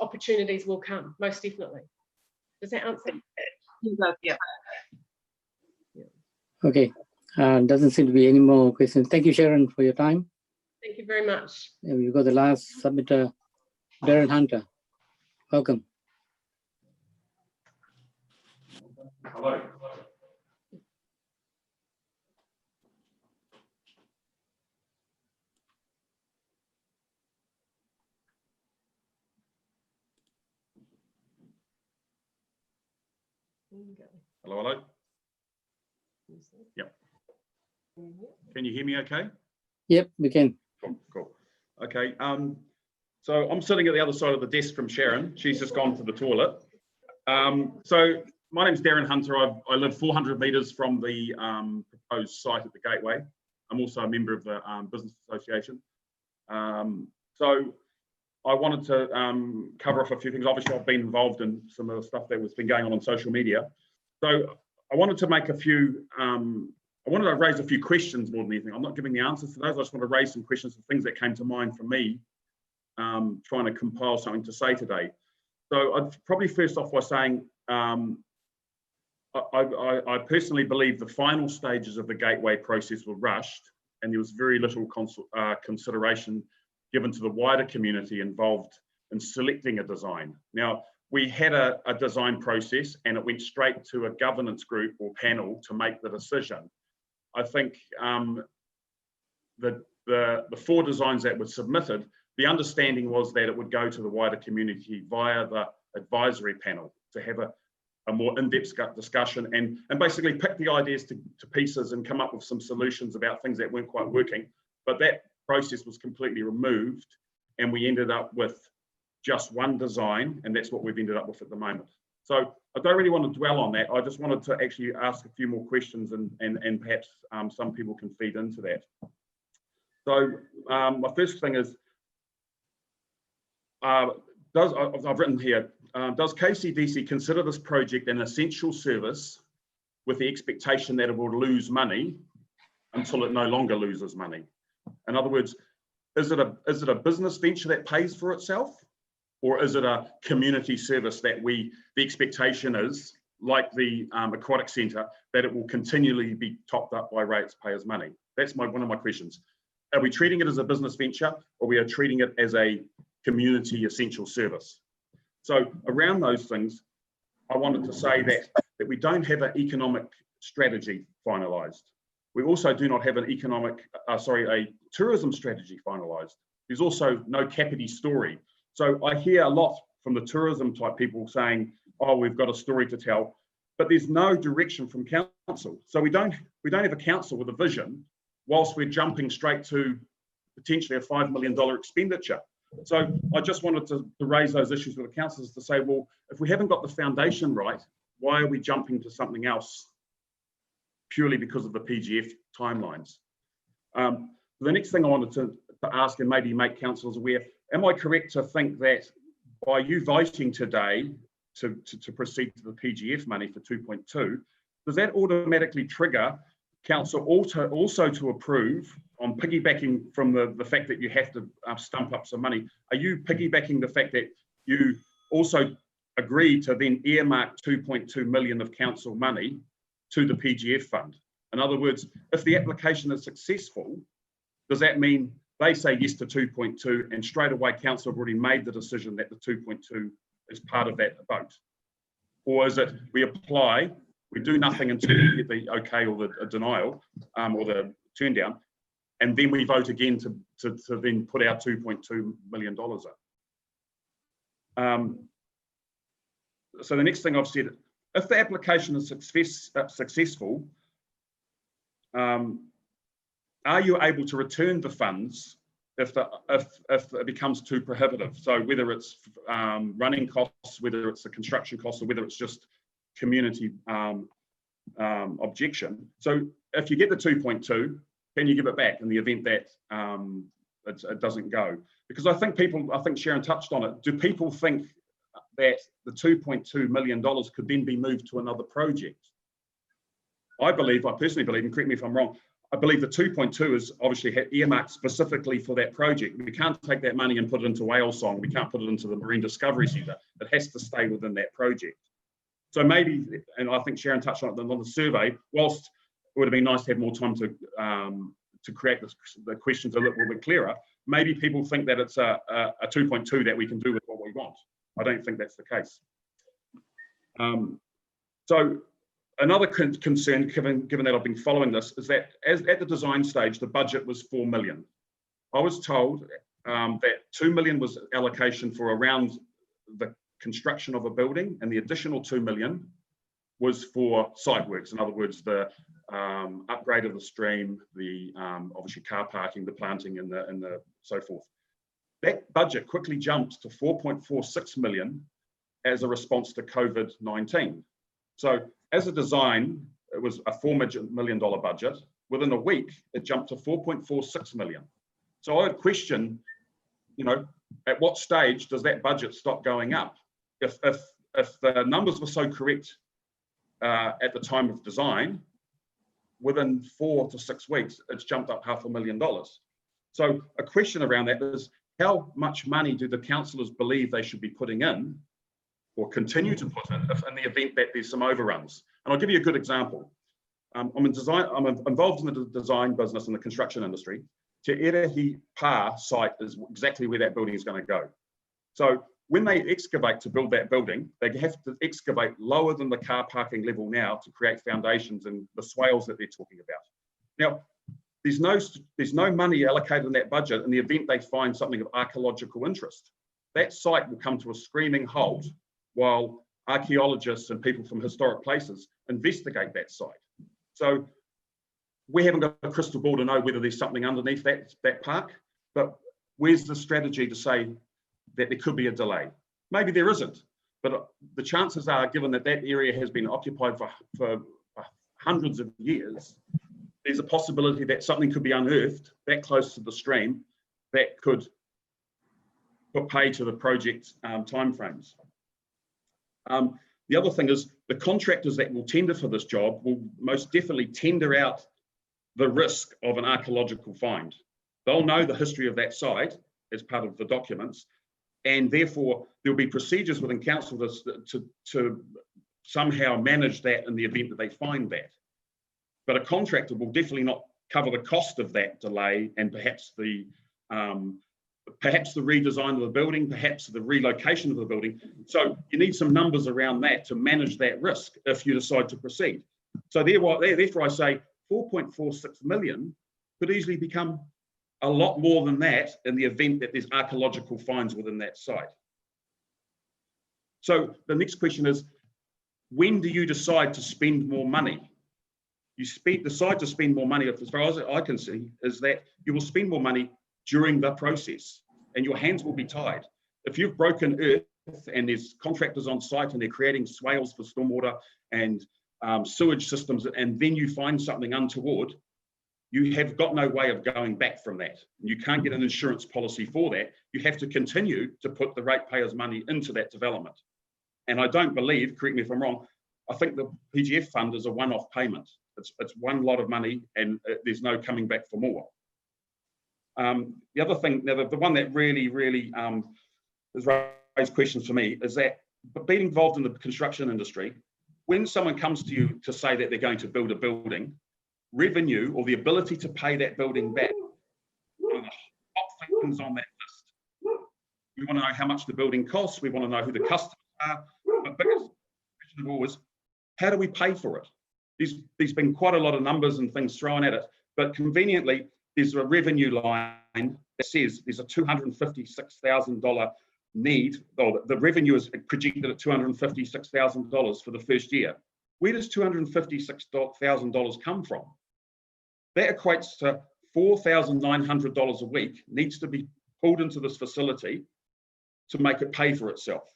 opportunities will come, most definitely. Does that answer? Yeah. Okay. Doesn't seem to be any more questions. Thank you, Sharon, for your time. Thank you very much. And we've got the last submitter, Darren Hunter. Welcome. Hello. Hello, hello. Yep. Can you hear me okay? Yep, we can. Cool. Okay. So I'm sitting at the other side of the desk from Sharon. She's just gone to the toilet. So my name's Darren Hunter. I live 400 metres from the proposed site at the Gateway. I'm also a member of the Business Association. So I wanted to cover off a few things. Obviously, I've been involved in some of the stuff that has been going on social media. So I wanted to make a few, I wanted to raise a few questions more than anything. I'm not giving the answers to those. I just want to raise some questions of things that came to mind for me, trying to compile something to say today. So I'd probably first off by saying, I personally believe the final stages of the Gateway process were rushed, and there was very little consideration given to the wider community involved in selecting a design. Now, we had a design process and it went straight to a governance group or panel to make the decision. I think the 4 designs that were submitted, the understanding was that it would go to the wider community via the advisory panel to have a more in-depth discussion and basically pick the ideas to pieces and come up with some solutions about things that weren't quite working. But that process was completely removed and we ended up with just one design, and that's what we've ended up with at the moment. So I don't really want to dwell on that. I just wanted to actually ask a few more questions and perhaps some people can feed into that. So my first thing is, I've written here, does KCDC consider this project an essential service with the expectation that it will lose money until it no longer loses money? In other words, is it a business venture that pays for itself, or is it a community service that the expectation is, like the aquatic centre, that it will continually be topped up by ratepayers' money? That's one of my questions. Are we treating it as a business venture, or we are treating it as a community essential service? So around those things, I wanted to say that we don't have an economic strategy finalised. We also do not have an a tourism strategy finalised. There's also no Kapiti story. So I hear a lot from the tourism type people saying, oh, we've got a story to tell, but there's no direction from council. So we don't have a council with a vision whilst we're jumping straight to potentially a $5 million expenditure. So I just wanted to raise those issues with the councillors to say, well, if we haven't got the foundation right, why are we jumping to something else purely because of the PGF timelines? The next thing I wanted to ask and maybe make councillors aware, am I correct to think that by you voting today to proceed to the PGF money for 2.2, does that automatically trigger council also to approve on piggybacking from the fact that you have to stump up some money? Are you piggybacking the fact that you also agree to then earmark 2.2 million of council money to the PGF fund? In other words, if the application is successful, does that mean they say yes to 2.2 and straight away council have already made the decision that the 2.2 is part of that vote? Or is it we apply, we do nothing until we get the okay or the denial or the turn down, and then we vote again to then put our $2.2 million up? So the next thing I've said, if the application is successful, are you able to return the funds if it becomes too prohibitive? So whether it's running costs, whether it's the construction costs, or whether it's just community objection. So if you get the 2.2, can you give it back in the event that it doesn't go? Because I think Sharon touched on it. Do people think that the $2.2 million could then be moved to another project? I personally believe, and correct me if I'm wrong, I believe the 2.2 is obviously earmarked specifically for that project. We can't take that money and put it into Whale Song. We can't put it into the Marine Discovery Centre. It has to stay within that project. So maybe, and I think Sharon touched on it on the survey, whilst it would have been nice to have more time to create the questions a little bit clearer, maybe people think that it's a 2.2 that we can do with what we want. I don't think that's the case. So another concern, given that I've been following this, is that at the design stage, the budget was 4 million. I was told that 2 million was allocation for around the construction of a building, and the additional 2 million was for site works. In other words, the upgrade of the stream, the obviously car parking, the planting, and the so forth. That budget quickly jumped to 4.46 million as a response to COVID-19. So as a design, it was a $4 million budget. Within a week, it jumped to 4.46 million. So I would question, you know, at what stage does that budget stop going up? If the numbers were so correct at the time of design, within 4 to 6 weeks, it's jumped up $500,000. So a question around that is, how much money do the councillors believe they should be putting in or continue to put in the event that there's some overruns? And I'll give you a good example. I'm involved in the design business in the construction industry. Te Erehi Pa site is exactly where that building is going to go. So when they excavate to build that building, they have to excavate lower than the car parking level now to create foundations and the swales that they're talking about. Now, there's no money allocated in that budget in the event they find something of archaeological interest. That site will come to a screaming halt while archaeologists and people from historic places investigate that site. So we haven't got a crystal ball to know whether there's something underneath that park, but where's the strategy to say that there could be a delay? Maybe there isn't, but the chances are, given that that area has been occupied for hundreds of years, there's a possibility that something could be unearthed that close to the stream that could put pay to the project timeframes. The other thing is the contractors that will tender for this job will most definitely tender out the risk of an archaeological find. They'll know the history of that site as part of the documents, and therefore there'll be procedures within council to somehow manage that in the event that they find that. But a contractor will definitely not cover the cost of that delay and perhaps the redesign of the building, perhaps the relocation of the building. So you need some numbers around that to manage that risk if you decide to proceed. So therefore I say 4.46 million could easily become a lot more than that in the event that there's archaeological finds within that site. So the next question is, when do you decide to spend more money? You decide to spend more money, as far as I can see, is that you will spend more money during the process and your hands will be tied. If you've broken earth and there's contractors on site and they're creating swales for stormwater and sewage systems, and then you find something untoward, you have got no way of going back from that. You can't get an insurance policy for that. You have to continue to put the ratepayers' money into that development. And I don't believe, correct me if I'm wrong, I think the PGF fund is a one-off payment. It's one lot of money and there's no coming back for more. The other thing, now the one that really has raised questions for me is that being involved in the construction industry, when someone comes to you to say that they're going to build a building, revenue or the ability to pay that building back, one of the top things on that list. We want to know how much the building costs. We want to know who the customers are. But the biggest question of all is, how do we pay for it? There's been quite a lot of numbers and things thrown at it, but conveniently, there's a revenue line that says there's a $256,000 need, or the revenue is projected at $256,000 for the first year. Where does $256,000 come from? That equates to $4,900 a week needs to be pulled into this facility to make it pay for itself.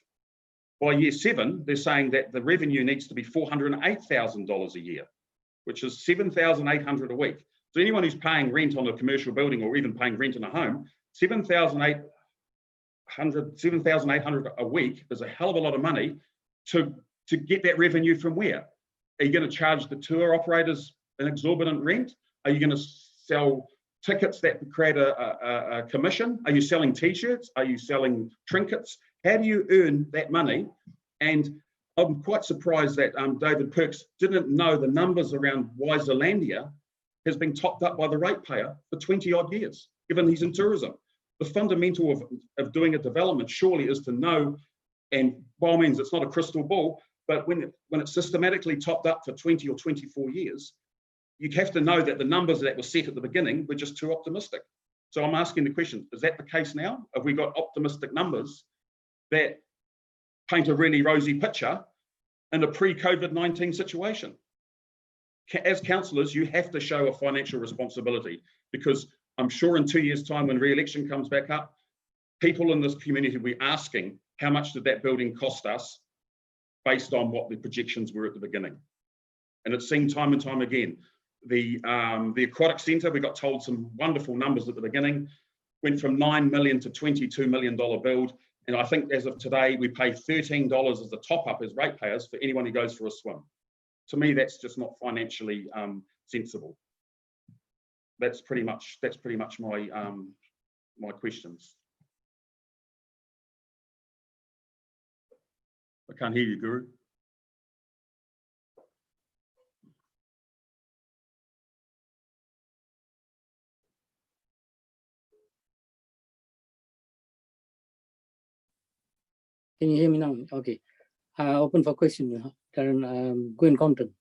By year 7, they're saying that the revenue needs to be $408,000 a year, which is $7,800 a week. So anyone who's paying rent on a commercial building or even paying rent in a home, $7,800 a week is a hell of a lot of money to get that revenue from where? Are you going to charge the tour operators an exorbitant rent? Are you going to sell tickets that create a commission? Are you selling t-shirts? Are you selling trinkets? How do you earn that money? And I'm quite surprised that David Perks didn't know the numbers around why Zealandia has been topped up by the ratepayer for 20 odd years, given he's in tourism. The fundamental of doing a development surely is to know, and by all means, it's not a crystal ball, but when it's systematically topped up for 20 or 24 years, you have to know that the numbers that were set at the beginning were just too optimistic. So I'm asking the question, is that the case now? Have we got optimistic numbers that paint a really rosy picture in a pre-COVID-19 situation? As councillors, you have to show a financial responsibility, because I'm sure in 2 years' time when re-election comes back up, people in this community will be asking, how much did that building cost us based on what the projections were at the beginning? And it's seen time and time again. The aquatic centre, we got told some wonderful numbers at the beginning, went from $9 million to $22 million build. And I think as of today, we pay $13 as the top up as ratepayers for anyone who goes for a swim. To me, that's just not financially sensible. That's pretty much my my questions. I can't hear you, Guru. Can you hear me now? Okay. Open for question, Darren. Gwen Compton.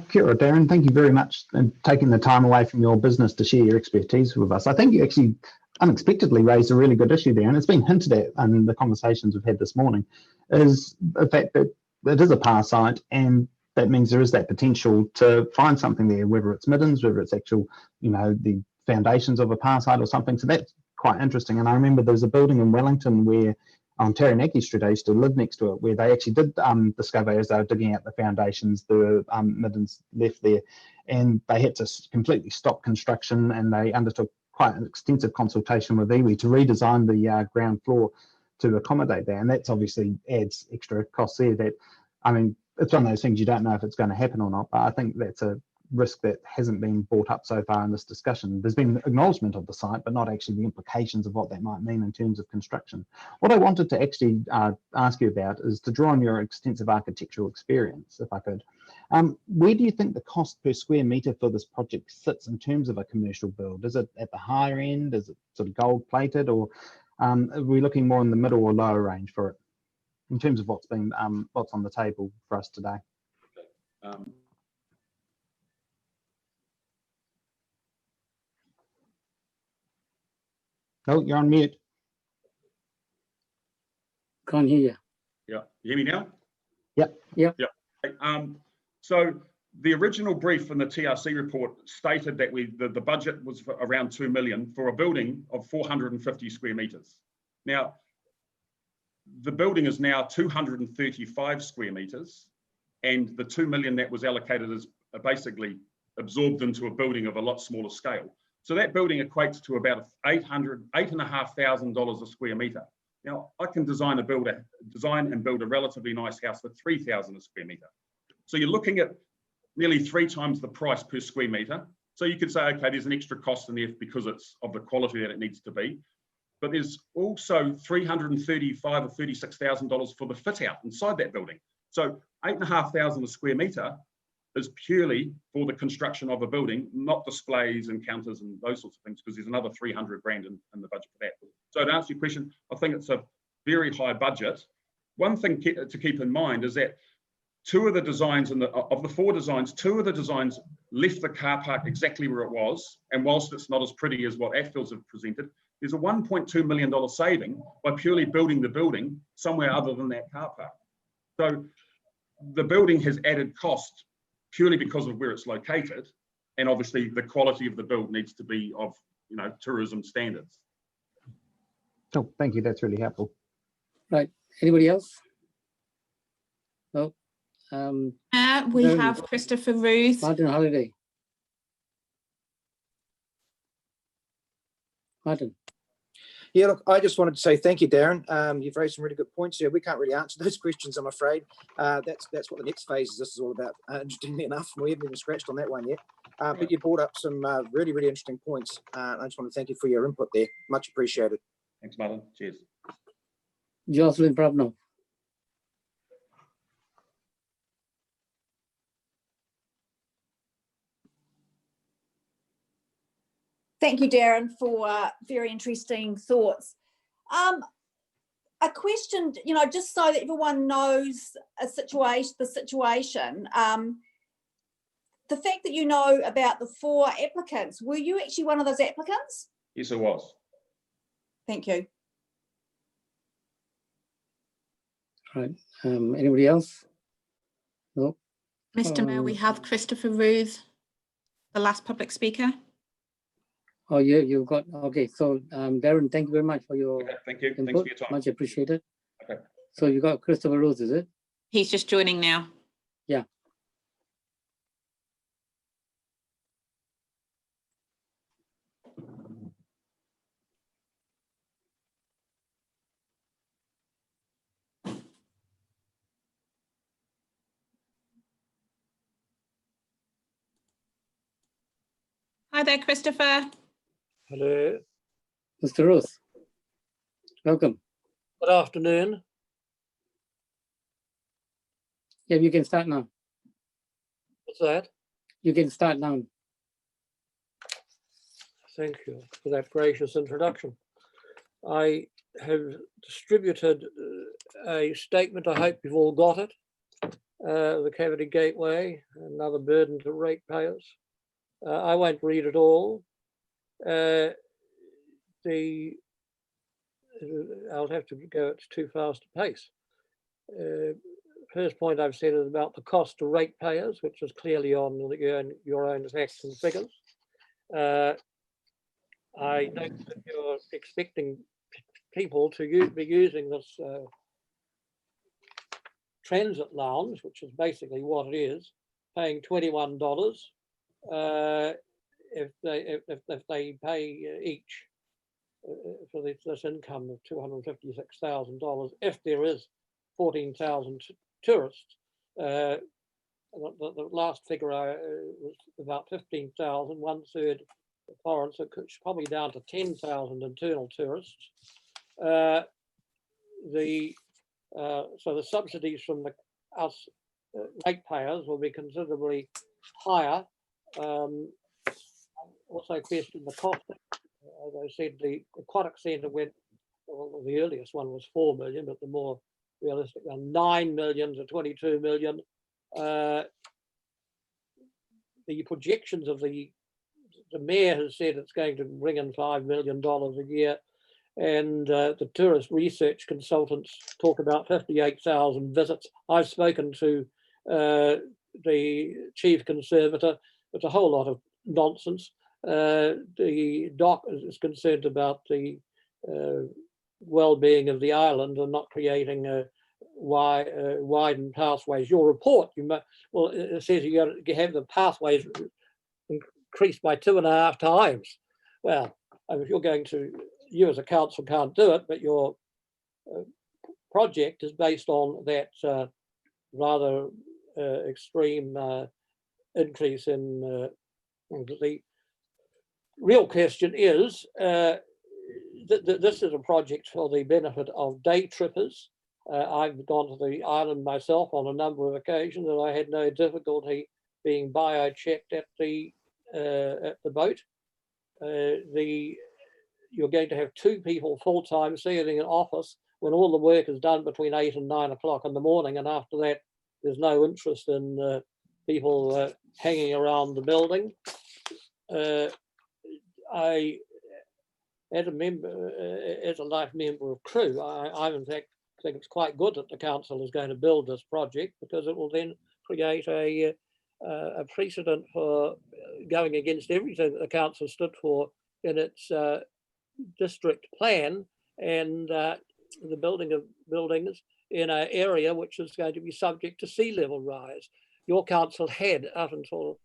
Kia ora, Darren. Thank you very much for taking the time away from your business to share your expertise with us. I think you actually unexpectedly raised a really good issue there, and it's been hinted at in the conversations we've had this morning, is the fact that it is a power site, and that means there is that potential to find something there, whether it's middens, whether it's actual, the foundations of a power site or something. So that's quite interesting. And I remember there's a building in Wellington where on Taranaki Street, I used to live next to it, where they actually did discover as they were digging out the foundations, the middens left there, and they had to completely stop construction, and they undertook quite an extensive consultation with iwi to redesign the ground floor to accommodate that. And that's obviously adds extra costs there. That, I mean, it's one of those things you don't know if it's going to happen or not, but I think that's a risk that hasn't been brought up so far in this discussion. There's been acknowledgement of the site, but not actually the implications of what that might mean in terms of construction. What I wanted to actually ask you about is to draw on your extensive architectural experience, if I could. Where do you think the cost per square metre for this project sits in terms of a commercial build? Is it at the higher end? Is it sort of gold plated, or are we looking more in the middle or lower range for it in terms of what's been what's on the table for us today? Oh, you're on mute. Can't hear you. Yeah, you hear me now? Yep. Yep. Yeah. So the original brief in the TRC report stated that the budget was for around 2 million for a building of 450 square metres. Now, the building is now 235 square metres, and the 2 million that was allocated is basically absorbed into a building of a lot smaller scale. So that building equates to about $8,500 a square metre. Now, I can design and build a relatively nice house for 3,000 a square metre. So you're looking at nearly 3 times the price per square metre. So you could say, okay, there's an extra cost in there because it's of the quality that it needs to be. But there's also $335,000 or $36,000 for the fit out inside that building. So $8,500 a square metre is purely for the construction of a building, not displays and counters and those sorts of things, because there's another 300 grand in the budget for that. So to answer your question, I think it's a very high budget. One thing to keep in mind is that 2 of the designs of the 4 designs, 2 of the designs left the car park exactly where it was. And whilst it's not as pretty as what Atfields have presented, there's a $1.2 million saving by purely building the building somewhere other than that car park. So the building has added cost purely because of where it's located, and obviously the quality of the build needs to be of tourism standards. Oh, thank you. That's really helpful. Right. Anybody else? No. We have Christopher Ruth. Martin Holiday. Martin. Yeah, look, I just wanted to say thank you, Darren. You've raised some really good points here. We can't really answer those questions, I'm afraid. That's what the next phase of this is all about, interestingly enough. We haven't even scratched on that one yet. But you brought up some really, really interesting points. I just want to thank you for your input there. Much appreciated. Thanks, Martin. Cheers. Jocelyn Pravno. Thank you, Darren, for very interesting thoughts. A question, just so that everyone knows the situation, the fact that you know about the 4 applicants, were you actually one of those applicants? Yes, I was. Thank you. Right. Anybody else? No. Mr. Mayor, we have Christopher Ruth, the last public speaker. Oh, yeah, you've got, okay. So Darren, thank you very much for your Thank you. input. Thanks for your time. Much appreciated. Okay. So you got Christopher Rose, is it? He's just joining now. Yeah. Hi there, Christopher. Hello. Mr. Rose, welcome. Good afternoon. Yeah, you can start now. What's that? You can start now. Thank you for that gracious introduction. I have distributed a statement. I hope you've all got it. The Cavity Gateway, another burden to ratepayers. I won't read it all. I'll have to go, it's too fast a pace. First point I've said is about the cost to ratepayers, which is clearly on your own facts and figures. I know that you're expecting people to be using this transit lounge, which is basically what it is, paying $21 if they pay each for this income of $256,000. If there is 14,000 tourists, the last figure was about 15,000, 1/3 foreign, so it's probably down to 10,000 internal tourists. So the subsidies from us ratepayers will be considerably higher. Also question the cost. As I said, the Aquatic Centre went, well, the earliest one was 4 million, but the more realistic one, 9 million to 22 million. The projections of the mayor has said it's going to bring in $5 million a year, and the tourist research consultants talk about 58,000 visits. I've spoken to the chief conservator. It's a whole lot of nonsense. The doc is concerned about the well-being of the island and not creating widened pathways. Your report, well, it says you got to have the pathways increased by 2.5 times. Well, I mean, if you're going to, you as a council can't do it, but your project is based on that rather extreme increase in the real question is, this is a project for the benefit of day trippers. I've gone to the island myself on a number of occasions, and I had no difficulty being bio-checked at the boat. You're going to have 2 people full-time sitting in an office when all the work is done between 8 and 9 o'clock in the morning, and after that, there's no interest in people hanging around the building. As a life member of crew, I in fact think it's quite good that the council is going to build this project, because it will then create a precedent for going against everything that the council stood for in its district plan, and the building of buildings in an area which is going to be subject to sea level rise. Your council had, up until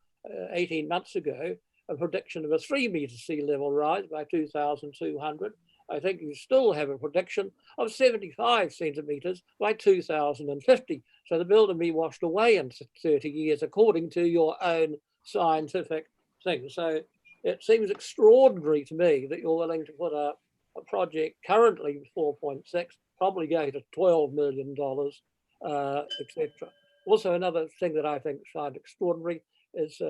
18 months ago, a prediction of a 3-metre sea level rise by 2200. I think you still have a prediction of 75 centimetres by 2050. So the building will be washed away in 30 years, according to your own scientific thing. So it seems extraordinary to me that you're willing to put a project currently 4.6, probably going to $12 million, etc. Also, another thing that I think find extraordinary is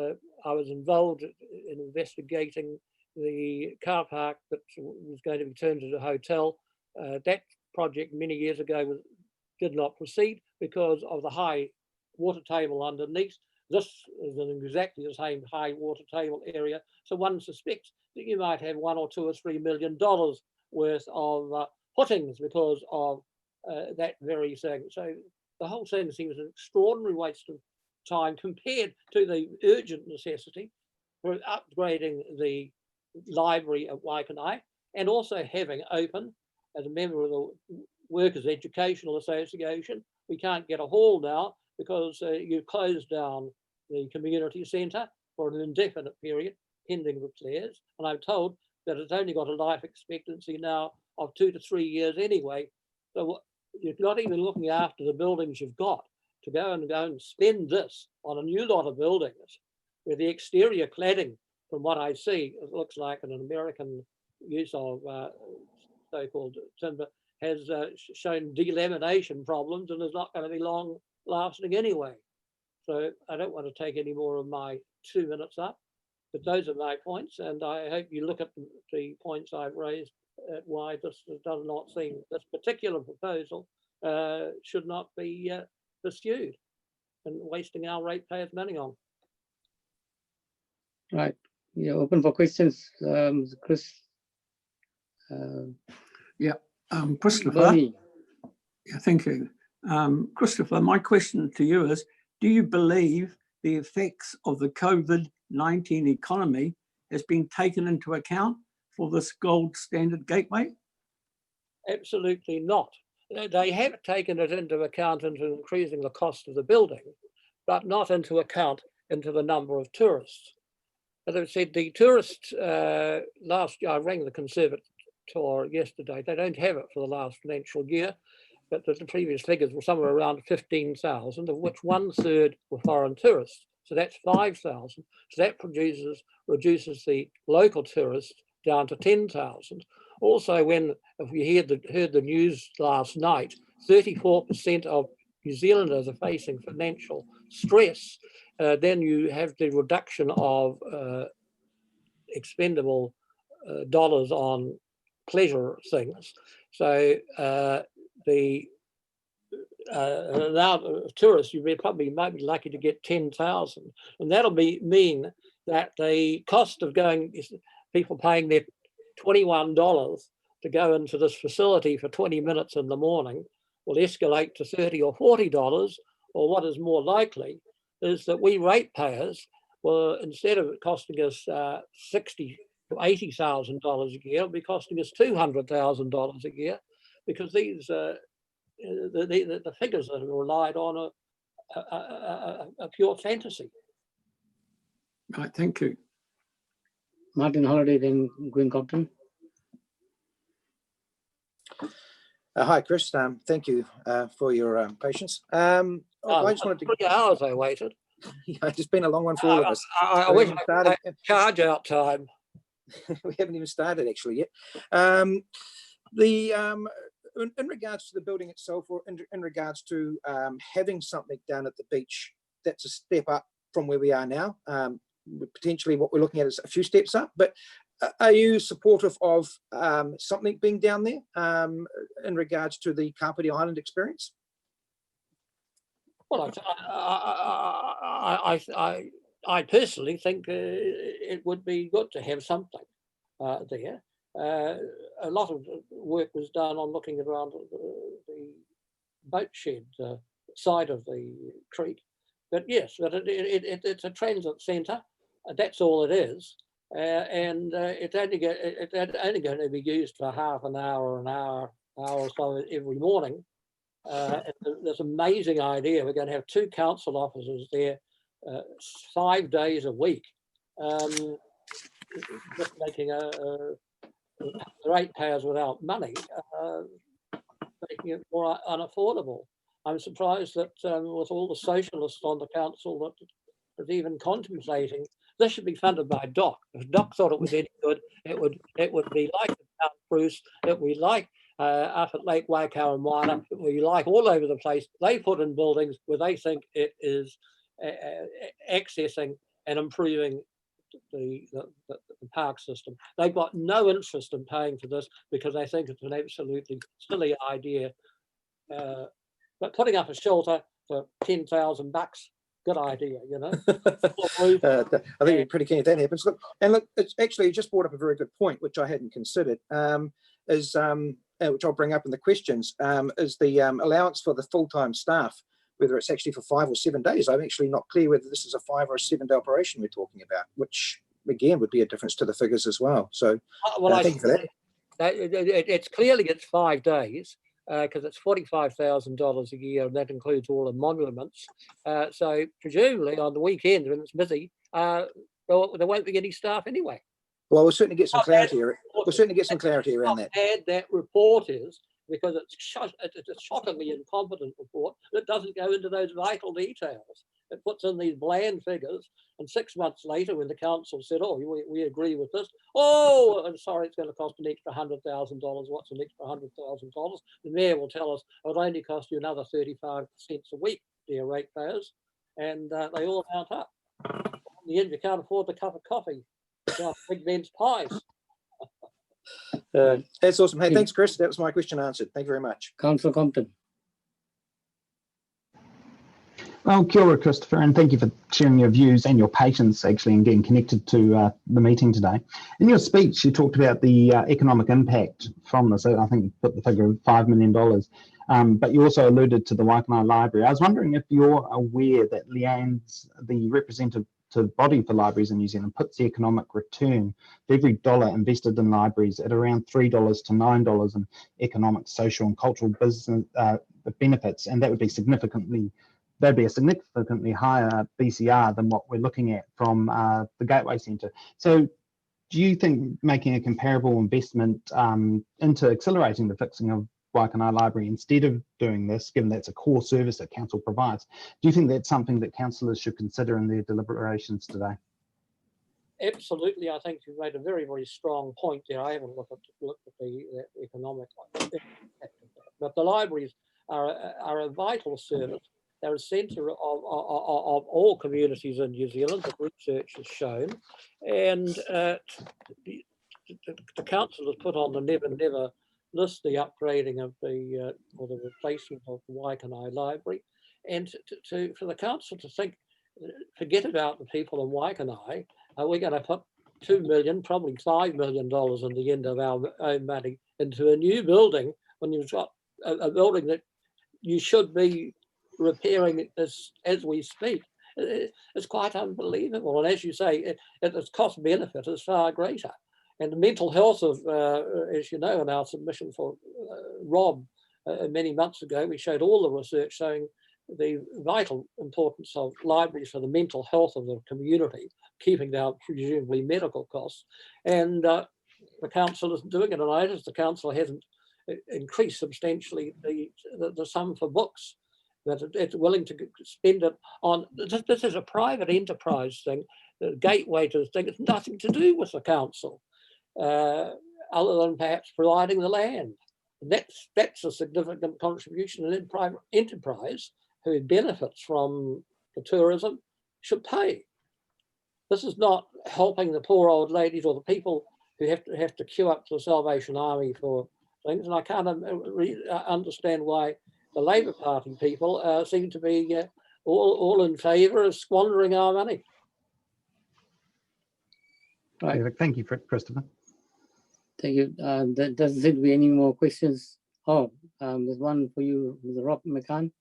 I was involved in investigating the car park that was going to be turned into a hotel. That project many years ago did not proceed because of the high water table underneath. This is in exactly the same high water table area. So one suspects that you might have $1 or $2 or $3 million worth of puttings because of that very thing. So the whole thing seems an extraordinary waste of time compared to the urgent necessity for upgrading the library at Waikanae, and also having open, as a member of the Workers' Educational Association, we can't get a hall now because you closed down the community centre for an indefinite period, pending repairs. And I'm told that it's only got a life expectancy now of 2 to 3 years anyway. So you're not even looking after the buildings you've got to go and spend this on a new lot of buildings where the exterior cladding, from what I see, it looks like an American use of so-called timber, has shown delamination problems and is not going to be long lasting anyway. So I don't want to take any more of my 2 minutes up, but those are my points, and I hope you look at the points I've raised at why this does not seem, this particular proposal should not be pursued and wasting our ratepayers' money on. Right. Yeah, open for questions, Chris. Christopher. Bernie. Yeah, thank you. Christopher, my question to you is, do you believe the effects of the COVID-19 economy has been taken into account for this gold standard gateway? Absolutely not. They have taken it into account into increasing the cost of the building, but not into account into the number of tourists. As I said, the tourists, last year, I rang the Conservator yesterday, they don't have it for the last financial year, but the previous figures were somewhere around 15,000, of which 1/3 were foreign tourists. So that's 5,000. So that reduces the local tourists down to 10,000. Also, if you heard the news last night, 34% of New Zealanders are facing financial stress. Then you have the reduction of expendable dollars on pleasure things. So now tourists, you might be lucky to get 10,000, and that'll mean that the cost of going, people paying their $21 to go into this facility for 20 minutes in the morning will escalate to $30 or $40, or what is more likely is that we ratepayers will, instead of it costing us $60,000 to $80,000 a year, it'll be costing us $200,000 a year, because these the figures that are relied on are pure fantasy. Right, thank you. Martin Holiday, then Gwen Compton. Hi, Chris. Thank you for your patience. I just wanted to. 3 hours I waited. It's been a long one for all of us. I wish I had charge out time. We haven't even started actually yet. In regards to the building itself, or in regards to having something down at the beach, that's a step up from where we are now. Potentially what we're looking at is a few steps up, but are you supportive of something being down there in regards to the Kapiti Island experience? Well, I personally think it would be good to have something there. A lot of work was done on looking around the boat shed side of the creek. But yes, but it's a transit centre. That's all it is. And it's only going to be used for half an hour or so every morning. This amazing idea. We're going to have 2 council officers there 5 days a week, just making the ratepayers without money, making it more unaffordable. I'm surprised that with all the socialists on the council that is even contemplating, this should be funded by DOC. If DOC thought it was any good, it would be like Mount Bruce, it would be like up at Lake Waikato and Moana, it would be like all over the place. They put in buildings where they think it is accessing and improving the park system. They've got no interest in paying for this because they think it's an absolutely silly idea. But putting up a shelter for $10,000, good idea, you know. I think we're pretty keen if that happens. Look, it's actually, you just brought up a very good point, which I hadn't considered, which I'll bring up in the questions, is the allowance for the full-time staff, whether it's actually for 5 or 7 days. I'm actually not clear whether this is a 5 or a 7 day operation we're talking about, which again, would be a difference to the figures as well. So Well, thank you for that. It's clearly it's 5 days because it's $45,000 a year, and that includes all the monuments. So presumably on the weekends when it's busy, there won't be any staff anyway. Well, we'll certainly get some clarity. We'll certainly get some clarity around that. How bad that report is, because it's a shockingly incompetent report that doesn't go into those vital details. It puts in these bland figures, and 6 months later, when the council said, "Oh, we agree with this," oh, I'm sorry, it's going to cost an extra $100,000. What's an extra $100,000? The mayor will tell us it'll only cost you another 35 cents a week, dear ratepayers, and they all mount up. In the end, you can't afford the cup of coffee. Big Ben's pies. That's awesome. Hey, thanks, Chris. That was my question answered. Thank you very much. Councillor Compton. Well, kia ora, Christopher, and thank you for sharing your views and your patience actually in getting connected to the meeting today. In your speech, you talked about the economic impact from this. I think you put the figure of $5 million, but you also alluded to the Waikanae Library. I was wondering if you're aware that Leanne's, the representative body for libraries in New Zealand, puts the economic return for every dollar invested in libraries at around $3 to $9 in economic, social and cultural business benefits, and that would be that'd be a significantly higher BCR than what we're looking at from the Gateway Centre. So do you think making a comparable investment into accelerating the fixing of Waikanae Library instead of doing this, given that's a core service that council provides, do you think that's something that councillors should consider in their deliberations today? Absolutely, I think you've made a very, very strong point there. I haven't looked at the economic impact of that, but the libraries are a vital service. They're a centre of all communities in New Zealand, that research has shown, and the council has put on the never, never list the upgrading of or the replacement of the Waikanae Library, and for the council to think, forget about the people in Waikanae, we're going to put $2 million, probably $5 million in the end of our own money into a new building when you've got a building that you should be repairing as we speak. It's quite unbelievable, and as you say, its cost benefit is far greater. And the mental health of, as you know, in our submission for Rob many months ago, we showed all the research showing the vital importance of libraries for the mental health of the community, keeping down presumably medical costs. And the council isn't doing it. And I noticed the council hasn't increased substantially the sum for books, that it's willing to spend it on. This is a private enterprise thing. The Gateway to the thing, it's nothing to do with the council, other than perhaps providing the land. And that's a significant contribution, and then private enterprise who benefits from the tourism should pay. This is not helping the poor old ladies or the people who have to queue up to the Salvation Army for things. And I can't understand why the Labour Party people seem to be all in favour of squandering our money. Right. Thank you, Christopher. Thank you. There doesn't seem to be any more questions. Oh, there's one for you, Mr. Rob McCann.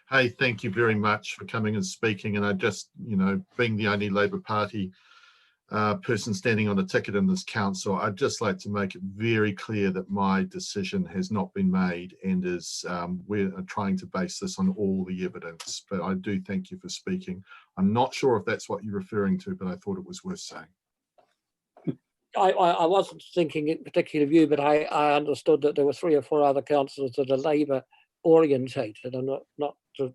Hey, thank you very much for coming and speaking. And I just, being the only Labour Party person standing on a ticket in this council, I'd just like to make it very clear that my decision has not been made, and is we're trying to base this on all the evidence. But I do thank you for speaking. I'm not sure if that's what you're referring to, but I thought it was worth saying. I wasn't thinking in particular of you, but I understood that there were 3 or 4 other councillors that are Labour orientated and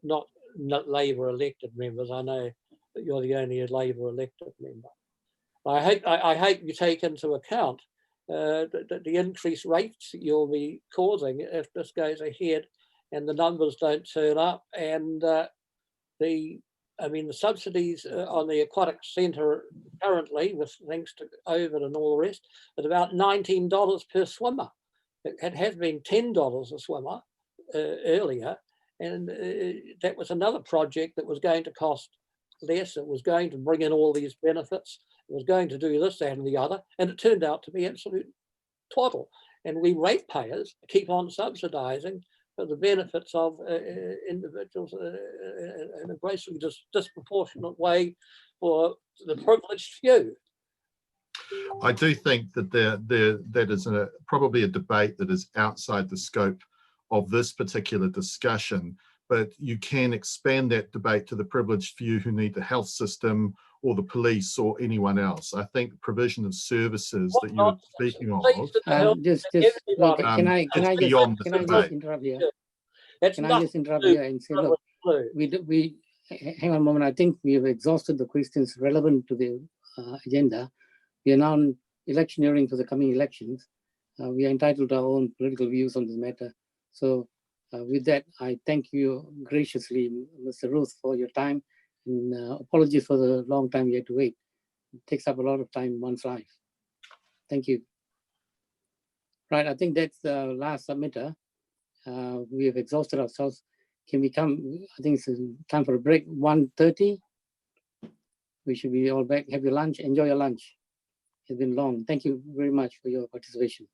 not Labour elected members. I know that you're the only Labour elected member. I hope you take into account the increased rates that you'll be causing if this goes ahead and the numbers don't turn up. And the subsidies on the aquatic centre currently, with thanks to COVID and all the rest, is about $19 per swimmer. It has been $10 a swimmer earlier, and that was another project that was going to cost less. It was going to bring in all these benefits. It was going to do this, that and the other, and it turned out to be absolute twaddle. And we ratepayers keep on subsidising for the benefits of individuals in a grossly disproportionate way for the privileged few. I do think that that is probably a debate that is outside the scope of this particular discussion, but you can expand that debate to the privileged few who need the health system or the police or anyone else. I think provision of services that you're speaking of look, can I just interrupt here? Can I just interrupt here and say, look, hang on a moment. I think we have exhausted the questions relevant to the agenda. We are now electioneering for the coming elections. We are entitled to our own political views on this matter. So with that, I thank you graciously, Mr. Ruth, for your time, and apologies for the long time you had to wait. It takes up a lot of time in one's life. Thank you. Right, I think that's the last submitter. We have exhausted ourselves. Can we come? I think it's time for a break. 1:30. We should be all back. Have your lunch. Enjoy your lunch. It's been long. Thank you very much for your participation.